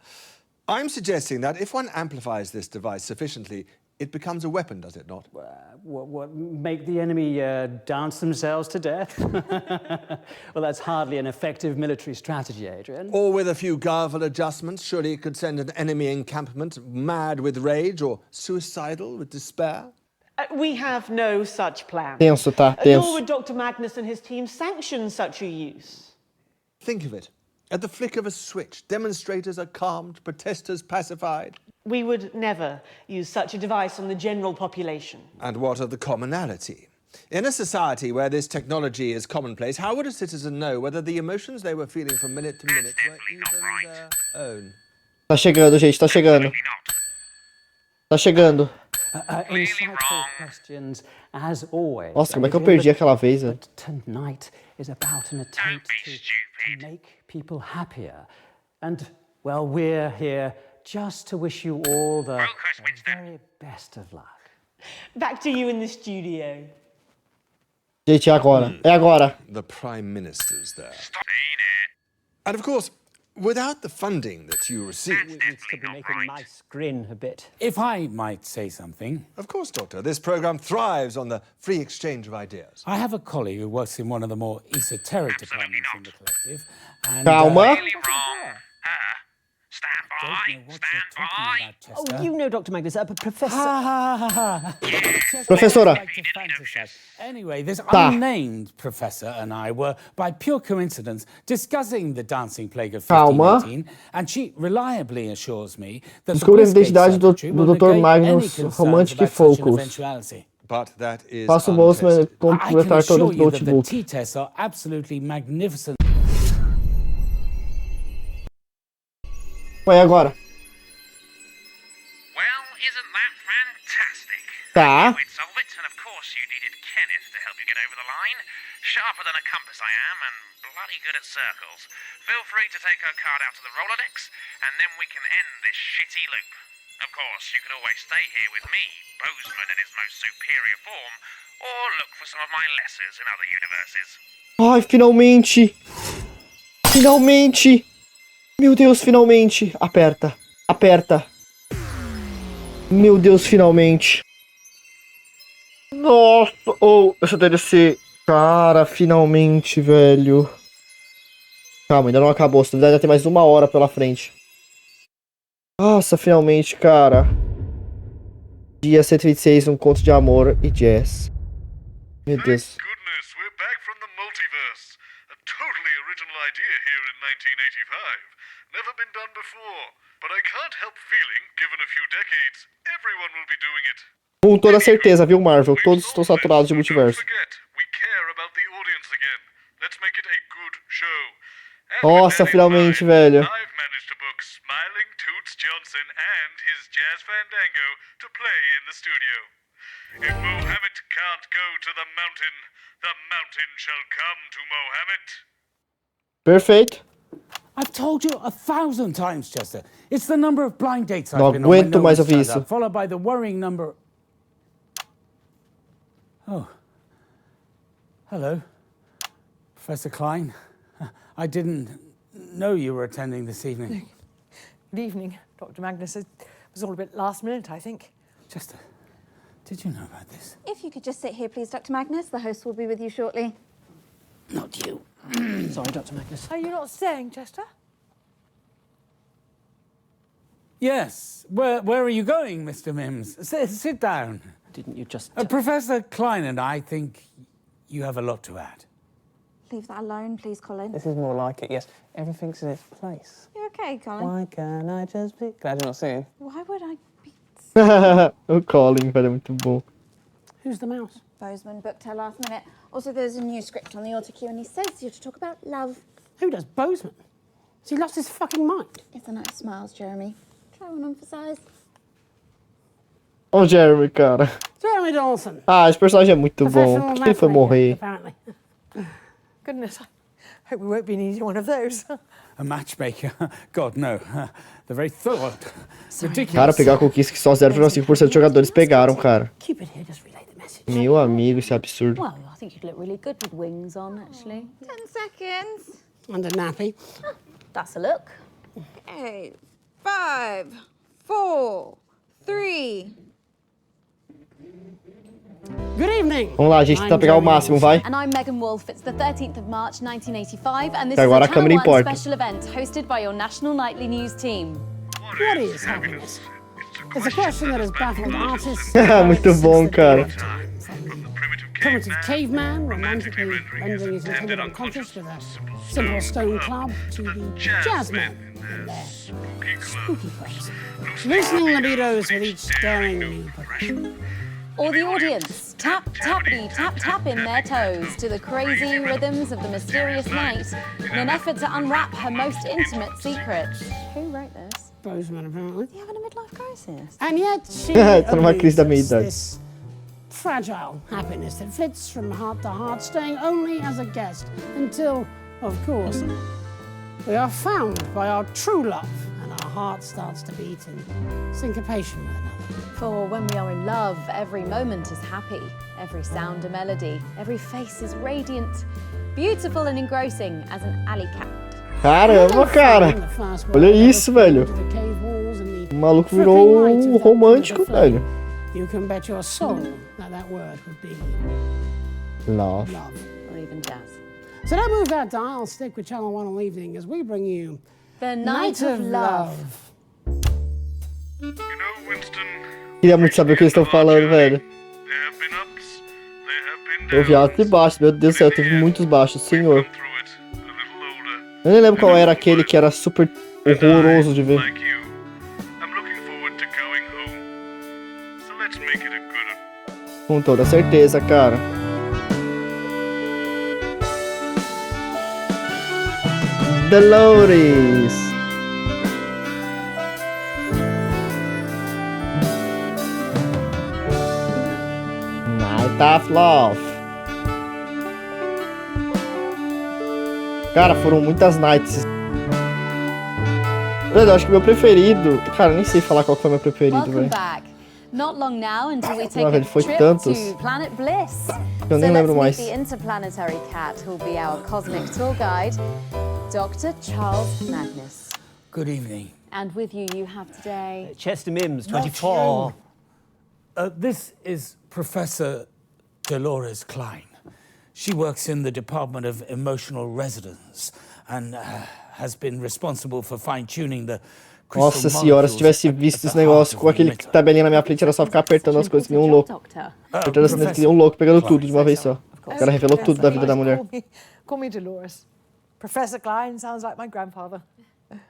I'm suggesting that if one amplifies this device sufficiently, it becomes a weapon, does it not? What make the enemy dance themselves to death? Well, that's hardly an effective military strategy, Adrian. Or with a few garble adjustments, surely it could send an enemy encampment mad with rage or suicidal with despair? We have no such plan. Tenso, tá? Nor Tenso. would Dr. Magnus and his team sanction such a use. Think of it. At the flick of a switch, demonstrators are calmed, protesters pacified. We would never use such a device on the general population. And what of the commonality? In a society where this technology is commonplace, how would a citizen know whether the emotions they were feeling from minute to minute were even their own? Tá chegando, gente, tá chegando. Tá chegando. Insightful questions, as always. Nossa, como é que eu Adrian, perdi aquela vez, velho? but tonight is about an attempt to make people happier. And, well, we're here just to wish you all the very best of luck. Back to you in the studio. Gente, é agora. É agora. The Prime Minister's there. And of course, Without the funding that you received... It needs to be making my grin a bit. If I might say something. Of course, Doctor. This program thrives on the free exchange of ideas. I have a colleague who works in one of the more esoteric departments in the collective. And, Calma. Oh, you know, Dr. Magnus, Professor... Professora. Anyway, this Tá. unnamed professor and I were, by pure coincidence, discussing the dancing plague of Calma. 1518, and she reliably assures me that the Descubra a Bliss Gate identidade do Secretary will Dr. negate any Magnus, concerns Romantic e about such an Focus. eventuality. But that is Faça o Boltzmann untested. I can completar todo assure o you that the notebook. T-tests are absolutely magnificent. Vai agora. Well, isn't that fantastic? Tá. We'd solve it, and of course you needed Kenneth to help you get over the line. Sharper than a compass I am, and bloody good at circles. Feel free to take her card out to the Rolodex, and then we can end this shitty loop. Of course, you could always stay here with me, Bozeman in his most superior form, or look for some of my lessers in other universes. Ai, finalmente. Finalmente. Meu Deus, finalmente. Aperta. Aperta. Meu Deus, finalmente. Nossa. Oh, essa DLC. Cara, finalmente, velho. Calma, ainda não acabou. Se duvidar, ainda tem mais 1 hora pela frente. Nossa, finalmente, cara. Dia 126, conto de amor e jazz. Meu Deus. Goodness, we're back from the multiverse. A totally original idea here in 1985. Never been done before. But I can't help feeling, given a few decades, everyone will be doing it. Com toda certeza, viu, Marvel? Todos estão saturados de multiverso. We care about the audience again. Let's make it a good show. Nossa, finalmente, velho. I've managed to book Smiling Toots Johnson and his Jazz Fandango to play in the studio. If Mohammed can't go to the mountain shall come to Mohammed. Perfeito. I've told you 1,000 times, Chester. It's the number of blind dates I've Não been on when aguento no mais one's ouvir turned isso. up, followed by the worrying number... Oh. Hello, Professor Klein. I didn't know you were attending this evening. Good evening, Dr. Magnus. It was all a bit last minute, I think. Chester, did you know about this? If you could just sit here, please, Dr. Magnus. The host will be with you shortly. Not you. Sorry, Dr. Magnus. Are you not staying, Chester? Yes. Where are you going, Mr. Mims? Sit down. Didn't you just... Professor Klein and I think you have a lot to add. Leave that alone, please, Colin. This is more like it, yes. Everything's in its place. You okay, Colin? Why can't I just be... Glad you're not singing. Why would I be... O Colin, velho, é muito bom. Who's the mouse? Bozeman booked her last minute. Also, there's a new script on the auto cue, and he says you're to talk about love. Who does Bozeman? Has he lost his fucking mind? It's a nice smiles, Jeremy. Try one on for size. Ó o Jeremy, cara. Jeremy Dawson. Ah, esse personagem é muito bom. Professional Por que ele foi matchmaker, morrer? apparently. Goodness, I hope we won't be needing one of those. A matchmaker? God, no. The very thought. Ridiculous. Cara, pegar a conquista que só 0,5% dos jogadores pegaram, cara. Keep it here, just relay the message. Meu amigo, isso é absurdo. Well, I think you'd look really good with wings on, actually. 10 seconds. And a nappy. That's a look. Okay. 5, 4, 3. Good evening. Vamos lá, a gente tenta pegar o máximo, vai. And I'm Megan Wolf. It's the 13th of March, 1985, and this Até agora is a a câmera Channel 1 importa. special event hosted by your national nightly news team. What is happiness? It's a question that has baffled artists. Muito bom, cara. Primitive caveman, romantically rendering his intended unconscious with a simple stone club, to the jazzmen and their spooky place. Loosening libidos with each stirring new progression. Or the audience, tap, tappity, tap, tap in their toes to the crazy rhythms of the mysterious night in an effort to unwrap her most intimate secrets. Who wrote this? Bozeman, apparently. Is he having a midlife crisis? And yet she Tá numa crise da believes meia-idade. this fragile happiness that flits from heart to heart, staying only as a guest until, of course, we are found by our true love and our heart starts to beat in syncopation with another. For when we are in love, every moment is happy, every sound a melody, every face is radiant, beautiful and engrossing as an alley cat. Caramba, cara. Olha isso, velho. O maluco virou um romântico, velho. You can bet your soul that word would be love. Or even jazz. So don't move that dial, stick with Channel 1 all evening as we bring you The Night of Love. Queria muito saber o que eles estão falando, velho. Eu vi alto e baixo, meu Deus do céu, teve muitos baixos, senhor. Eu nem lembro qual era aquele que era super horroroso de ver. Com toda certeza, cara. Dolores. Night of Love. Cara, foram muitas nights. Eu acho que meu preferido... Cara, nem sei falar qual foi meu preferido, velho. Not long now until we take a foi trip tantos. to Planet Bliss. Eu nem lembro mais. The interplanetary cat who'll be our cosmic tour guide, Dr. Charles Magnus. Good evening. And with you, you have today... Chester Mims, 24. This is Professor Dolores Klein. She works in the Department of Emotional Resonance and has been responsible for fine-tuning the Nossa senhora, se tivesse visto esse negócio com aquele tabelinha na minha frente, era só ficar apertando as coisas que nem um louco. Apertando as coisas que nem um louco, pegando tudo de uma vez só. O cara revelou tudo da vida da mulher. Call me Dolores. Professor Klein sounds like my grandfather.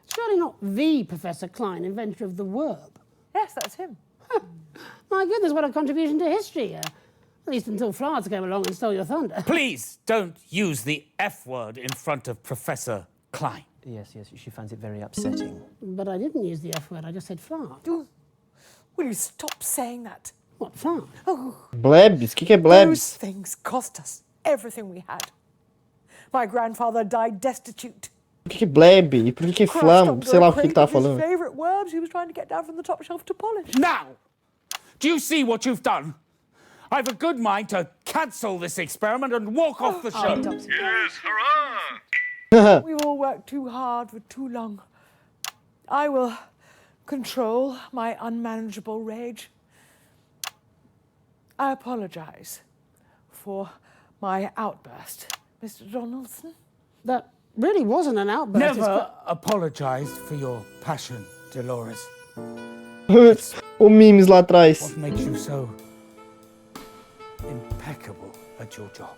Surely not the Professor Klein, inventor of the verb. Yes, that's him. My goodness, what a contribution to history. At least until Florence came along and stole your thunder. Please don't use the F word in front of Professor Klein. Yes, she finds it very upsetting. But I didn't use the F word, I just said fart. Will you stop saying that? What, fart? Oh, Blebs? O que é blebs? those things cost us everything we had. My grandfather died destitute. Por que bleb? E por que flam? Sei lá o que ele tava His falando. favorite words he was trying to get down from the top shelf to polish. Now! Do you see what you've done? I've a good mind to cancel this experiment and walk off the show. Yes, hurrah! We've all worked too hard for too long. I will control my unmanageable rage. I apologize for my outburst, Mr. Donaldson. That really wasn't an outburst. Never apologized for your passion, Dolores. O memes lá atrás. What makes you so impeccable at your job?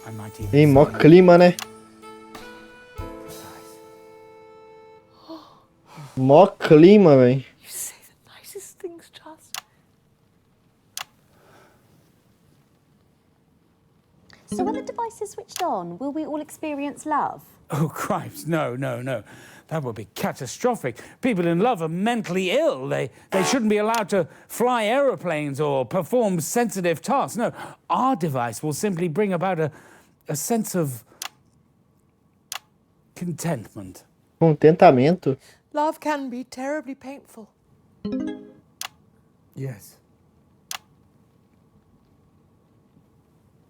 I might even Ei, mó clima, né? Mó clima, velho. You say the nicest things, Charles. So when the device is switched on, will we all experience love? Oh, Christ, no. That would be catastrophic. People in love are mentally ill. They shouldn't be allowed to fly aeroplanes or perform sensitive tasks. No, our device will simply bring about a sense of contentment. Contentamento? Love can be terribly painful. Yes.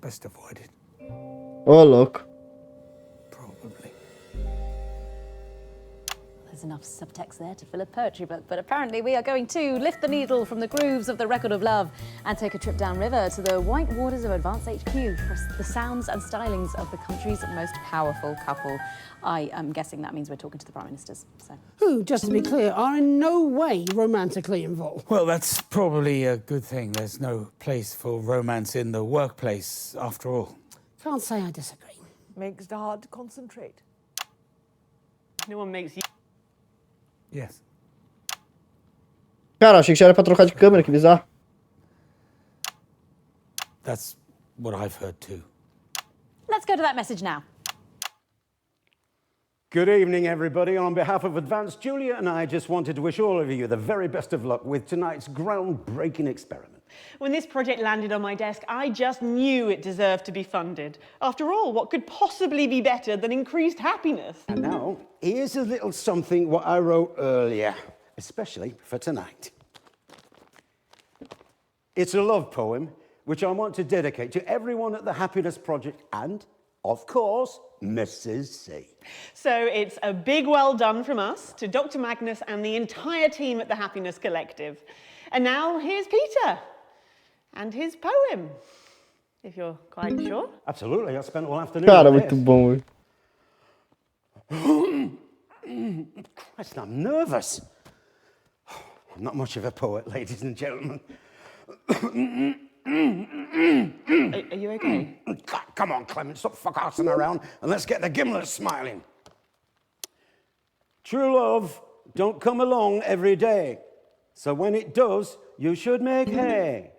Best avoid it. Ô, louco. There's enough subtext there to fill a poetry book, but apparently we are going to lift the needle from the grooves of the record of love and take a trip downriver to the white waters of Advance HQ for the sounds and stylings of the country's most powerful couple. I am guessing that means we're talking to the Prime Ministers. So. Who, just to be clear, are in no way romantically involved. Well, that's probably a good thing. There's no place for romance in the workplace, after all. Can't say I disagree. Makes it hard to concentrate. No one makes you... Yes. Cara, achei que já era pra trocar de câmera, que bizarro. That's what I've heard too. Let's go to that message now. Good evening, everybody. On behalf of Advance, Julia and I just wanted to wish all of you the very best of luck with tonight's groundbreaking experiment. When this project landed on my desk, I just knew it deserved to be funded. After all, what could possibly be better than increased happiness? And now, here's a little something what I wrote earlier, especially for tonight. It's a love poem which I want to dedicate to everyone at the Happiness Project and, of course, Mrs. C. So it's a big well done from us to Dr. Magnus and the entire team at the Happiness Collective. And now here's Peter and his poem, if you're quite sure. Absolutely, I spent all afternoon Cara, on muito this. bom. Christ, I'm nervous. I'm not much of a poet, ladies and gentlemen. Are you okay? Come on, Clement, stop fuck-arsing around and let's get the gimlets smiling. True love don't come along every day, so when it does, you should make hay.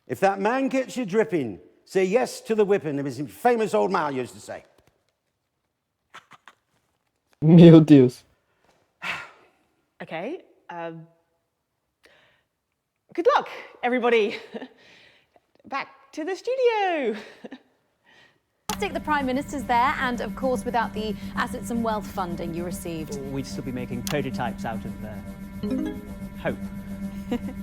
If that man gets you dripping, say yes to the whipping, as his famous old man used to say. Meu Deus. Okay. Good luck, everybody. Back to the studio. The Prime Minister's there, and of course, without the assets and wealth funding you received. We'd still be making prototypes out of hope.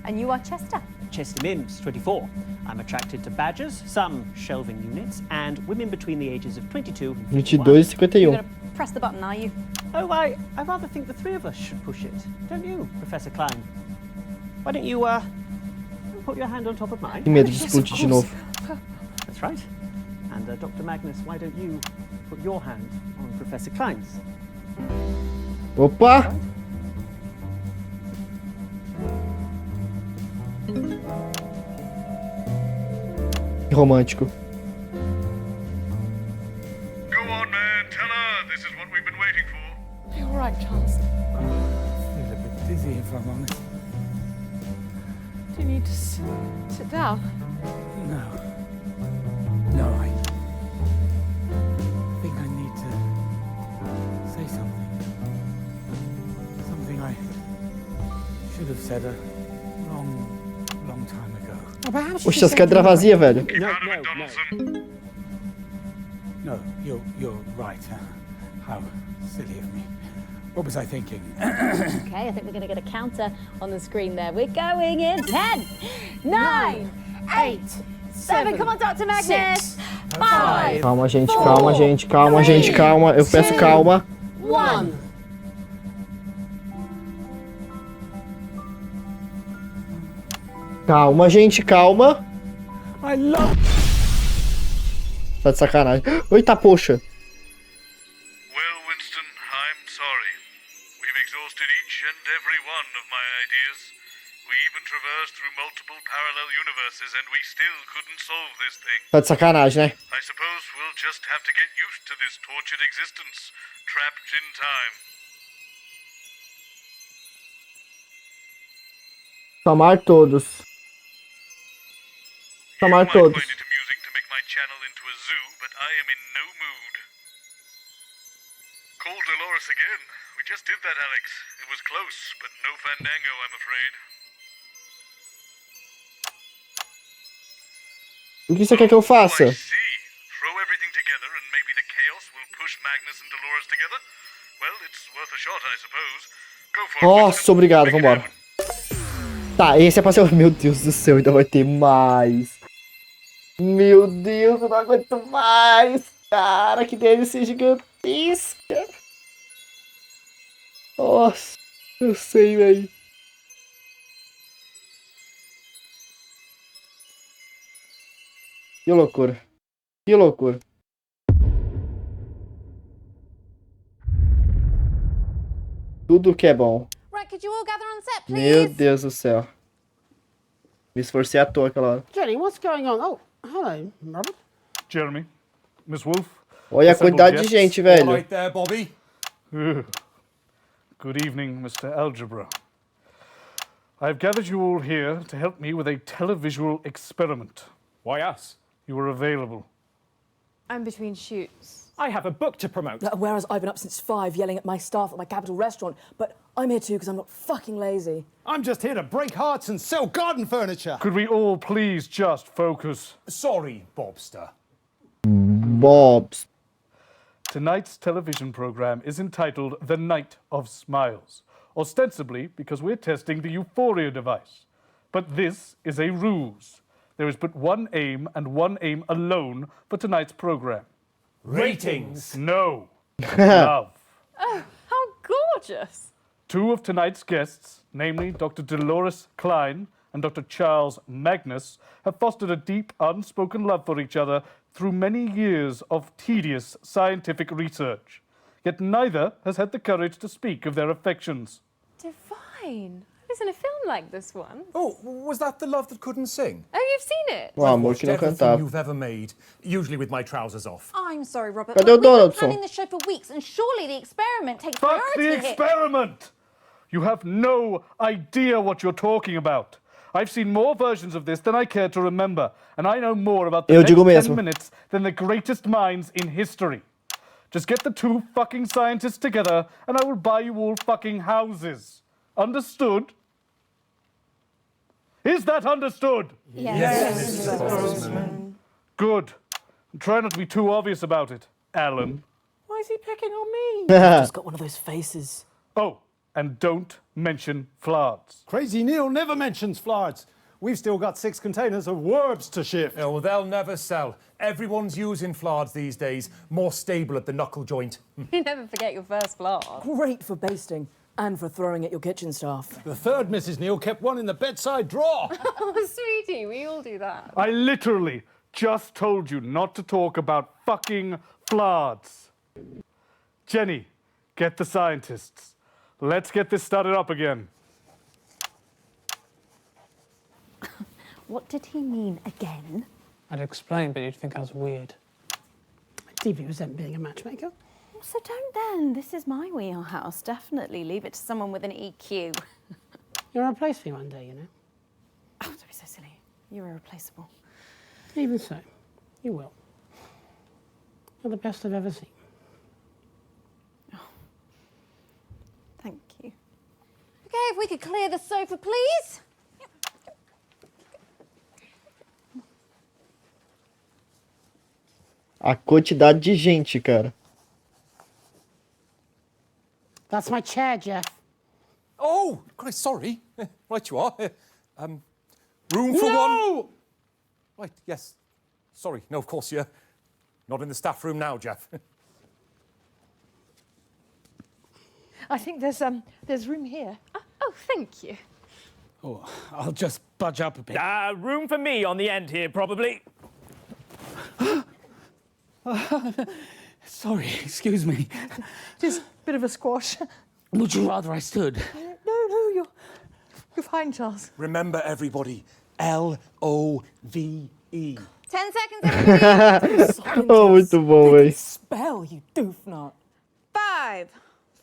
And you are Chester. Chester Mims, 24. I'm attracted to badgers, some shelving units, and women between the ages of 22 and 51. 22 e 51. You're gonna press the button, are you? Oh, I rather think the three of us should push it, don't you, Professor Klein? Why don't you, put your hand on top of mine? Que medo de explodir de novo. That's right. And Dr. Magnus, why don't you put your hand on Professor Klein's? Opa! Que romântico. Go on, man. Tell her this is what we've been waiting for. You're all right, Charles. I feel a bit dizzy, if I'm honest. Do you need to sit down? No. No, I think I need to say something. Something I should have said a long time ago. Oh, perhaps Poxa, essa cadeira vazia, velho. No, you're right. How silly of me. What was I thinking? Okay, I think we're going to get a counter on the screen there. We're going in 10, 9, 8, 7. Come on, Dr. Magnus. 5. Calma, gente, calma, gente, calma, gente, calma. Eu peço calma. 1. Calma, gente, calma. I love. Tá de sacanagem. Eita, poxa. Well, Winston, I'm sorry. We've exhausted each and every one of my ideas. We even traversed through multiple parallel universes and we still couldn't solve this thing. Tá de sacanagem, né? I suppose we'll just have to get used to this tortured existence, trapped in time. Chamar todos. Chamar todos. Find it amusing to make my channel into a zoo, but I am in no mood. Call Dolores again. We just did that, Alex. It was close, but no fandango, I'm afraid. O que você quer que eu faça? Throw everything together and maybe the chaos will push Magnus and Dolores together? Well, it's worth a shot, I suppose. Go for it. Nossa, obrigado, vambora. Tá, esse é pra ser... Meu Deus do céu, ainda vai ter mais. Meu Deus, eu não aguento mais. Cara, que DLC gigantesca. Nossa, eu sei, velho. Que loucura. Que loucura. Tudo que é bom. Right, could you all gather on set, please? Meu Deus do céu. Me esforcei à toa aquela hora. Jenny, what's going on? Oh, hello, Robert. Jeremy, Miss Wolf. Olha a quantidade de gente, velho. All right there, Bobby. Good evening, Mr. Algebra. I've gathered you all here to help me with a televisual experiment. Why us? You were available. I'm between shoots. I have a book to promote. Whereas I've been up since 5 yelling at my staff at my capital restaurant, but I'm here too because I'm not fucking lazy. I'm just here to break hearts and sell garden furniture. Could we all please just focus? Sorry, Bobster. Bobs. Tonight's television program is entitled The Night of Smiles, ostensibly because we're testing the Euphoria device. But this is a ruse. There is but one aim and one aim alone for tonight's program. Ratings. No. Love. Oh, how gorgeous. 2 of tonight's guests, namely Dr. Dolores Klein and Dr. Charles Magnus, have fostered a deep, unspoken love for each other through many years of tedious scientific research. Yet neither has had the courage to speak of their affections. Divine. I was in a film like this one. Oh, was that The Love That Couldn't Sing? Oh, you've seen it? O amor que não Everything cantava. you've ever made, usually with my trousers off. I'm sorry, Robert, Cadê but o we've been Donaldson? planning the show for weeks, and surely the experiment takes Fuck priority the here. experiment! You have no idea what you're talking about. I've seen more versions of this than I care to remember, and I know more about the Eu next digo 10 mesmo. minutes than the greatest minds in history. Just get the 2 fucking scientists together, and I will buy you all fucking houses. Understood? Is that understood? Yes, Mr. Postman. Good. And try not to be too obvious about it, Alan. Why is he picking on me? Just got one of those faces. Oh, and don't mention Flards. Crazy Neil never mentions Flards. We've still got 6 containers of Werbs to shift. Oh, well, they'll never sell. Everyone's using Flards these days. More stable at the knuckle joint. You never forget your first blast. Great for basting and for throwing at your kitchen staff. The third Mrs. Neil kept one in the bedside drawer. Oh, sweetie, we all do that. I literally just told you not to talk about fucking Flards. Jenny, get the scientists. Let's get this started up again. What did he mean again? I'd explain, but you'd think I was weird. I deeply resent being a matchmaker. So don't then. This is my wheelhouse. Definitely leave it to someone with an EQ. You'll replace me one day, you know. Oh, don't be so silly. You're irreplaceable. Even so, you will. You're the best I've ever seen. Thank you. Okay, if we could clear the sofa, please. A quantidade de gente, cara. That's my chair, Jeff. Oh, Christ, sorry. Right you are. Room for one? Right, yes. Sorry. No, of course, you're not in the staff room now, Jeff. I think there's room here. Oh, thank you. Oh, I'll just budge up a bit. Room for me on the end here, probably. Sorry, excuse me. Just a bit of a squash. Would you rather I stood? No, you're fine, Charles. Remember, everybody, L-O-V-E. 10 seconds, everybody. Oh, muito bom, véi. Spell, you doofnut. 5,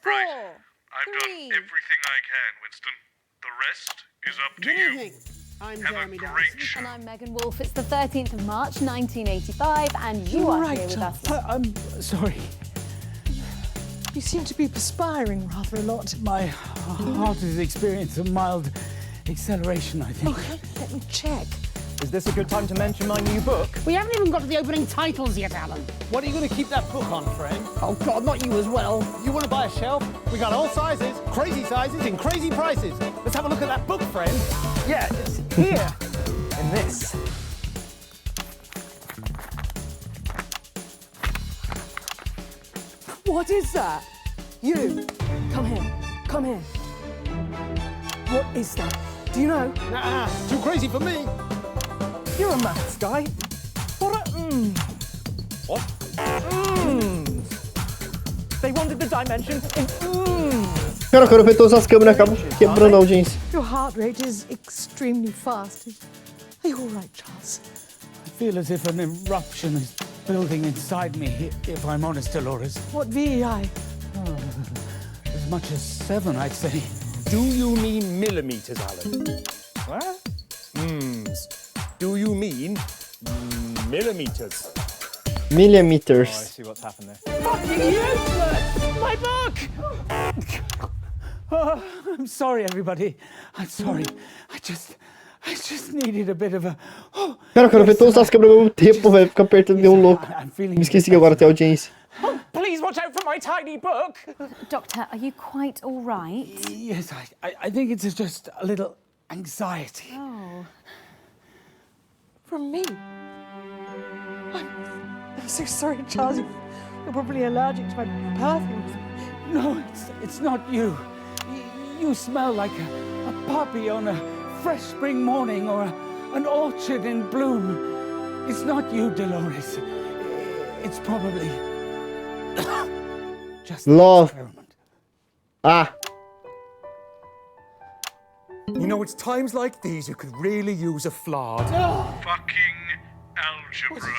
4, I've done everything I can, Winston. The rest is up to you. I'm Have a Jeremy great Dawson. show. And I'm Megan Wolf. It's the 13th of March, 1985, and you are Right, here with us. I'm sorry. You seem to be perspiring rather a lot. My heart has experienced a mild acceleration, I think. Okay, let me check. Is this a good time to mention my new book? We haven't even got to the opening titles yet, Alan. What are you going to keep that book on, friend? Oh, God, not you as well. You want to buy a shelf? We got all sizes, in crazy prices. Let's have a look at that book, friend. Yeah, it's here. In this. What is that? You, come here, come here. What is that? Do you know? Nah, too crazy for me. You're a maths guy. What are What? They wanted the dimension in Cara, eu quero ver todas as câmeras acabam quebrando a audiência. Your heart rate is extremely fast. Are you all right, Charles? I feel as if an eruption is building inside me, if I'm honest, Dolores. What VEI? As much as 7, I'd say. Do you mean millimeters, Alan? What? Do you mean millimeters? Millimeters. Oh, I see what's happened there. Fucking useless! My book! Oh, I'm sorry, everybody. I'm sorry. I just needed a bit of a... Oh, Cara, eu quero ver todas as câmeras ao mesmo tempo, velho. Fica apertando de um louco. Me esqueci que agora tem audiência. Oh, please watch out for my tiny book. Doctor, are you quite all right? Yes, I think it's just a little anxiety. Oh. From me? I'm so sorry, Charles. You're probably allergic to my perfume. No, it's not you. You smell like a puppy on a fresh spring morning or an orchard in bloom. It's not you, Dolores. It's probably just love. Ah. You know, it's times like these you could really use a flard. Fucking algebra.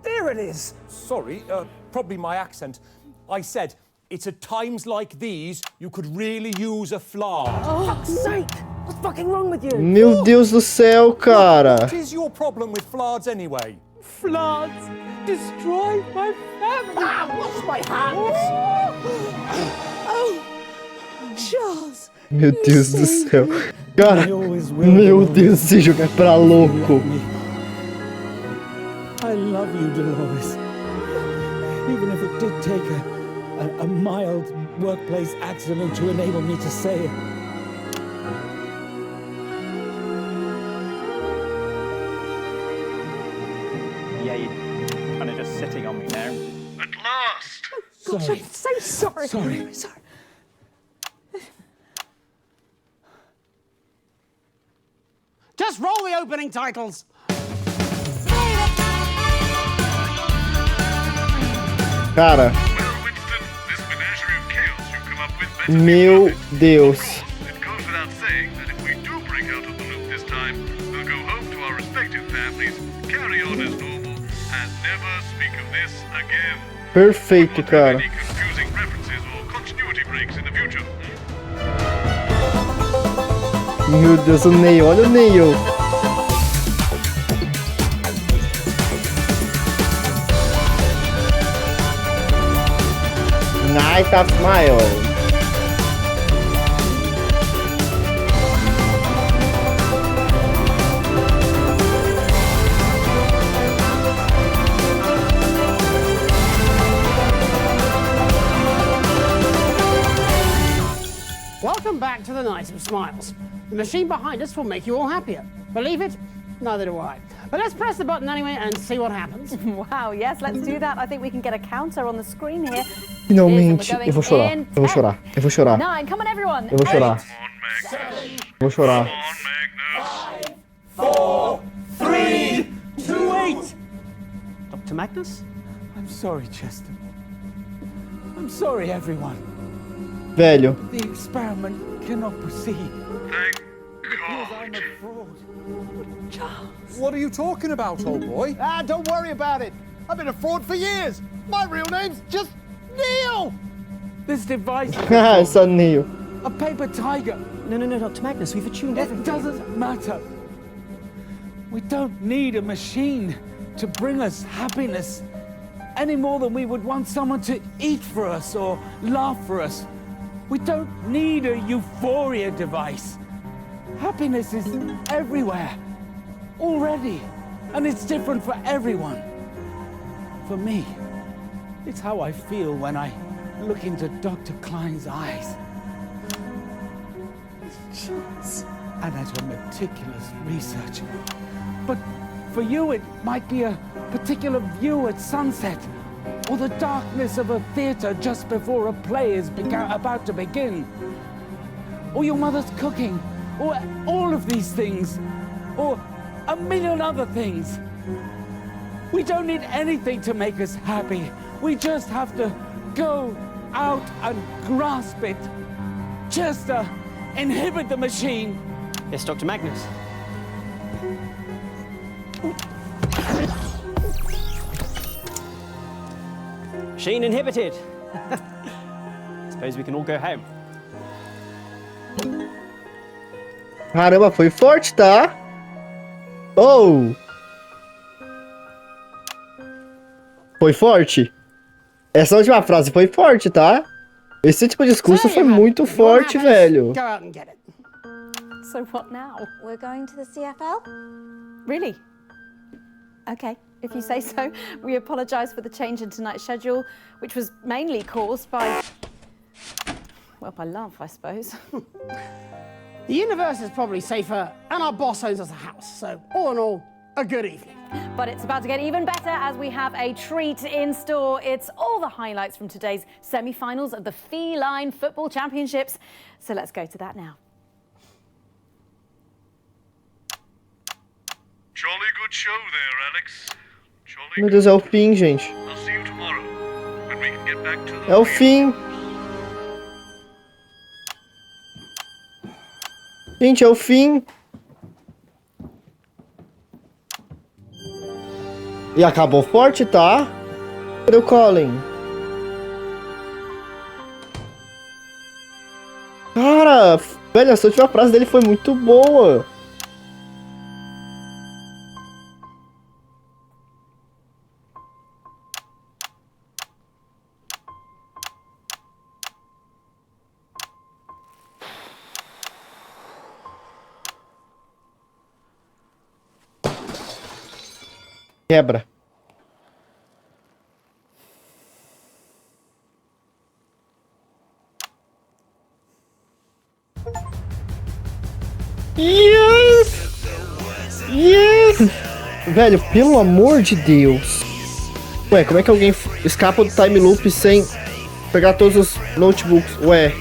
There it is. Sorry, probably my accent. I said, it's at times like these you could really use a flard. Oh, fuck's sake! What's fucking wrong with you? Meu Deus do céu, cara. What is your problem with flards anyway? Floods destroy my family. Ah, wash my hands. Oh, Charles. Meu Deus do céu. Cara, meu Deus, esse jogo é pra louco. I love you, Dolores. Even if it did take a mild workplace accident to enable me to say it. Yeah, you're kind of just sitting on me now. At last! Oh, gosh, I'm so sorry. Sorry. Just roll the opening titles. Cara. Meu Deus. It goes without saying that if we do break out of the loop this time, we'll go home to our respective families, carry on as normal, and never speak of this again. Perfeito, cara. Any confusing references or continuity breaks in the future. Meu Deus, o Neil, olha o Neil. Night of Smile. Welcome back to the Night of Smiles. The machine behind us will make you all happier. Believe it? Neither do I. But let's press the button anyway and see what happens. Wow, yes, let's do that. I think we can get a counter on the screen here. Finalmente, eu vou chorar. Eu vou chorar. Eu vou chorar. 9, come on everyone. Eu vou chorar. Eu vou chorar. 4, 3, 2, 8. Dr. Magnus? I'm sorry, Chester. I'm sorry, everyone. Velho. The experiment cannot proceed. Thank God. I'm a fraud. Charles. What are you talking about, old boy? Don't worry about it. I've been a fraud for years. My real name's just Neil. This device It's a Neil. A paper tiger. No, Dr. Magnus, we've attuned everything. It doesn't matter. We don't need a machine to bring us happiness any more than we would want someone to eat for us or laugh for us. We don't need a euphoria device. Happiness is everywhere, already, and it's different for everyone. For me, it's how I feel when I look into Dr. Klein's eyes. And at a meticulous research. But for you, it might be a particular view at sunset, or the darkness of a theater just before a play is about to begin, or your mother's cooking, or all of these things, or a million other things. We don't need anything to make us happy. We just have to go out and grasp it. Chester, inhibit the machine. Yes, Dr. Magnus. Machine inhibited. Suppose we can all go home. Caramba, foi forte, tá? Oh! Foi forte? Essa última frase foi forte, tá? Esse tipo de discurso foi muito forte, velho. Go out and get it. So what now? We're going to the CFL? Really? Okay, if you say so. We apologise for the change in tonight's schedule, which was mainly caused by... well, by love, I suppose. The universe is probably safer, and our boss owns us a house, so all in all, a good evening. But it's about to get even better as we have a treat in store. It's all the highlights from today's semi-finals of the Feline Football Championships. So let's go to that now. Jolly good show there, Alex. Jolly Meu Deus, é o fim, gente. I'll see you tomorrow when we can get back to the É o fim. Gente, é o fim. E acabou forte, tá? Cadê o Colin? Cara, velho, essa última frase dele foi muito boa. Quebra. Yes! Yes! Velho, pelo amor de Deus. Ué, como é que alguém escapa do time loop sem pegar todos os notebooks? Ué.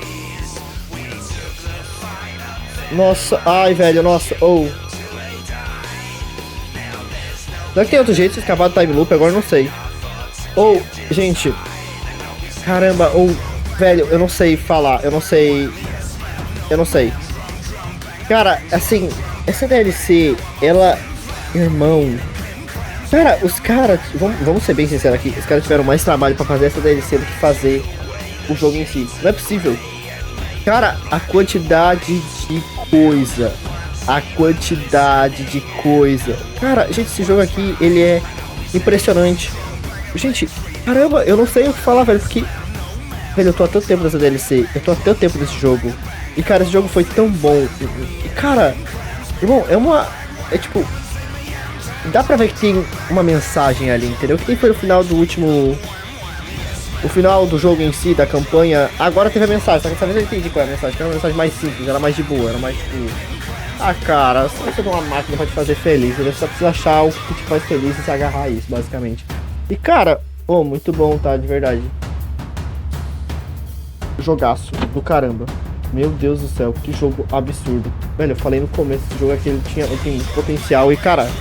Nossa, ai, velho, nossa, Será que tem outro jeito de escapar do time loop? Agora eu não sei. Gente. Caramba, velho, eu não sei falar. Eu não sei. Cara, assim, essa DLC, ela... Irmão... Cara, os caras... Vamos ser bem sinceros aqui. Os caras tiveram mais trabalho pra fazer essa DLC do que fazer o jogo em si. Não é possível. Cara, a quantidade de coisa... Cara, gente, esse jogo aqui, ele é impressionante. Gente, caramba, eu não sei o que falar, velho, porque... Velho, eu tô há tanto tempo nessa DLC, eu tô há tanto tempo nesse jogo. E, cara, esse jogo foi tão bom. E, cara, irmão, é tipo... Dá pra ver que tem uma mensagem ali, entendeu? Que nem foi o final do último... O final do jogo em si, da campanha. Agora teve a mensagem, só que dessa vez eu entendi qual é a mensagem. Que era uma mensagem mais simples, era mais de boa, era mais tipo... Ah, cara, só você tem uma máquina pra te fazer feliz, você só precisa achar algo que te faz feliz e se agarrar a isso, basicamente. E, cara, muito bom, tá? De verdade. Jogaço do caramba. Meu Deus do céu, que jogo absurdo. Velho, eu falei no começo desse jogo que ele tem muito potencial e, cara,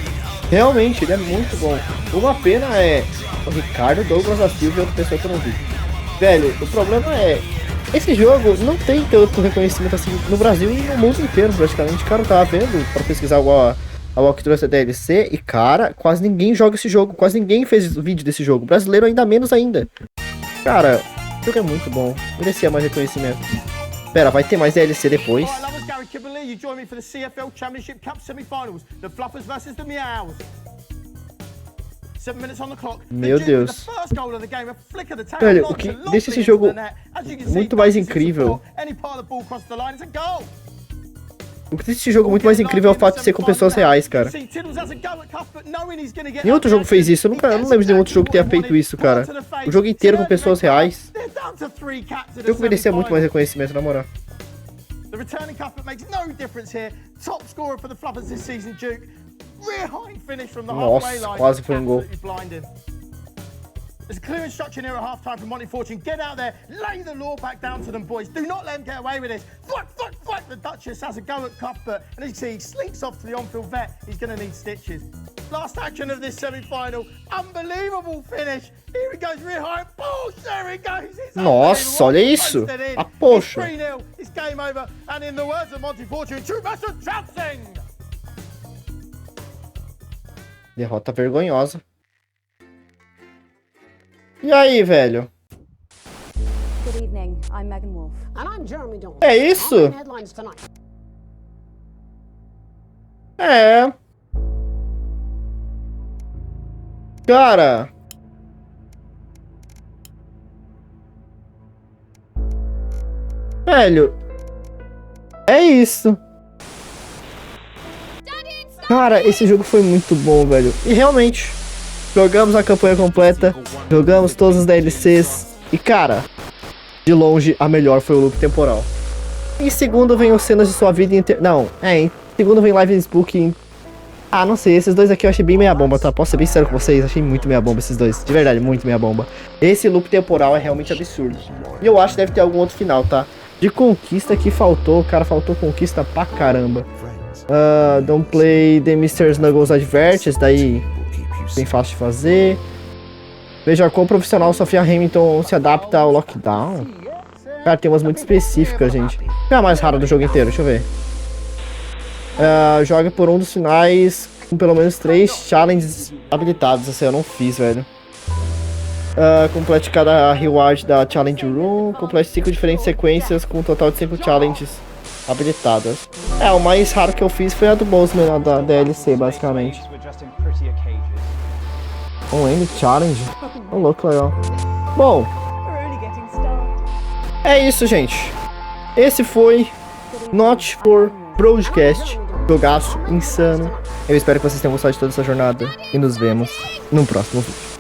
realmente, ele é muito bom. Uma pena é o Ricardo, Douglas da Silva e outra pessoa que eu não vi. Velho, o problema é... Esse jogo não tem tanto reconhecimento assim no Brasil e no mundo inteiro, praticamente. Cara, eu tava vendo pra pesquisar a walkthrough dessa DLC e, cara, quase ninguém joga esse jogo. Quase ninguém fez vídeo desse jogo. Brasileiro ainda menos ainda. Cara, o jogo é muito bom. Merecia mais reconhecimento. Pera, vai ter mais DLC depois. Meu Deus. Velho, o que deixa esse jogo muito mais incrível. O que deixa esse jogo muito mais incrível é o fato de ser com pessoas reais, cara. Nenhum outro jogo fez isso. Eu não lembro de nenhum outro jogo que tenha feito isso, cara. O jogo inteiro com pessoas reais. O jogo merecia muito mais reconhecimento, na moral. The returning Cuthbert makes no difference here. Top scorer for the Fluffers this season, Duke. Rear hind finish from the halfway line. Quase foi gol. Blinding. There's a clear instruction here at half-time from Monty Fortune. Get out there, lay the law back down to them, boys. Do not let them get away with this. Fight! The Duchess has a go at Cuthbert. And as you see, he slinks off to the on-field vet. He's going to need stitches. Last action of this semi-final. Unbelievable finish. Here he goes, rear hind. Push! There he goes. Nossa, olha isso. A poxa. 3-0. It's game over. And in the words of Monty Fortune, true master trouncing. Derrota vergonhosa. E aí, velho? Good evening. I'm Megan Wolf. And I'm Jeremy Dawn. É isso? É. Cara. Velho. É isso. Cara, esse jogo foi muito bom, velho. E realmente, jogamos a campanha completa, jogamos todos os DLCs. E, cara, de longe, a melhor foi o loop temporal. Em segundo vem os cenas de sua vida inteira. Não, em segundo vem Live in Spook. Ah, não sei, esses dois aqui eu achei bem meia bomba, tá? Posso ser bem sincero com vocês, achei muito meia bomba esses dois. De verdade, muito meia bomba. Esse loop temporal é realmente absurdo. E eu acho que deve ter algum outro final, tá? De conquista que faltou, cara, faltou conquista pra caramba. Don't play the Mr. Snuggles Advert, esse daí bem fácil de fazer. Veja como o profissional Sofia Hamilton se adapta ao lockdown. Cara, tem umas muito específicas, gente. Qual é a mais rara do jogo inteiro? Deixa eu ver. Jogue por um dos finais com pelo menos 3 challenges habilitados. Essa eu não fiz, velho. Complete cada reward da Challenge Room. Complete 5 diferentes sequências com um total de 5 challenges habilitadas. O mais raro que eu fiz foi a do Bossman, da DLC, basicamente. End Challenge. Louco, legal. Bom, é isso, gente. Esse foi Not for Broadcast. Jogaço insano. Eu espero que vocês tenham gostado de toda essa jornada. E nos vemos no próximo vídeo.